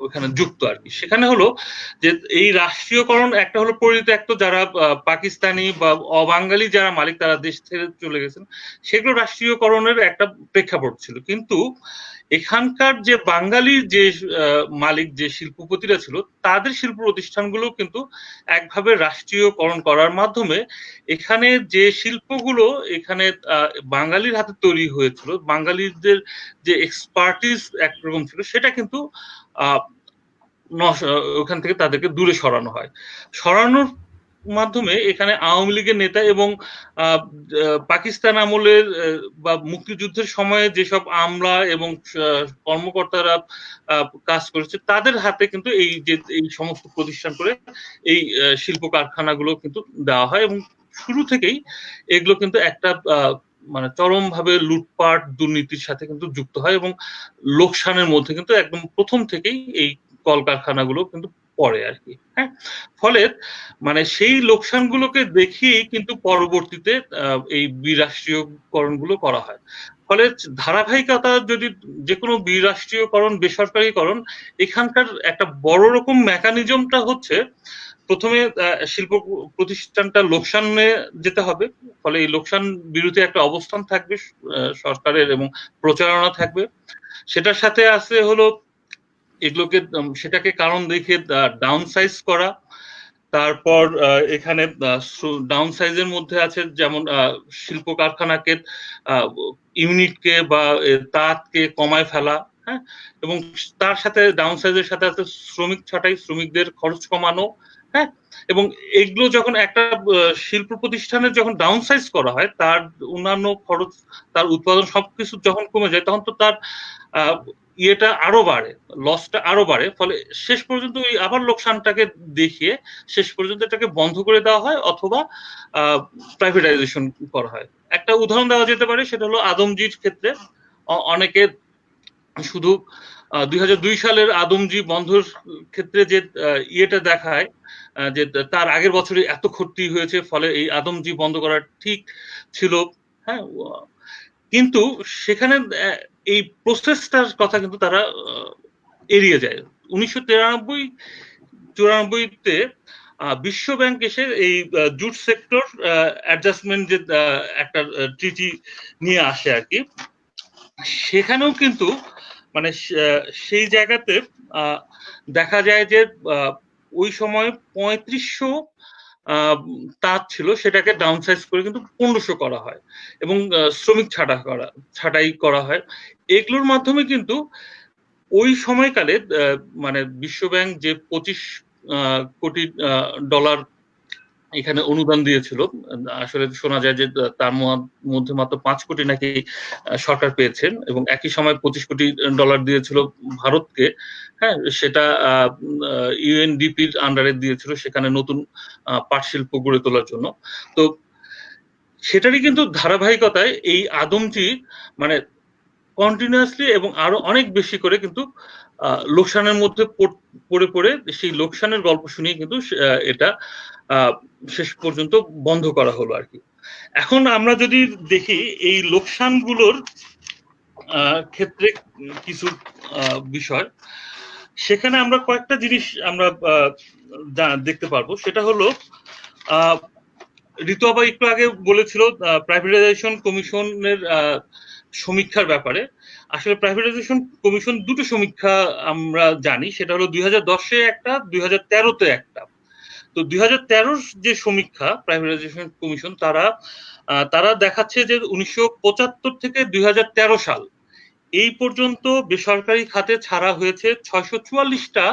ওখানে যুক্ত আর কি। সেখানে হলো যে এই রাষ্ট্রীয়করণ, একটা হলো পরিত্যক্ত যারা পাকিস্তানি বা অবাঙালি যারা মালিক, তারা দেশ ছেড়ে চলে গেছেন, সেগুলো রাষ্ট্রীয়করণের একটা প্রেক্ষাপট ছিল। কিন্তু এখানকার যে বাঙালি যে মালিক যে শিল্পপতিরা ছিল তাদের শিল্প প্রতিষ্ঠানগুলো কিন্তু একভাবে রাষ্ট্রীয়করণ করার মাধ্যমে এখানে যে শিল্পগুলো এখানে বাঙালির হাতে তৈরি হয়েছিল, বাঙালিদের যে এক্সপার্টিস একরকম ছিল, সেটা কিন্তু ওখান থেকে তাদেরকে দূরে সরানো হয়। সরানোর মাধ্যমে এখানে আওয়ামী লীগের নেতা এবং পাকিস্তান আমলের বা মুক্তিযুদ্ধের সময়ে যেসব আমলা এবং কর্মকর্তারা কাজ করেছে তাদের হাতে কিন্তু এই সমস্ত প্রতিষ্ঠান করে এই শিল্প কারখানাগুলো কিন্তু দেওয়া হয়, এবং শুরু থেকেই এগুলো কিন্তু একটা মানে চরমভাবে লুটপাট দুর্নীতির সাথে কিন্তু যুক্ত হয়, এবং লোকসানের মধ্যে কিন্তু একদম প্রথম থেকেই এই কলকারখানাগুলো কিন্তু পড়ে আর কি। হ্যাঁ, ফলে মানে সেই লোকসানগুলোকে দেখিয়েই কিন্তু পরবর্তীতে এই বিরাষ্ট্রীয়করণগুলো করা হয়। ফলে ধারাবাহিকতা যদি যে কোনো বিরাষ্ট্রীয়করণ বেসরকারীকরণ, এখানকার একটা বড় রকম মেকানিজমটা হচ্ছে প্রথমে শিল্প প্রতিষ্ঠানটা লোকসানে যেতে হবে, ফলে এই লোকসান বিরুদ্ধে একটা অবস্থান থাকবে সরকারের এবং প্রচারণা থাকবে। সেটার সাথে আছে হলো এগুলোকে সেটাকে কারণ দেখে ডাউন সাইজ করা। তারপর এখানে ডাউন সাইজের মধ্যে আছে যেমন শিল্প কারখানাকে ইউনিটকে বা তাঁতকে কমায় ফেলা, হ্যাঁ, এবং তার সাথে ডাউন সাইজের সাথে আছে শ্রমিক ছাঁটাই, শ্রমিকদের খরচ কমানো, হ্যাঁ, এবং এগুলো যখন একটা শিল্প প্রতিষ্ঠানের যখন ডাউন সাইজ করা হয় তার অন্যান্য খরচ, তার উৎপাদন সবকিছু যখন কমে যায় তখন তো তার ইয়েটা আরো বাড়ে, লসটা আরো বাড়ে। ফলে শেষ পর্যন্ত ওই আবার লোকসানটাকে দেখিয়ে শেষ পর্যন্ত এটাকে বন্ধ করে দেওয়া হয় অথবা প্রাইভেটাইজেশন করা হয়। একটা উদাহরণ দেওয়া যেতে পারে, সেটা হলো আদমজির ক্ষেত্রে। অনেকে শুধু 2002 সালের আদমজি বন্ধের ক্ষেত্রে যে ইয়েটা দেখায় যে তার আগের বছরে এত ক্ষতি হয়েছে ফলে এই আদমজি বন্ধ করা ঠিক ছিল, হ্যাঁ, কিন্তু সেখানে এই প্রসেসটার কথা কিন্তু তারা এড়িয়ে যায়। 1993-94-তে বিশ্ব ব্যাংক এসে এই জুট সেক্টর অ্যাডজাস্টমেন্ট যে একটা ট্রিটি নিয়ে আসে আর কি, সেখানেও কিন্তু মানে সেই জায়গাতে দেখা যায় যে ওই সময় 3500 তাঁত ছিল, সেটাকে ডাউন সাইজ করে কিন্তু 1500 করা হয়, এবং শ্রমিক ছাঁটাই করা হয়। এগুলোর মাধ্যমে কিন্তু ওই সময়কালে মানে বিশ্ব ব্যাংক যে 25 কোটি ডলার এখানে অনুদান দিয়েছিল, আসলে শোনা যায় যে তার মধ্যে মাত্র 5 কোটি নাকি সরকার পেয়েছেন, এবং একই সময় 25 কোটি ডলার দিয়েছিল ভারতকে, হ্যাঁ, সেটা ইউএনডিপির আন্ডারে দিয়েছিল সেখানে নতুন পাট শিল্প গড়ে তোলার জন্য। তো সেটারই কিন্তু ধারাবাহিকতায় এই আদমজি মানে কন্টিনিউয়াসলি এবং আরো অনেক বেশি করে কিন্তু লোকসানের মধ্যে পড়ে সেই লোকসানের গল্প শুনিয়ে কিন্তু এটা শেষ পর্যন্ত বন্ধ করা হলো আর কি। এখন আমরা যদি দেখি এই লোকসানগুলোর ক্ষেত্রে কিছু বিষয়, সেখানে আমরা কয়েকটা জিনিস আমরা দেখতে পারবো। সেটা হলো ঋতু আপা একটু আগে বলেছিল প্রাইভেটাইজেশন কমিশনের সমীক্ষার ব্যাপারে। আসলে প্রাইভেটাইজেশন কমিশন দুটো সমীক্ষা আমরা জানি, সেটা হলো 2010-এ একটা, 2013-তে একটা। তো 2013-র যে সমীক্ষা প্রাইভেটাইজেশন কমিশন, তারা দেখাচ্ছে যে 1975 থেকে 2013 সাল এই পর্যন্ত বেসরকারি খাতে ছাড়া হয়েছে 644টা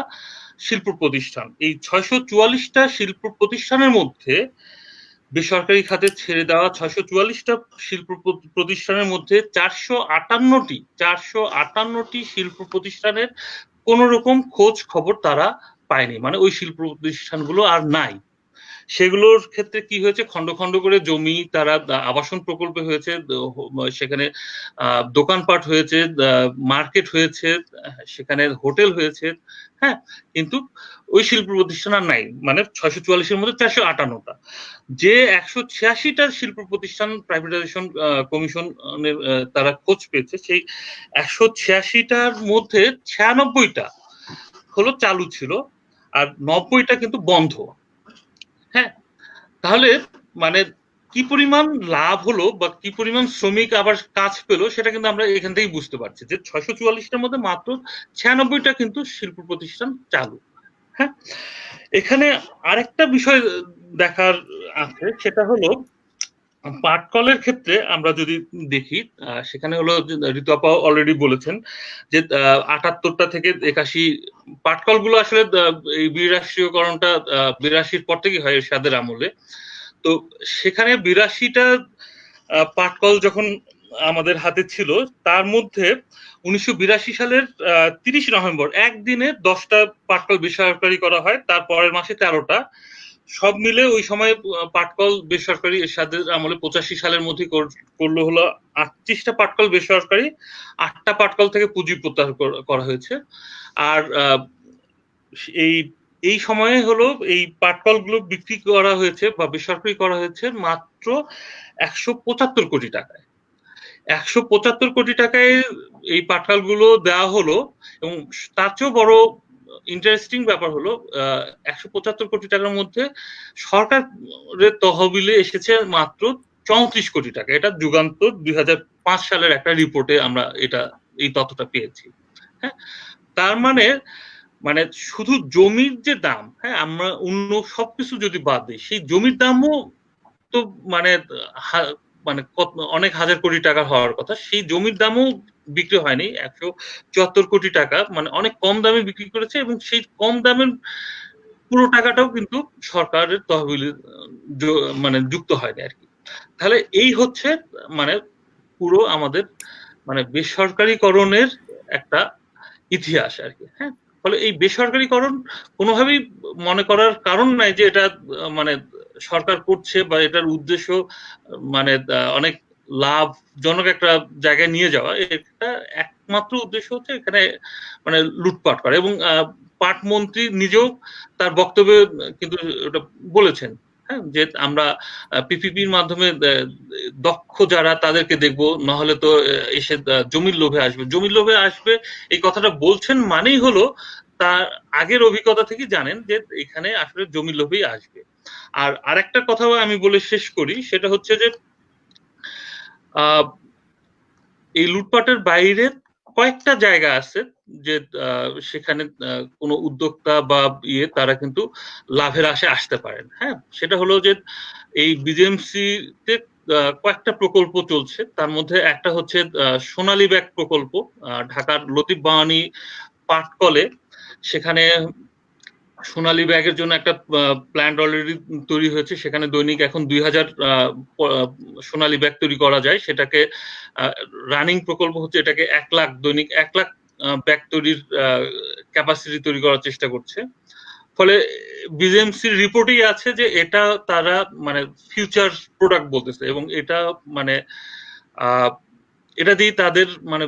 শিল্প প্রতিষ্ঠান। এই 644টা শিল্প প্রতিষ্ঠানের মধ্যে বেসরকারি খাতে ছেড়ে দেওয়া 644টা শিল্প প্রতিষ্ঠানের মধ্যে 458টি শিল্প প্রতিষ্ঠানের কোন রকম খোঁজ খবর তারা পায়নি, মানে ওই শিল্প প্রতিষ্ঠানগুলো আর নাই। সেগুলোর ক্ষেত্রে কি হয়েছে, খন্ড খন্ড করে জমি তারা আবাসন প্রকল্পে হয়েছে, সেখানে দোকানপাট হয়েছে, মার্কেট হয়েছে, সেখানে হোটেল হয়েছে, হ্যাঁ, কিন্তু ওই শিল্প প্রতিষ্ঠান আর নাই। মানে 644-এর মধ্যে 458টা। যে 186টা শিল্প প্রতিষ্ঠান প্রাইভেটাইজেশন কমিশনের তারা খোঁজ পেয়েছে, সেই 186টার মধ্যে 96টা হলো চালু ছিল আর 90টা কিন্তু বন্ধ। হ্যাঁ, তাহলে মানে কি পরিমাণ লাভ হলো বা কি পরিমাণ শ্রমিক আবার কাজ পেলো সেটা কিন্তু আমরা এখান থেকেই বুঝতে পারছি যে 644টার মধ্যে মাত্র 96টা কিন্তু শিল্প প্রতিষ্ঠান চালু। হ্যাঁ, এখানে আরেকটা বিষয় দেখার আছে, সেটা হলো পাটকলের ক্ষেত্রে আমরা যদি দেখি সেখানে হলো ঋতু আপা অলরেডি বলেছেন যে 78টা থেকে 81 পাটকল গুলো আসলে এই বিরাষ্ট্রীয়করণটা 82-র পর থেকে হয় এরশাদের আমলে। তো সেখানে 82টা পাটকল যখন আমাদের হাতে ছিল, তার মধ্যে 1982 সালের 30 নভেম্বর একদিনে 10টা পাটকল বেসরকারি করা হয়, তার পরের মাসে 13টা। সব মিলে ওই সময় পাটকল বেসরকারি এরশাদের আমলে 85 সালের মধ্যে করলো হলো 38টা পাটকল বেসরকারি, 8টা পাটকল থেকে পুঁজি প্রত্যাহার করা হয়েছে। আর এই সময়ে হলো এই পাটকল গুলো বিক্রি করা হয়েছে বা বেসরকারি করা হয়েছে মাত্র 175 কোটি টাকায়। 175 কোটি টাকায় এই পাটকল গুলো দেওয়া হলো, এবং তার চেয়েও বড় ইন্টারেস্টিং ব্যাপার হলো 175 কোটি টাকার মধ্যে সরকারের তহবিলে এসেছে মাত্র 34 কোটি টাকা। এটা যুগান্তর 2005 সালের একটা রিপোর্টে আমরা এই তথ্যটা পেয়েছি। হ্যাঁ, তার মানে শুধু জমির যে দাম, হ্যাঁ, আমরা অন্য সবকিছু যদি বাদ দিই, সেই জমির দামও তো মানে অনেক হাজার কোটি টাকা হওয়ার কথা, সেই জমির দামও বিক্রি হয়নি। 174 কোটি টাকা, মানে অনেক কম দামে বিক্রি করেছে, এবং সেই কম দামের পুরো টাকাটাও কিন্তু সরকারের তহবিলে মানে যুক্ত হয়নি আর কি। তাহলে এই হচ্ছে মানে পুরো আমাদের মানে বেসরকারীকরণের একটা ইতিহাস আর কি। হ্যাঁ, ফলে এই বেসরকারীকরণ কোনোভাবেই মনে করার কারণ নাই যে এটা মানে সরকার করছে বা এটার উদ্দেশ্য মানে অনেক লাভজনক একটা জায়গায় নিয়ে যাওয়া। এটা একমাত্র উদ্দেশ্য হচ্ছে এখানে মানে লুটপাট করা। এবং পাট মন্ত্রী নিজেও তার বক্তব্যে কিন্তু ওটা বলেছেন, হ্যাঁ, যে আমরা পিপিপির মাধ্যমে দক্ষ যারা তাদেরকে দেখবো, নাহলে তো এসে জমির লোভে আসবে এই কথাটা বলছেন মানেই হলো তার আগের অভিজ্ঞতা থেকে জানেন যে এখানে আসলে জমির লোভেই আসবে। আর আরেকটা কথা আমি বলে শেষ করি, সেটা হচ্ছে যে এই লুটপাটের বাইরে কয়েকটা জায়গা আছে যে সেখানে কোনো উদ্যোক্তা বা তারা কিন্তু লাভের আশায় আসতে পারেন। হ্যাঁ, সেটা হলো যে এই বিজেএমসি তে কয়েকটা প্রকল্প চলছে, তার মধ্যে একটা হচ্ছে সোনালী ব্যাগ প্রকল্প ঢাকার লতিফ বাওয়ানি পাটকলে। সেখানে সোনালী ব্যাগের জন্য একটা প্ল্যান্ট অলরেডি তৈরি হয়েছে, সেখানে দৈনিক এখন 2000 সোনালী ব্যাগ তৈরি করা যায়। সেটাকে রানিং প্রকল্প হচ্ছে, এটাকে 1 লাখ দৈনিক 1 লাখ ব্যাগ তৈরির ক্যাপাসিটি তৈরি করার চেষ্টা করছে। ফলে বিজেএমসির রিপোর্টেই আছে যে এটা তারা মানে ফিউচার প্রোডাক্ট বলতেছে, এবং এটা মানে এটা দিয়ে তাদের মানে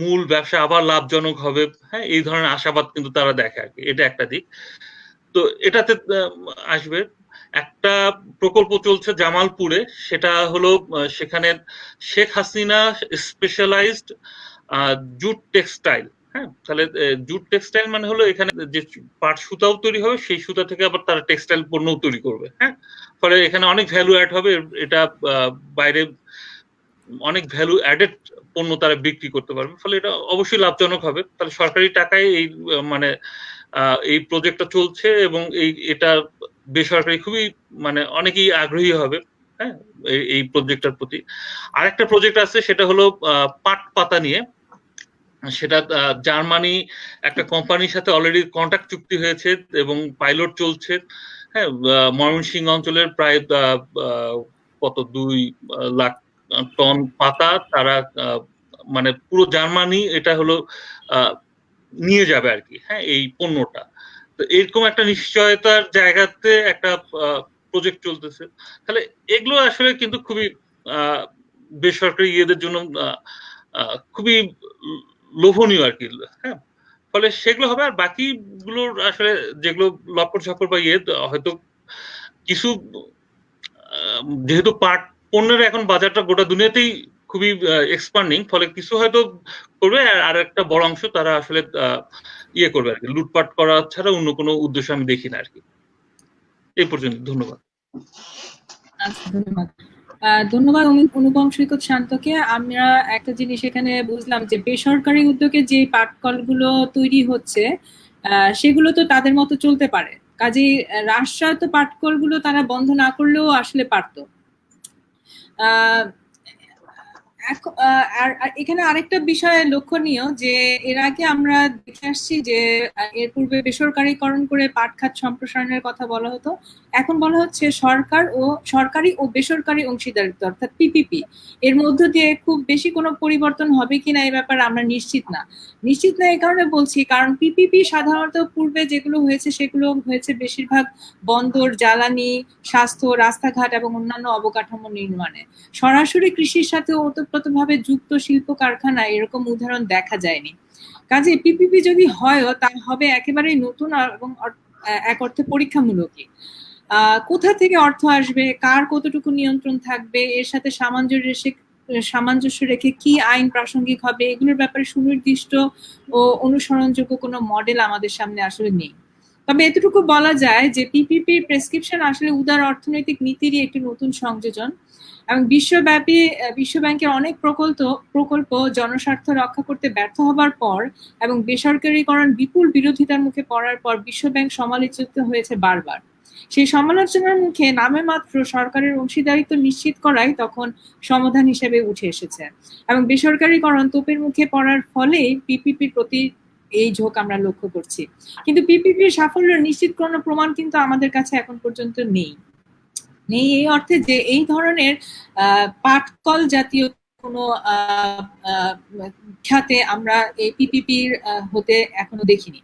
মূল ব্যবসা আবার লাভজনক হবে। হ্যাঁ, এই ধরনের আশাবাদ কিন্তু তারা দেখে আর কি। এটা একটা দিক। তো এটাতে আসবে। একটা প্রকল্প চলছে জামালপুরে, সেটা হলো সেখানে Sheikh Hasina specialised jute textile. হ্যাঁ, তাহলে জুট টেক্সটাইল মানে হলো এখানে যে পাট সুতাও তৈরি হবে, সেই সুতা থেকে আবার তারা টেক্সটাইল পণ্যও তৈরি করবে। হ্যাঁ, ফলে এখানে অনেক ভ্যালু অ্যাড হবে। এটা বাইরে অনেক ভ্যালু অ্যাডেড পণ্য তারা বিক্রি করতে পারবে, ফলে এটা অবশ্যই লাভজনক হবে। তাহলে সরকারি টাকায় এই মানে এই প্রজেক্টটা চলছে, এবং এটা বেসরকারি খুবই মানে অনেকেই আগ্রহী হবে। হ্যাঁ, এই প্রজেক্টটার প্রতি। আরেকটা প্রজেক্ট আছে, সেটা হলো পাট পাতা নিয়ে। সেটা জার্মানি একটা কোম্পানির সাথে অলরেডি কন্ট্রাক্ট চুক্তি হয়েছে এবং পাইলট চলছে। হ্যাঁ, ময়মনসিংহ অঞ্চলের প্রায় কত 2 লাখ টন পাতা তারা মানে পুরো জার্মানি এটা হলো নিয়ে যাবে আর কি। হ্যাঁ, এই পণ্যটা। তো এরকম একটা নিশ্চয়তার জায়গাতে একটা প্রজেক্ট চলতেছে। তাহলে এগুলো আসলে কিন্তু খুবই বেসরকারি ইয়েদের জন্য খুবই লোভনীয় আর কি। হ্যাঁ, ফলে সেগুলো হবে। আর বাকিগুলোর আসলে যেগুলো লক্কর ঝক্কর বা হয়তো কিছু, যেহেতু পাট পণ্যের এখন বাজারটা গোটা দুনিয়াতেই খুবই এক্সপান্ডিং, ফলে কিছু হয়তো করবে, আর একটা বড় অংশ তারা আসলে করবে আর কি। লুটপাট করা ছাড়া অন্য কোনো উদ্দেশ্য আমি দেখি না আর কি। এই পর্যন্ত। ধন্যবাদ। আচ্ছা, ধন্যবাদ। ধন্যবাদ অনুপম সৈকত শান্তকে। আমরা একটা জিনিস এখানে বুঝলাম যে বেসরকারি উদ্যোগে যে পাটকলগুলো তৈরি হচ্ছে সেগুলো তো তাদের মতো চলতে পারে, কাজেই রাষ্ট্রায়ত্ত পাটকলগুলো তারা বন্ধ না করলেও আসলে পারতো। আহ আর এখানে আরেকটা বিষয় লক্ষণীয় যে এর আগে আমরা দেখে আসছি যে এর পূর্বে বেসরকারীকরণ করে পাট খাত সম্প্রসারণের কথা বলা হতো, এখন বলা হচ্ছে সরকারি ও বেসরকারি অংশীদারিত্ব অর্থাৎ পিপিপি। এর মধ্য দিয়ে খুব বেশি কোনো পরিবর্তন হবে কিনা এই ব্যাপারে আমরা নিশ্চিত না। এই কারণে বলছি কারণ পিপিপি সাধারণত পূর্বে যেগুলো হয়েছে সেগুলো হয়েছে বেশিরভাগ বন্দর, জ্বালানি, স্বাস্থ্য, রাস্তাঘাট এবং অন্যান্য অবকাঠামো নির্মাণে। সরাসরি কৃষির সাথে ওতপ্রোতভাবে যুক্ত শিল্প কারখানা এরকম উদাহরণ দেখা যায়নি। কাজে পিপিপি যদি হয়ও তা হবে একেবারেই নতুন এবং এক অর্থে পরীক্ষামূলকই। কোথা থেকে অর্থ আসবে, কার কতটুকু নিয়ন্ত্রণ থাকবে, এর সাথে সামঞ্জস্য রেখে কি আইন প্রাসঙ্গিক হবে, এগুলোর ব্যাপারে সুনির্দিষ্ট ও অনুসরণযোগ্য কোনো মডেল আমাদের সামনে আসলে নেই। তবে এতটুকু বলা যায় যে পিপিপির প্রেসক্রিপশন আসলে উদার অর্থনৈতিক নীতিরই একটি নতুন সংযোজন এবং বিশ্ব ব্যাংকের অনেক প্রকল্প জনস্বার্থ রক্ষা করতে ব্যর্থ হবার পর এবং বেসরকারীকরণ বিপুল বিরোধিতার মুখে পড়ার পর বিশ্ব ব্যাংক সমালোচিত হয়েছে বারবার। সেই সমালোচনার মুখে নামে মাত্র সরকারের অংশীদারিত্ব নিশ্চিত করাই তখন সমাধান হিসেবে উঠে এসেছে এবং বেসরকারীকরণ তোপের মুখে পড়ার ফলে পিপিপির প্রতি এই ঝোঁক আমরা লক্ষ্য করছি। কিন্তু পিপিপির সাফল্য নিশ্চিত কোনো প্রমাণ কিন্তু আমাদের কাছে এখন পর্যন্ত নেই এই অর্থে যে এই ধরনের পাটকল জাতীয় কোনো খাতে আমরা এই পিপিপির হতে এখনো দেখিনি।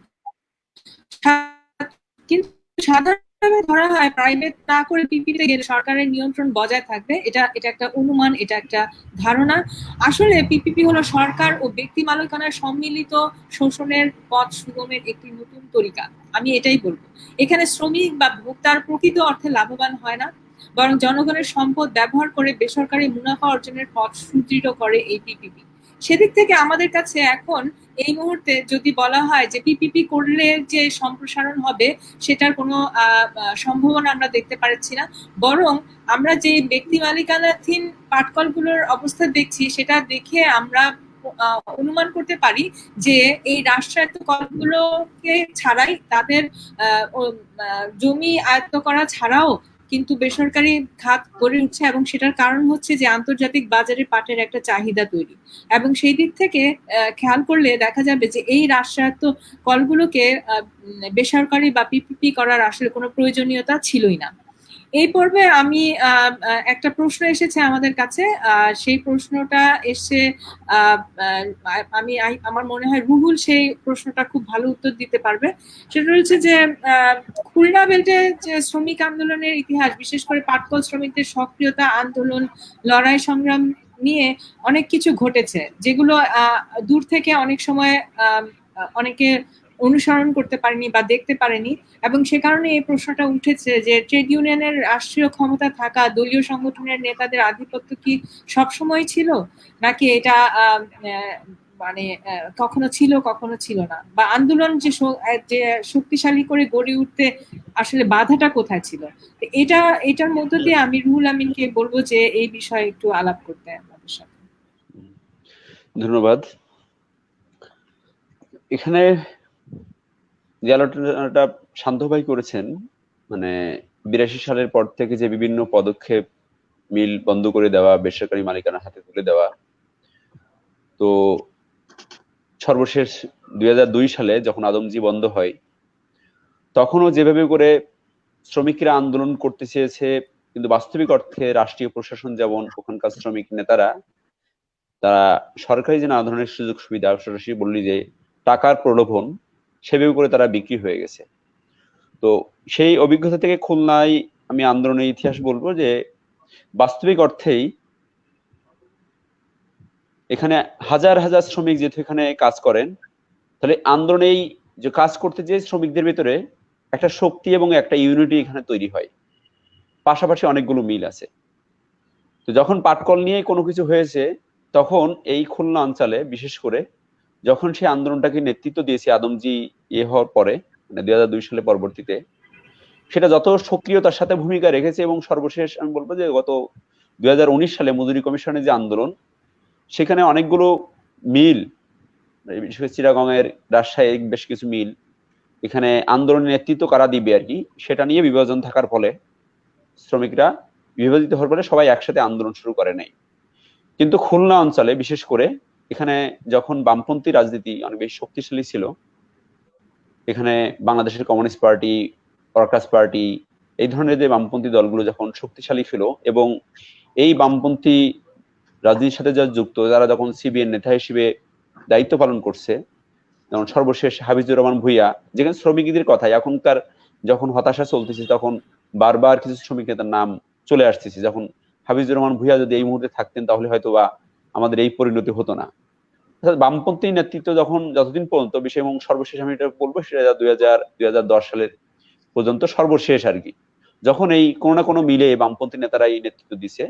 কিন্তু সাধারণভাবে ধরা হয় প্রাইভেট না করে পিপিপিতে গেলে সরকারের নিয়ন্ত্রণ বজায় থাকবে। এটা একটা অনুমান, এটা একটা ধারণা। আসলে পিপিপি হলো সরকার ও ব্যক্তি মালিকানার সম্মিলিত শোষণের পথ সুগমের একটি নতুন তরিকা। আমি এটাই বলবো। এখানে শ্রমিক বা ভোক্তার প্রকৃত অর্থে লাভবান হয় না, বরং জনগণের সম্পদ ব্যবহার করে বেসরকারি মুনাফা অর্জনের পথ সুদৃঢ় করে এই পিপিপি। সেদিক থেকে আমাদের কাছে এখন এই মুহূর্তে যদি বলা হয় যে পিপিপি করলে যে সম্প্রসারণ হবে সেটার কোনো সম্ভাবনা আমরা দেখতে পাচ্ছি না, বরং আমরা যে ব্যক্তি মালিকানাধীন পাটকলগুলোর অবস্থা দেখছি সেটা দেখে আমরা অনুমান করতে পারি যে এই রাষ্ট্রায়ত্ত কলগুলোকে ছাড়াই তাদের জমি আয়ত্ত করা ছাড়াও কিন্তু বেসরকারি খাত গড়ে উঠছে এবং সেটার কারণ হচ্ছে যে আন্তর্জাতিক বাজারে পাটের একটা চাহিদা তৈরি এবং সেই দিক থেকে খেয়াল করলে দেখা যাবে যে এই রাষ্ট্রায়ত্ত কলগুলোকে বেসরকারি বা পিপিপি করার আসলে কোনো প্রয়োজনীয়তা ছিলই না। এই পর্বে আমি একটা প্রশ্ন এসেছে আমাদের কাছে, সেই প্রশ্নটা এসে আমার মনে হয় রুহুল সেই প্রশ্নটা খুব ভালো উত্তর দিতে পারবে। সেটা হচ্ছে যে খুলনা বেল্টে যে শ্রমিক আন্দোলনের ইতিহাস, বিশেষ করে পাটকল শ্রমিকদের সক্রিয়তা, আন্দোলন, লড়াই সংগ্রাম নিয়ে অনেক কিছু ঘটেছে যেগুলো দূর থেকে অনেক সময় অনেকে অনুসরণ করতে পারেনি বা দেখতে পারেনি এবং সে কারণে এই প্রশ্নটা উঠেছে যে ট্রেড ইউনিয়নের রাষ্ট্রীয় ক্ষমতা থাকা দলীয় সংগঠনের নেতাদের আধিপত্য কি সবসময় ছিল, নাকি এটা মানে কখনো ছিল কখনো ছিল না, বা আন্দোলন যে শক্তিশালী করে গড়ে উঠতে আসলে বাধাটা কোথায় ছিল। এটার মধ্য দিয়ে আমি রুহুল আমিনকে বলবো যে এই বিষয়ে একটু আলাপ করতে আমাদের সাথে। ধন্যবাদ। এখানে যে আলোচনাটা শান্ত ভাই করেছেন, মানে 82 সালের পর থেকে যে বিভিন্ন পদক্ষেপ, মিল বন্ধ করে দেওয়া, বেসরকারি মালিকানার হাতে তুলে দেওয়া, তো সর্বশেষ 2002 সালে যখন আদমজি বন্ধ হয় তখনও যেভাবে করে শ্রমিকরা আন্দোলন করতে চেয়েছে, কিন্তু বাস্তবিক অর্থে রাষ্ট্রীয় প্রশাসন যেমন ওখানকার শ্রমিক নেতারা তারা সরকারি যে নানা ধরনের সুযোগ সুবিধা সরাসরি বললি যে টাকার প্রলোভন, সেভাবে করে তারা বিক্রি হয়ে গেছে। তো সেই অভিজ্ঞতা থেকে খুলনায় আমি আন্দোলনের ইতিহাস বলবো যে বাস্তবিক অর্থেই এখানে হাজার হাজার শ্রমিক যেহেতু এখানে কাজ করেন, তাহলে আন্দোলনেই যে কাজ করতে যে শ্রমিকদের ভিতরে একটা শক্তি এবং একটা ইউনিটি এখানে তৈরি হয়, পাশাপাশি অনেকগুলো মিল আছে। তো যখন পাটকল নিয়ে কোনো কিছু হয়েছে তখন এই খুলনা অঞ্চলে বিশেষ করে যখন সেই আন্দোলনটাকে নেতৃত্ব দিয়েছে আদমজি হওয়ার পরে, মানে 2002 সালে পরবর্তীতে, সেটা যত সক্রিয়তার সাথে ভূমিকা রেখেছে এবং সর্বশেষ আমি বলবো যে গত 2019 সালে মজুরি কমিশনের যে আন্দোলন, সেখানে অনেকগুলো মিল, বিশেষ করে চিটাগংয়ের, রাজশাহীর বেশ কিছু মিল, এখানে আন্দোলনের নেতৃত্ব কারা দিবে আর কি, সেটা নিয়ে বিভাজন থাকার ফলে শ্রমিকরা বিভাজিত হওয়ার ফলে সবাই একসাথে আন্দোলন শুরু করে নাই। কিন্তু খুলনা অঞ্চলে বিশেষ করে এখানে যখন বামপন্থী রাজনীতি অনেক বেশি শক্তিশালী ছিল, এখানে বাংলাদেশের কমিউনিস্ট পার্টি, ওয়ার্কার্স পার্টি, এই ধরনের যে বামপন্থী দলগুলো যখন শক্তিশালী ছিল এবং এই বামপন্থী রাজনীতির সাথে যারা যুক্ত, যারা যখন সিবিএন নেতা হিসেবে দায়িত্ব পালন করছে, যেমন সর্বশেষ হাফিজুর রহমান ভূঁইয়া, যেখানে শ্রমিকদের কথাই এখনকার যখন হতাশা চলতেছে তখন বারবার কিছু শ্রমিক নেতার নাম চলে আসতেছে, যখন হাফিজুর রহমান ভূঁইয়া যদি এই মুহূর্তে থাকতেন তাহলে হয়তো বা আমাদের এই পরিণতি হতো না। বামপন্থী নেতৃত্ব যখন যতদিন পর্যন্ত বিষয়, এবং সর্বশেষ আমি এটা বলবো সেটা 2010 সালের পর্যন্ত সর্বশেষ আর কি, যখন এই কোনো না কোনো মিলে বামপন্থী নেতারা এই নেতৃত্ব দিছে,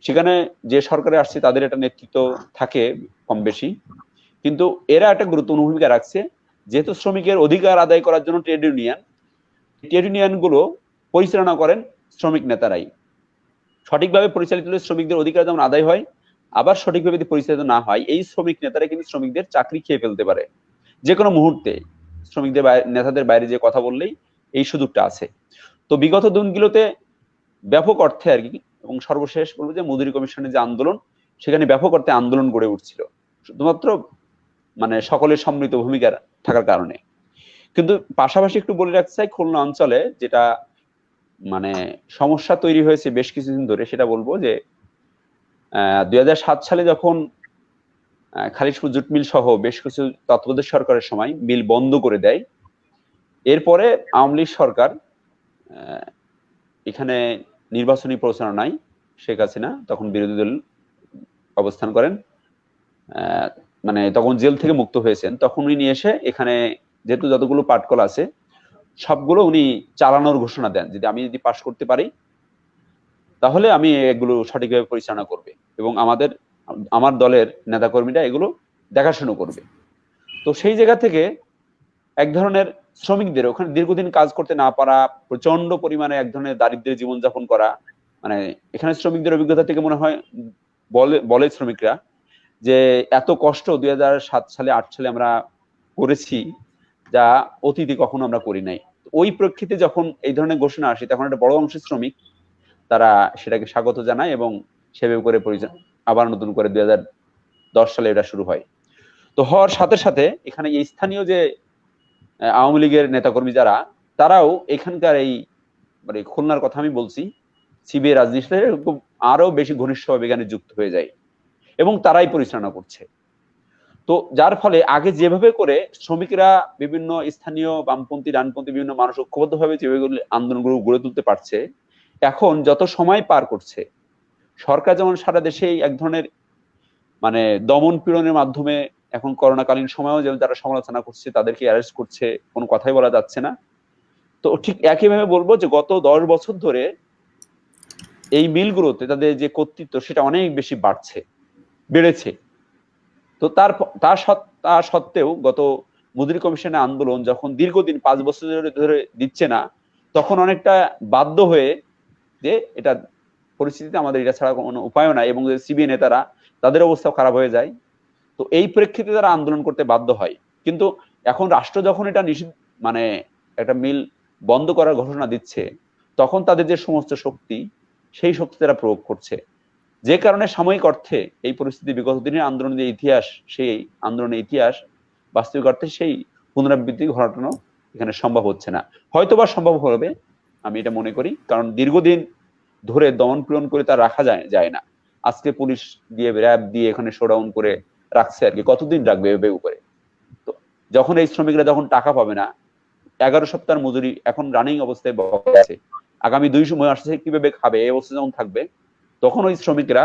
সেখানে যে সরকারে আসছে তাদের একটা নেতৃত্ব থাকে কম বেশি, কিন্তু এরা একটা গুরুত্বপূর্ণ ভূমিকা রাখছে। যেহেতু শ্রমিকের অধিকার আদায় করার জন্য ট্রেড ইউনিয়ন গুলো পরিচালনা করেন শ্রমিক নেতারাই। সঠিকভাবে পরিচালিত হলে শ্রমিকদের অধিকার যেমন আদায় হয়, আবার সঠিকভাবে যদি পরিচালিত না হয়, এই শ্রমিক নেতারা কিন্তু শ্রমিকদের চাকরি খেয়ে ফেলতে পারে যে কোনো মুহূর্তে। শ্রমিকদের নেতাদের বাইরে যে কথা বললেই এই সুযোগটা আছে। তো বিগত দিনগুলোতে ব্যাপক অর্থে আর কি, এবং সর্বশেষ বলবো যে মজুরি কমিশনের যে আন্দোলন, সেখানে ব্যাপক অর্থে আন্দোলন গড়ে উঠছিল শুধুমাত্র মানে সকলের সম্মিলিত ভূমিকা থাকার কারণে। কিন্তু পাশাপাশি একটু বলে রাখতে চাই, খুলনা অঞ্চলে যেটা মানে সমস্যা তৈরি হয়েছে বেশ কিছুদিন ধরে, সেটা বলবো যে 2007 সালে যখন খালিশপুর জুট মিল সহ বেশ কিছু তত্ত্বাবধায়ক সরকারের সময় মিল বন্ধ করে দেয়, এরপরে আওয়ামী লীগ সরকার এখানে নির্বাচনী প্রচারণায় শেখ হাসিনা তখন বিরোধী দল অবস্থান করেন, মানে তখন জেল থেকে মুক্ত হয়েছেন, তখন উনি নিয়ে এসে এখানে যেহেতু যতগুলো পাটকল আছে সবগুলো উনি চালানোর ঘোষণা দেন, যদি আমি পাশ করতে পারি তাহলে আমি এগুলো সঠিকভাবে পরিচালনা করবে এবং আমার দলের নেতাকর্মীরা এগুলো দেখাশোনা করবে। তো সেই জায়গা থেকে এক ধরনের শ্রমিকদের ওখানে দীর্ঘদিন কাজ করতে না পারা, প্রচন্ড পরিমাণে এক ধরনের দারিদ্র্যের জীবনযাপন করা, মানে এখানে শ্রমিকদের অভিজ্ঞতা থেকে মনে হয় বলে শ্রমিকরা যে এত কষ্ট 2007 সালে 8 সালে আমরা করেছি যা অতীতে কখনো আমরা করি নাই। ওই প্রেক্ষিতে যখন এই ধরনের ঘোষণা আসে তখন একটা বড় অংশের শ্রমিক তারা সেটাকে স্বাগত জানায় এবং সেভাবে করে আবার নতুন করে 2010 সালে এটা শুরু হয়। তো হওয়ার সাথে সাথে এখানে এই স্থানীয় যে আওয়ামী লীগের নেতাকর্মী যারা, তারাও এখানকার এই মানে খুলনার কথা আমি বলছি, সিবিআই রাজনীতির সাথে আরো বেশি ঘনিষ্ঠভাবে এখানে যুক্ত হয়ে যায় এবং তারাই পরিচালনা করছে। তো যার ফলে আগে যেভাবে করে শ্রমিকরা বিভিন্ন স্থানীয় বামপন্থী ডানপন্থী বিভিন্ন মানুষ ঐক্যবদ্ধভাবে যেভাবে আন্দোলনগুলো গড়ে তুলতে পারছে, এখন যত সময় পার করছে সরকার যেমন সারা দেশে এক ধরনের মানে দমন পীড়নের মাধ্যমে, এখন করোনাকালীন সময়েও যেমন যারা সমালোচনা করছে তাদেরকে অ্যারেস্ট করছে, কোনো কথাই বলা যাচ্ছে না। তো ঠিক একইভাবে বলবো যে গত 10 বছর ধরে এই মিলগুলোতে তাদের যে কর্তৃত্ব সেটা অনেক বেশি বেড়েছে। তো তার সত্ত্বেও গত মজুরি কমিশনের আন্দোলন যখন দীর্ঘদিন 5 বছর ধরে দিচ্ছে না, তখন অনেকটা বাধ্য হয়ে যে এটা পরিস্থিতিতে আমাদের এটা ছাড়া কোনো উপায়ও নাই, এবং সিবিআই নেতারা তাদের অবস্থাও খারাপ হয়ে যায়। তো এই প্রেক্ষিতে তারা আন্দোলন করতে বাধ্য হয়। কিন্তু এখন রাষ্ট্র যখন এটা মানে একটা মিল বন্ধ করার ঘোষণা দিচ্ছে, তখন তাদের যে সমস্ত শক্তি, সেই শক্তি তারা প্রয়োগ করছে, যে কারণে সাময়িক অর্থে এই পরিস্থিতি বিগত দিনের আন্দোলনের ইতিহাস, সেই আন্দোলনের ইতিহাস বাস্তবিক অর্থে সেই পুনরাবৃত্তি ঘটানো এখানে সম্ভব হচ্ছে না। হয়তোবা সম্ভব হবে, আমি এটা মনে করি, কারণ দীর্ঘদিন ধরে দমন পীড়ন করে তা রাখা যায় না। আজকে পুলিশ দিয়ে র্যাব দিয়ে এখানে শোডাউন করে রাখছে আর কি, কতদিন রাখবে এভাবে উপরে? তো যখন এই শ্রমিকরা যখন টাকা পাবে না, 11 সপ্তাহের মজুরি এখন রানিং অবস্থায় বকেয়া আছে, আগামী 2 মাস কিভাবে খাবে এই অবস্থা যখন থাকবে, তখন ওই শ্রমিকরা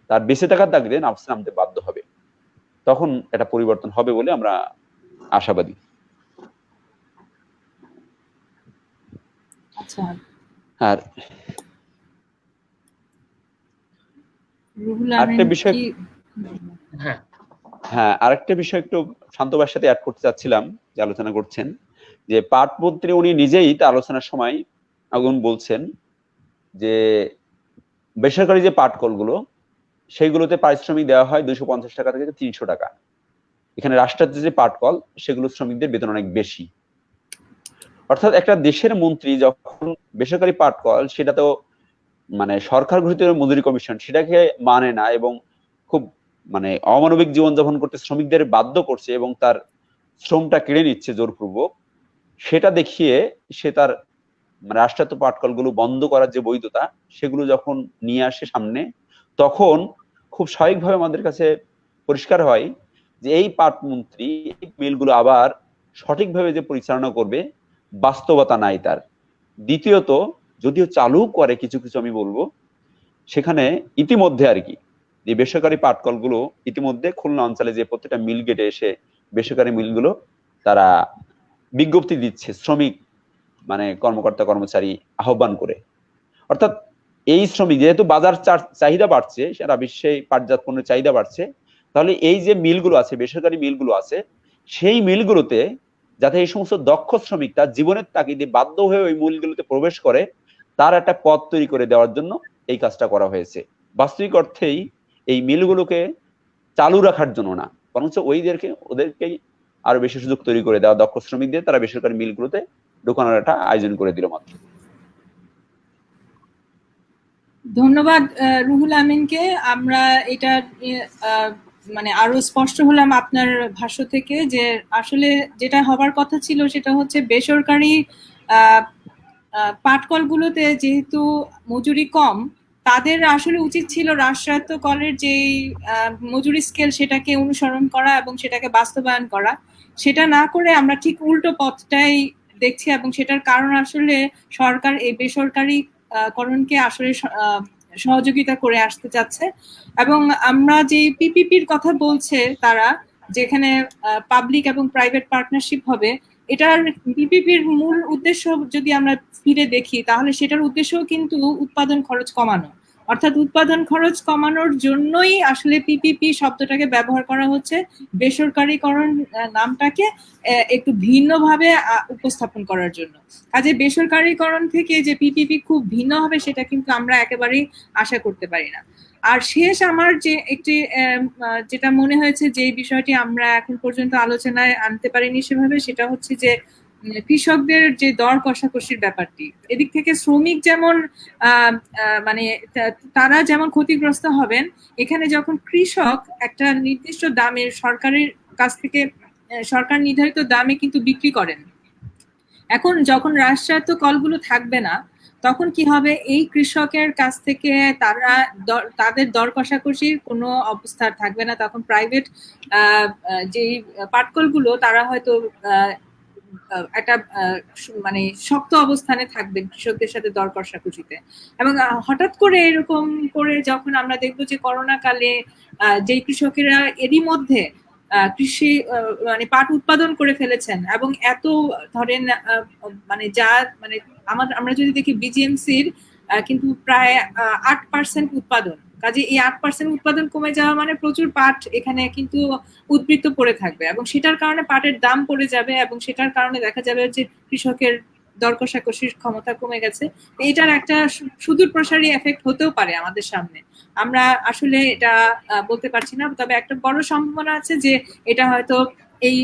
তার বেঁচে থাকার দাবিতে নামতে বাধ্য হবে। তখন এটা পরিবর্তন হবে বলে আমরা আশাবাদী। আচ্ছা, আর আরেকটা বিষয়, হ্যাঁ আরেকটা বিষয় একটু শান্তবার সাথে অ্যাড করতে চাচ্ছিলাম, যে আলোচনা করছেন যে পাটমন্ত্রী উনি নিজেই তার আলোচনার সময় আগুন বলছেন যে বেসরকারি যে পাটকলগুলো সেইগুলোতে পারিশ্রমিক দেওয়া হয় 250 টাকা থেকে 300 টাকা। এখানে রাষ্ট্রায়ত্ত যে পাটকল সেগুলো শ্রমিকদের বেতন অনেক বেশি। অর্থাৎ একটা দেশের মন্ত্রী যখন বেসরকারি পাটকল, সেটা তো মানে সরকার ঘোষিত মজুরি কমিশন সেটাকে মানে না এবং খুব মানে অমানবিক জীবনযাপন করতে শ্রমিকদের বাধ্য করছে এবং তার শ্রমটা কেড়ে নিচ্ছে জোরপূর্বক, সেটা দেখিয়ে সে তার মানে রাষ্ট্রায়ত্ত পাটকলগুলো বন্ধ করার যে বৈধতা সেগুলো যখন নিয়ে আসে সামনে, তখন খুব স্বাভাবিকভাবে আমাদের কাছে পরিষ্কার হয় যে এই পাট মন্ত্রী মিলগুলো আবার সঠিকভাবে যে পরিচালনা করবে বাস্তবতা নাই তার। দ্বিতীয়ত, যদিও চালু করে কিছু কিছু, আমি বলবো সেখানে ইতিমধ্যে আর কি যে বেসরকারি পাটকলগুলো ইতিমধ্যে খুলনা অঞ্চলে যে প্রত্যেকটা মিল গেটে এসে বেসরকারি মিলগুলো তারা বিজ্ঞপ্তি দিচ্ছে শ্রমিক মানে কর্মকর্তা কর্মচারী আহ্বান করে। অর্থাৎ এই শ্রমিক যেহেতু বাজার চাহিদা বাড়ছে, সারা বিশ্বে পাটজাত পণ্যের চাহিদা বাড়ছে, তাহলে এই যে মিলগুলো আছে, বেসরকারি মিলগুলো আছে, সেই মিলগুলোতে যাতে এই সমস্ত দক্ষ শ্রমিক তার জীবনের তাগিদে বাধ্য হয়ে ওই মিলগুলোতে প্রবেশ করে, তার একটা পথ তৈরি করে দেওয়ার জন্য এই কাজটা করা হয়েছে। বাস্তবিক অর্থেই এই মিলগুলোকে চালু রাখার জন্য না, বরঞ্চ ওদেরকেই আরো বেশি সুযোগ তৈরি করে দেওয়া, দক্ষ শ্রমিকদের তারা বেসরকারি মিলগুলোতে ঢোকানোর একটা আয়োজন করে দিল মাত্র। ধন্যবাদ রুহুল আমিনকে। আমরা এটা মানে আরো স্পষ্ট হলাম আপনার ভাষ্য থেকে যে আসলে যেটা হবার কথা ছিল সেটা হচ্ছে বেসরকারি পাটকলগুলোতে যেহেতু মজুরি কম, তাদের আসলে উচিত ছিল রাষ্ট্রায়ত্ত কলের যে মজুরি স্কেল সেটাকে অনুসরণ করা এবং সেটাকে বাস্তবায়ন করা। সেটা না করে আমরা ঠিক উল্টো পথটাই দেখছি এবং সেটার কারণ আসলে সরকার এই বেসরকারি করণকে আসলে সহযোগিতা করে আসতে চাচ্ছে। এবং আমরা যে পিপিপির কথা বলছে তারা, যেখানে পাবলিক এবং প্রাইভেট পার্টনারশিপ হবে, এটার পিপিপির মূল উদ্দেশ্য যদি আমরা ফিরে দেখি তাহলে সেটার উদ্দেশ্য কিন্তু উৎপাদন খরচ কমানো। অর্থাৎ উৎপাদন খরচ কমানোর জন্যই আসলে পিপিপি শব্দটাকে ব্যবহার করা হচ্ছে, বেসরকারীকরণ নামটাকে একটু ভিন্নভাবে উপস্থাপন করার জন্য। কাজে বেসরকারীকরণ থেকে যে পিপিপি খুব ভিন্ন হবে সেটা কিন্তু আমরা একেবারেই আশা করতে পারি না। আর শেষ আমার যে একটি যেটা মনে হয়েছে যে বিষয়টি আমরা এখন পর্যন্ত আলোচনায় আনতে পারিনি সেভাবে, সেটা হচ্ছে যে কৃষকদের যে দর কষাকষির ব্যাপারটি, এদিক থেকে শ্রমিক যেমন মানে তারা যেমন ক্ষতিগ্রস্ত হবেন, এখানে যখন কৃষক একটা নির্দিষ্ট দামের সরকারের কাছ থেকে সরকার নির্ধারিত দামে কিন্তু বিক্রি করেন, এখন যখন রাষ্ট্রায়ত্ত কলগুলো থাকবে না তখন কি হবে, এই কৃষকের কাছ থেকে তাদের দর কষাকষির কোনো অবস্থা থাকবে না। তখন প্রাইভেট যে পাটকলগুলো তারা হয়তো একটা মানে শক্ত অবস্থানে থাকবে কৃষকদের সাথে দর কষাকষিতে। এবং হঠাৎ করে এরকম করে যখন আমরা দেখবো যে করোনা কালে যে কৃষকেরা এরই মধ্যে কৃষি মানে পাট উৎপাদন করে ফেলেছেন এবং এত ধরেন মানে যা মানে আমরা যদি দেখি বিজিএমসির কিন্তু প্রায় 8% উৎপাদন, কাজে এই 8% উৎপাদন কমে যাওয়া মানে প্রচুর পাট এখানে কিন্তু উদ্বৃত্ত পড়ে থাকবে এবং সেটার কারণে পাটের দাম পড়ে যাবে এবং সেটার কারণে দেখা যাবে যে কৃষকের দর কষাকষির ক্ষমতা কমে গেছে। এটার একটা সুদূর প্রসারী এফেক্ট হতেও পারে আমাদের সামনে, আমরা আসলে এটা বলতে পারছি না। তবে একটা বড় সম্ভাবনা আছে যে এটা হয়তো এই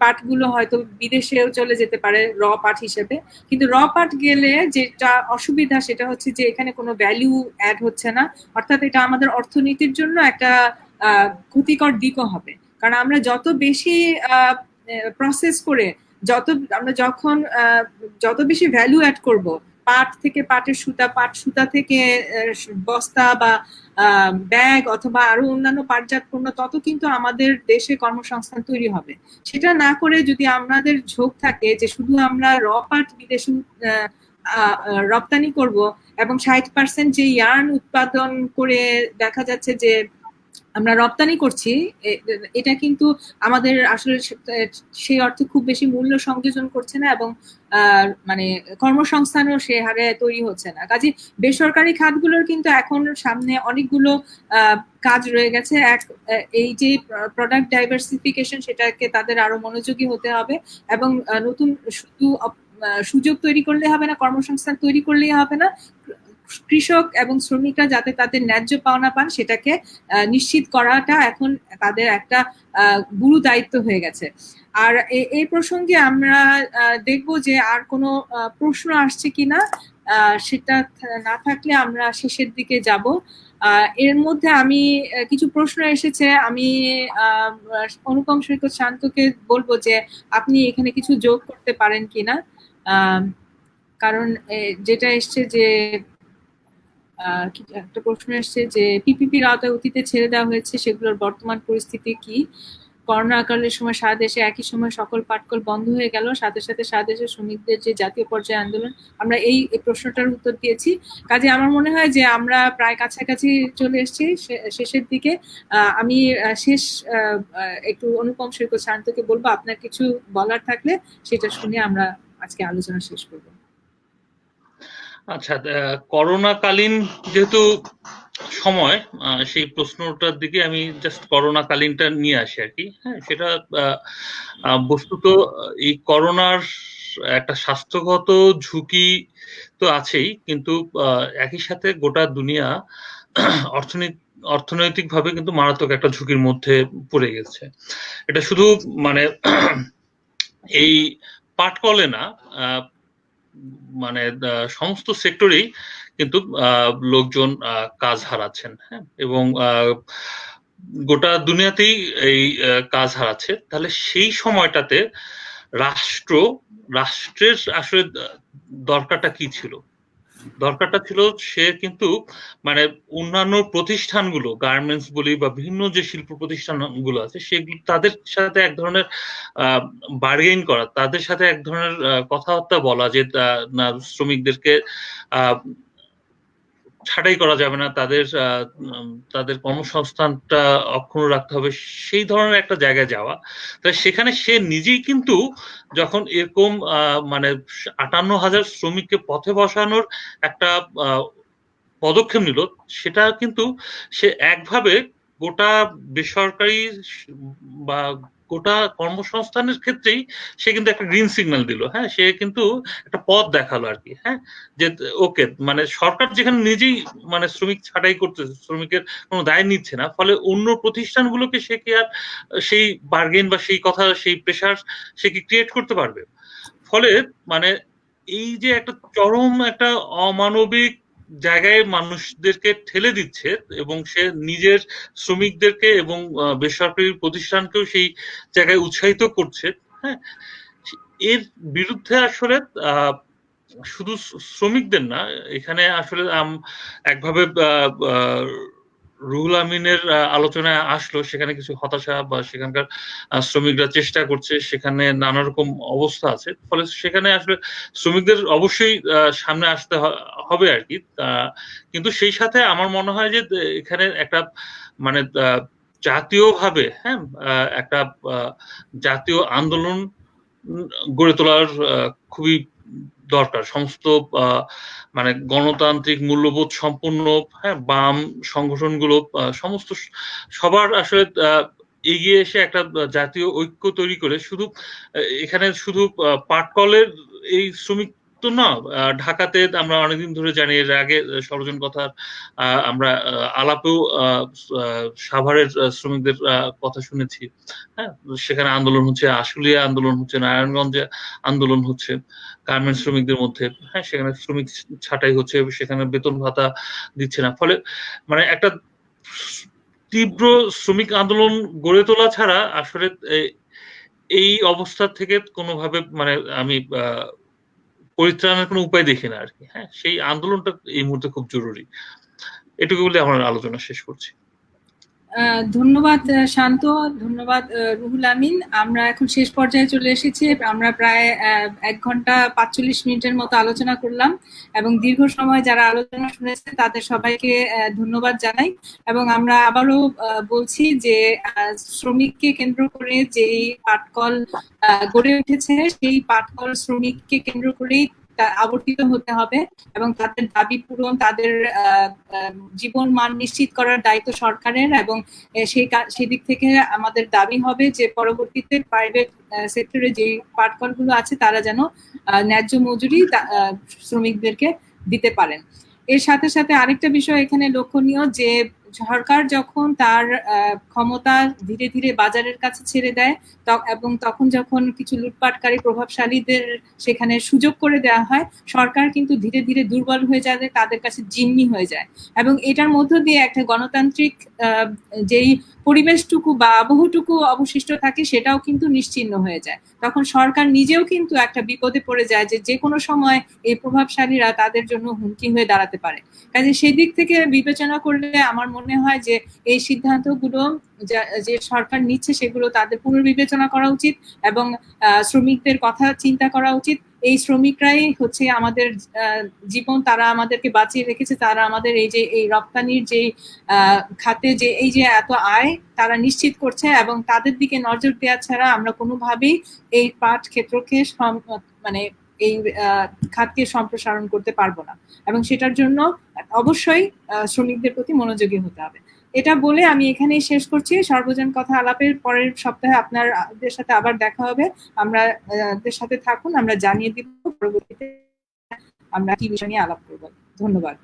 পাটগুলো হয়তো বিদেশেও চলে যেতে পারে র পাট হিসেবে, কিন্তু র পাট গেলে যেটা অসুবিধা সেটা হচ্ছে যে এখানে কোনো ভ্যালু অ্যাড হচ্ছে না, অর্থাৎ এটা আমাদের অর্থনীতির জন্য একটা ক্ষতিকর দিকও হবে। কারণ আমরা যত বেশি প্রসেস করে আমরা যখন যত বেশি ভ্যালু অ্যাড করব, পাট থেকে পাটের সুতা, পাট সুতা থেকে বস্তা বা ব্যাগ অথবা আরো অন্যান্য পাটজাত পণ্য, তত কিন্তু আমাদের দেশে কর্মসংস্থান তৈরি হবে। সেটা না করে যদি আমাদের ঝোঁক থাকে যে শুধু আমরা র পাট বিদেশে রপ্তানি করব এবং 60% যে ইয়ার্ন উৎপাদন করে দেখা যাচ্ছে যে আমরা রপ্তানি করছি, এটা কিন্তু আমাদের আসলে সেই অর্থে খুব বেশি মূল্য সংযোজন করছে না এবং মানে কর্মসংস্থানও সে হারে তৈরি হচ্ছে না। কাজে বেসরকারি খাতগুলোর কিন্তু এখন সামনে অনেকগুলো কাজ রয়ে গেছে। এই যে প্রোডাক্ট ডাইভার্সিফিকেশন, সেটাকে তাদের আরো মনোযোগী হতে হবে এবং নতুন শুধু সুযোগ তৈরি করলে হবে না, কর্মসংস্থান তৈরি করলেই হবে না, কৃষক এবং শ্রমিকরা যাতে তাদের ন্যায্য পাওনা পান সেটাকে নিশ্চিত করাটা এখন তাদের একটা গুরু দায়িত্ব হয়ে গেছে। আর এই প্রসঙ্গে আমরা দেখব যে আর কোনো প্রশ্ন আসছে কিনা, সেটা না থাকলে আমরা শেষের দিকে যাব। এর মধ্যে আমি কিছু প্রশ্ন এসেছে, আমি অনুপম সৈকত শান্তকে বলবো যে আপনি এখানে কিছু যোগ করতে পারেন কিনা, কারণ যেটা এসছে যে একটা প্রশ্ন এসছে যে পিপিপির আওতায় অতীতে ছেড়ে দেওয়া হয়েছে, সেগুলোর বর্তমান পরিস্থিতি কি? করোনা কালের সময় সারা দেশে একই সময় সকল পাটকল বন্ধ হয়ে গেল, সাথে সাথে সারা দেশের শ্রমিকদের যে জাতীয় পর্যায়ে আন্দোলন, আমরা এই প্রশ্নটার উত্তর দিয়েছি। কাজে আমার মনে হয় যে আমরা প্রায় কাছাকাছি চলে এসেছি শেষের দিকে। আমি একটু অনুপম সৈকত শান্তকে বলবো আপনার কিছু বলার থাকলে সেটা শুনে আমরা আজকে আলোচনা শেষ করবো। আচ্ছা, করোনাকালীন যেহেতু সময়, সেই প্রশ্নটার দিকে আমি জাস্ট করোনাকালীনটা নিয়ে আসি আর কি। হ্যাঁ, সেটা বস্তুত এই করোনার একটা স্বাস্থ্যগত ঝুঁকি তো আছেই, কিন্তু একই সাথে গোটা দুনিয়া অর্থনৈতিকভাবে কিন্তু মারাত্মক একটা ঝুঁকির মধ্যে পড়ে গেছে। এটা শুধু মানে এই পাটকলে না, মানে সমস্ত সেক্টরেই কিন্তু লোকজন কাজ হারাচ্ছেন। হ্যাঁ, এবং গোটা দুনিয়াতেই এই কাজ হারাচ্ছে। তাহলে সেই সময়টাতে রাষ্ট্রের আসলে দরকারটা কি ছিল? দরকারটা ছিল সে কিন্তু মানে অন্যান্য প্রতিষ্ঠানগুলো, গার্মেন্টস বলি বা বিভিন্ন যে শিল্প প্রতিষ্ঠানগুলো আছে, সেগুলো তাদের সাথে এক ধরনের বার্গেইন করা, তাদের সাথে এক ধরনের কথাবার্তা বলা যে না, শ্রমিকদেরকে ছাঁটাই করা যাবে না, তাদের কর্মসংস্থানটা অক্ষুণ্ণ রাখতে হবে, সেই ধরনের একটা জায়গায় যাওয়া। তাই সেখানে সে নিজেই কিন্তু যখন এরকম মানে ৫৮,০০০ শ্রমিককে পথে বসানোর একটা পদক্ষেপ নিল, সেটা কিন্তু সে একভাবে গোটা বেসরকারি বা গোটা কর্মসংস্থানের ক্ষেত্রেই সে কিন্তু একটা গ্রিন সিগন্যাল দিল। হ্যাঁ, সে কিন্তু একটা পথ দেখালো আর কি। হ্যাঁ, যে ওকে, মানে সরকার যেখানে নিজেই মানে শ্রমিক ছাঁটাই করতেছে, শ্রমিকের কোনো দায় নিচ্ছে না, ফলে অন্য প্রতিষ্ঠানগুলোকে সে কি আর সেই বার্গেন বা সেই কথা, সেই প্রেশার সে কি ক্রিয়েট করতে পারবে? ফলে মানে এই যে একটা চরম একটা অমানবিক জায়গায় মানুষদেরকে ঠেলে দিচ্ছে, এবং সে নিজের শ্রমিকদেরকে এবং বেসরকারি প্রতিষ্ঠানকেও সেই জায়গায় উৎসাহিত করছে। হ্যাঁ, এর বিরুদ্ধে আসলে শুধু শ্রমিকদের না, এখানে আসলে একভাবে রুহুল আমিনের আলোচনায় আসলো, সেখানে কিছু হতাশা বা সেখানকার শ্রমিকরা চেষ্টা করছে, সেখানে নানা রকম অবস্থা আছে, ফলে সেখানে আসলে শ্রমিকদের অবশ্যই সামনে আসতে হবে আর কি। কিন্তু সেই সাথে আমার মনে হয় যে এখানে একটা মানে জাতীয়ভাবে, হ্যাঁ, একটা জাতীয় আন্দোলন গড়ে তোলার খুবই দরকার। সমস্ত মানে গণতান্ত্রিক মূল্যবোধ সম্পন্ন, হ্যাঁ, বাম সংগঠনগুলো সমস্ত সবার আসলে এগিয়ে এসে একটা জাতীয় ঐক্য তৈরি করে, শুধু এখানে শুধু পাটকলের এই শ্রমিক তো না, ঢাকাতে আমরা অনেকদিন ধরে জানি, এর আগে ষড়জন কথার আমরা আলাপেও সাভারের শ্রমিকদের কথা শুনেছি। হ্যাঁ, সেখানে আন্দোলন হচ্ছে, আশুলিয়া আন্দোলন হচ্ছে, নারায়ণগঞ্জে আন্দোলন হচ্ছে গার্মেন্টস শ্রমিকদের মধ্যে। হ্যাঁ, সেখানে শ্রমিক ছাঁটাই হচ্ছে, সেখানে বেতন ভাতা দিচ্ছে না। ফলে মানে একটা তীব্র শ্রমিক আন্দোলন গড়ে তোলা ছাড়া আসলে এই অবস্থা থেকে কোনোভাবে মানে আমি পরিত্রাণের কোনো উপায় দেখি না আর কি। হ্যাঁ, সেই আন্দোলনটা এই মুহূর্তে খুব জরুরি। এটুকু বলে আমার আলোচনা শেষ করছি। ধন্যবাদ শান্ত, ধন্যবাদ রুহুল আমিন। আমরা এখন শেষ পর্যায়ে চলে এসেছি। আমরা প্রায় 1 ঘন্টা 45 মিনিটের মতো আলোচনা করলাম, এবং দীর্ঘ সময় যারা আলোচনা শুনেছে তাদের সবাইকে ধন্যবাদ জানাই। এবং আমরা আবারও বলছি যে শ্রমিককে কেন্দ্র করে যেই পাটকল গড়ে উঠেছে, সেই পাটকল শ্রমিককে কেন্দ্র করেই আবর্তিত হতে হবে, এবং তাদের দাবি পূরণ, তাদের জীবন মান নিশ্চিত করার দায়িত্ব সরকারের। এবং সেই দিক থেকে আমাদের দাবি হবে যে পরবর্তীতে প্রাইভেট সেক্টরে যে পাটকলগুলো আছে তারা যেন ন্যায্য মজুরি শ্রমিকদেরকে দিতে পারেন। এর সাথে সাথে আরেকটা বিষয় এখানে লক্ষণীয় যে সরকার যখন তার ক্ষমতা ধীরে ধীরে বাজারের কাছে ছেড়ে দেয় এবং তখন যখন কিছু লুটপাটকারী প্রভাবশালীদের সেখানে সুযোগ করে দেওয়া হয়, সরকার কিন্তু ধীরে ধীরে দুর্বল হয়ে যায়, তাদের কাছে জিম্মি হয়ে যায় এবং এটার মধ্য দিয়ে একটা গণতান্ত্রিক যেই পরিবেশটুকু বা আবহটুকু অবশিষ্ট থাকে সেটাও কিন্তু নিশ্চিহ্ন হয়ে যায়। তখন সরকার নিজেও কিন্তু একটা বিপদে পড়ে যায় যে কোনো সময় এই প্রভাবশালীরা তাদের জন্য হুমকি হয়ে দাঁড়াতে পারে। কাজে সেই দিক থেকে বিবেচনা করলে আমার মনে হয় যে এই সিদ্ধান্তগুলো যে সরকার নিচ্ছে সেগুলো তাদের পুনর্বিবেচনা করা উচিত এবং শ্রমিকদের কথা চিন্তা করা উচিত। এই শ্রমিকরাই হচ্ছে আমাদের জীবন, তারা আমাদেরকে বাঁচিয়ে রেখেছে, তারা আমাদের এই রপ্তানির যে খাতে যে এই যে এত আয় তারা নিশ্চিত করছে এবং তাদের দিকে নজর দেওয়া ছাড়া আমরা কোনোভাবেই এই পাট ক্ষেত্রকে মানে এই খাতকে সম্প্রসারণ করতে পারবো না এবং সেটার জন্য অবশ্যই শ্রমিকদের প্রতি মনোযোগী হতে হবে। এটা বলে আমি এখানেই শেষ করছি। সর্বজন কথা আলাপের পরের সপ্তাহে আপনাদের সাথে আবার দেখা হবে। আমাদের সাথে থাকুন, আমরা জানিয়ে দিব পরবর্তীতে আমরা কি বিষয় নিয়ে আলাপ করব। ধন্যবাদ।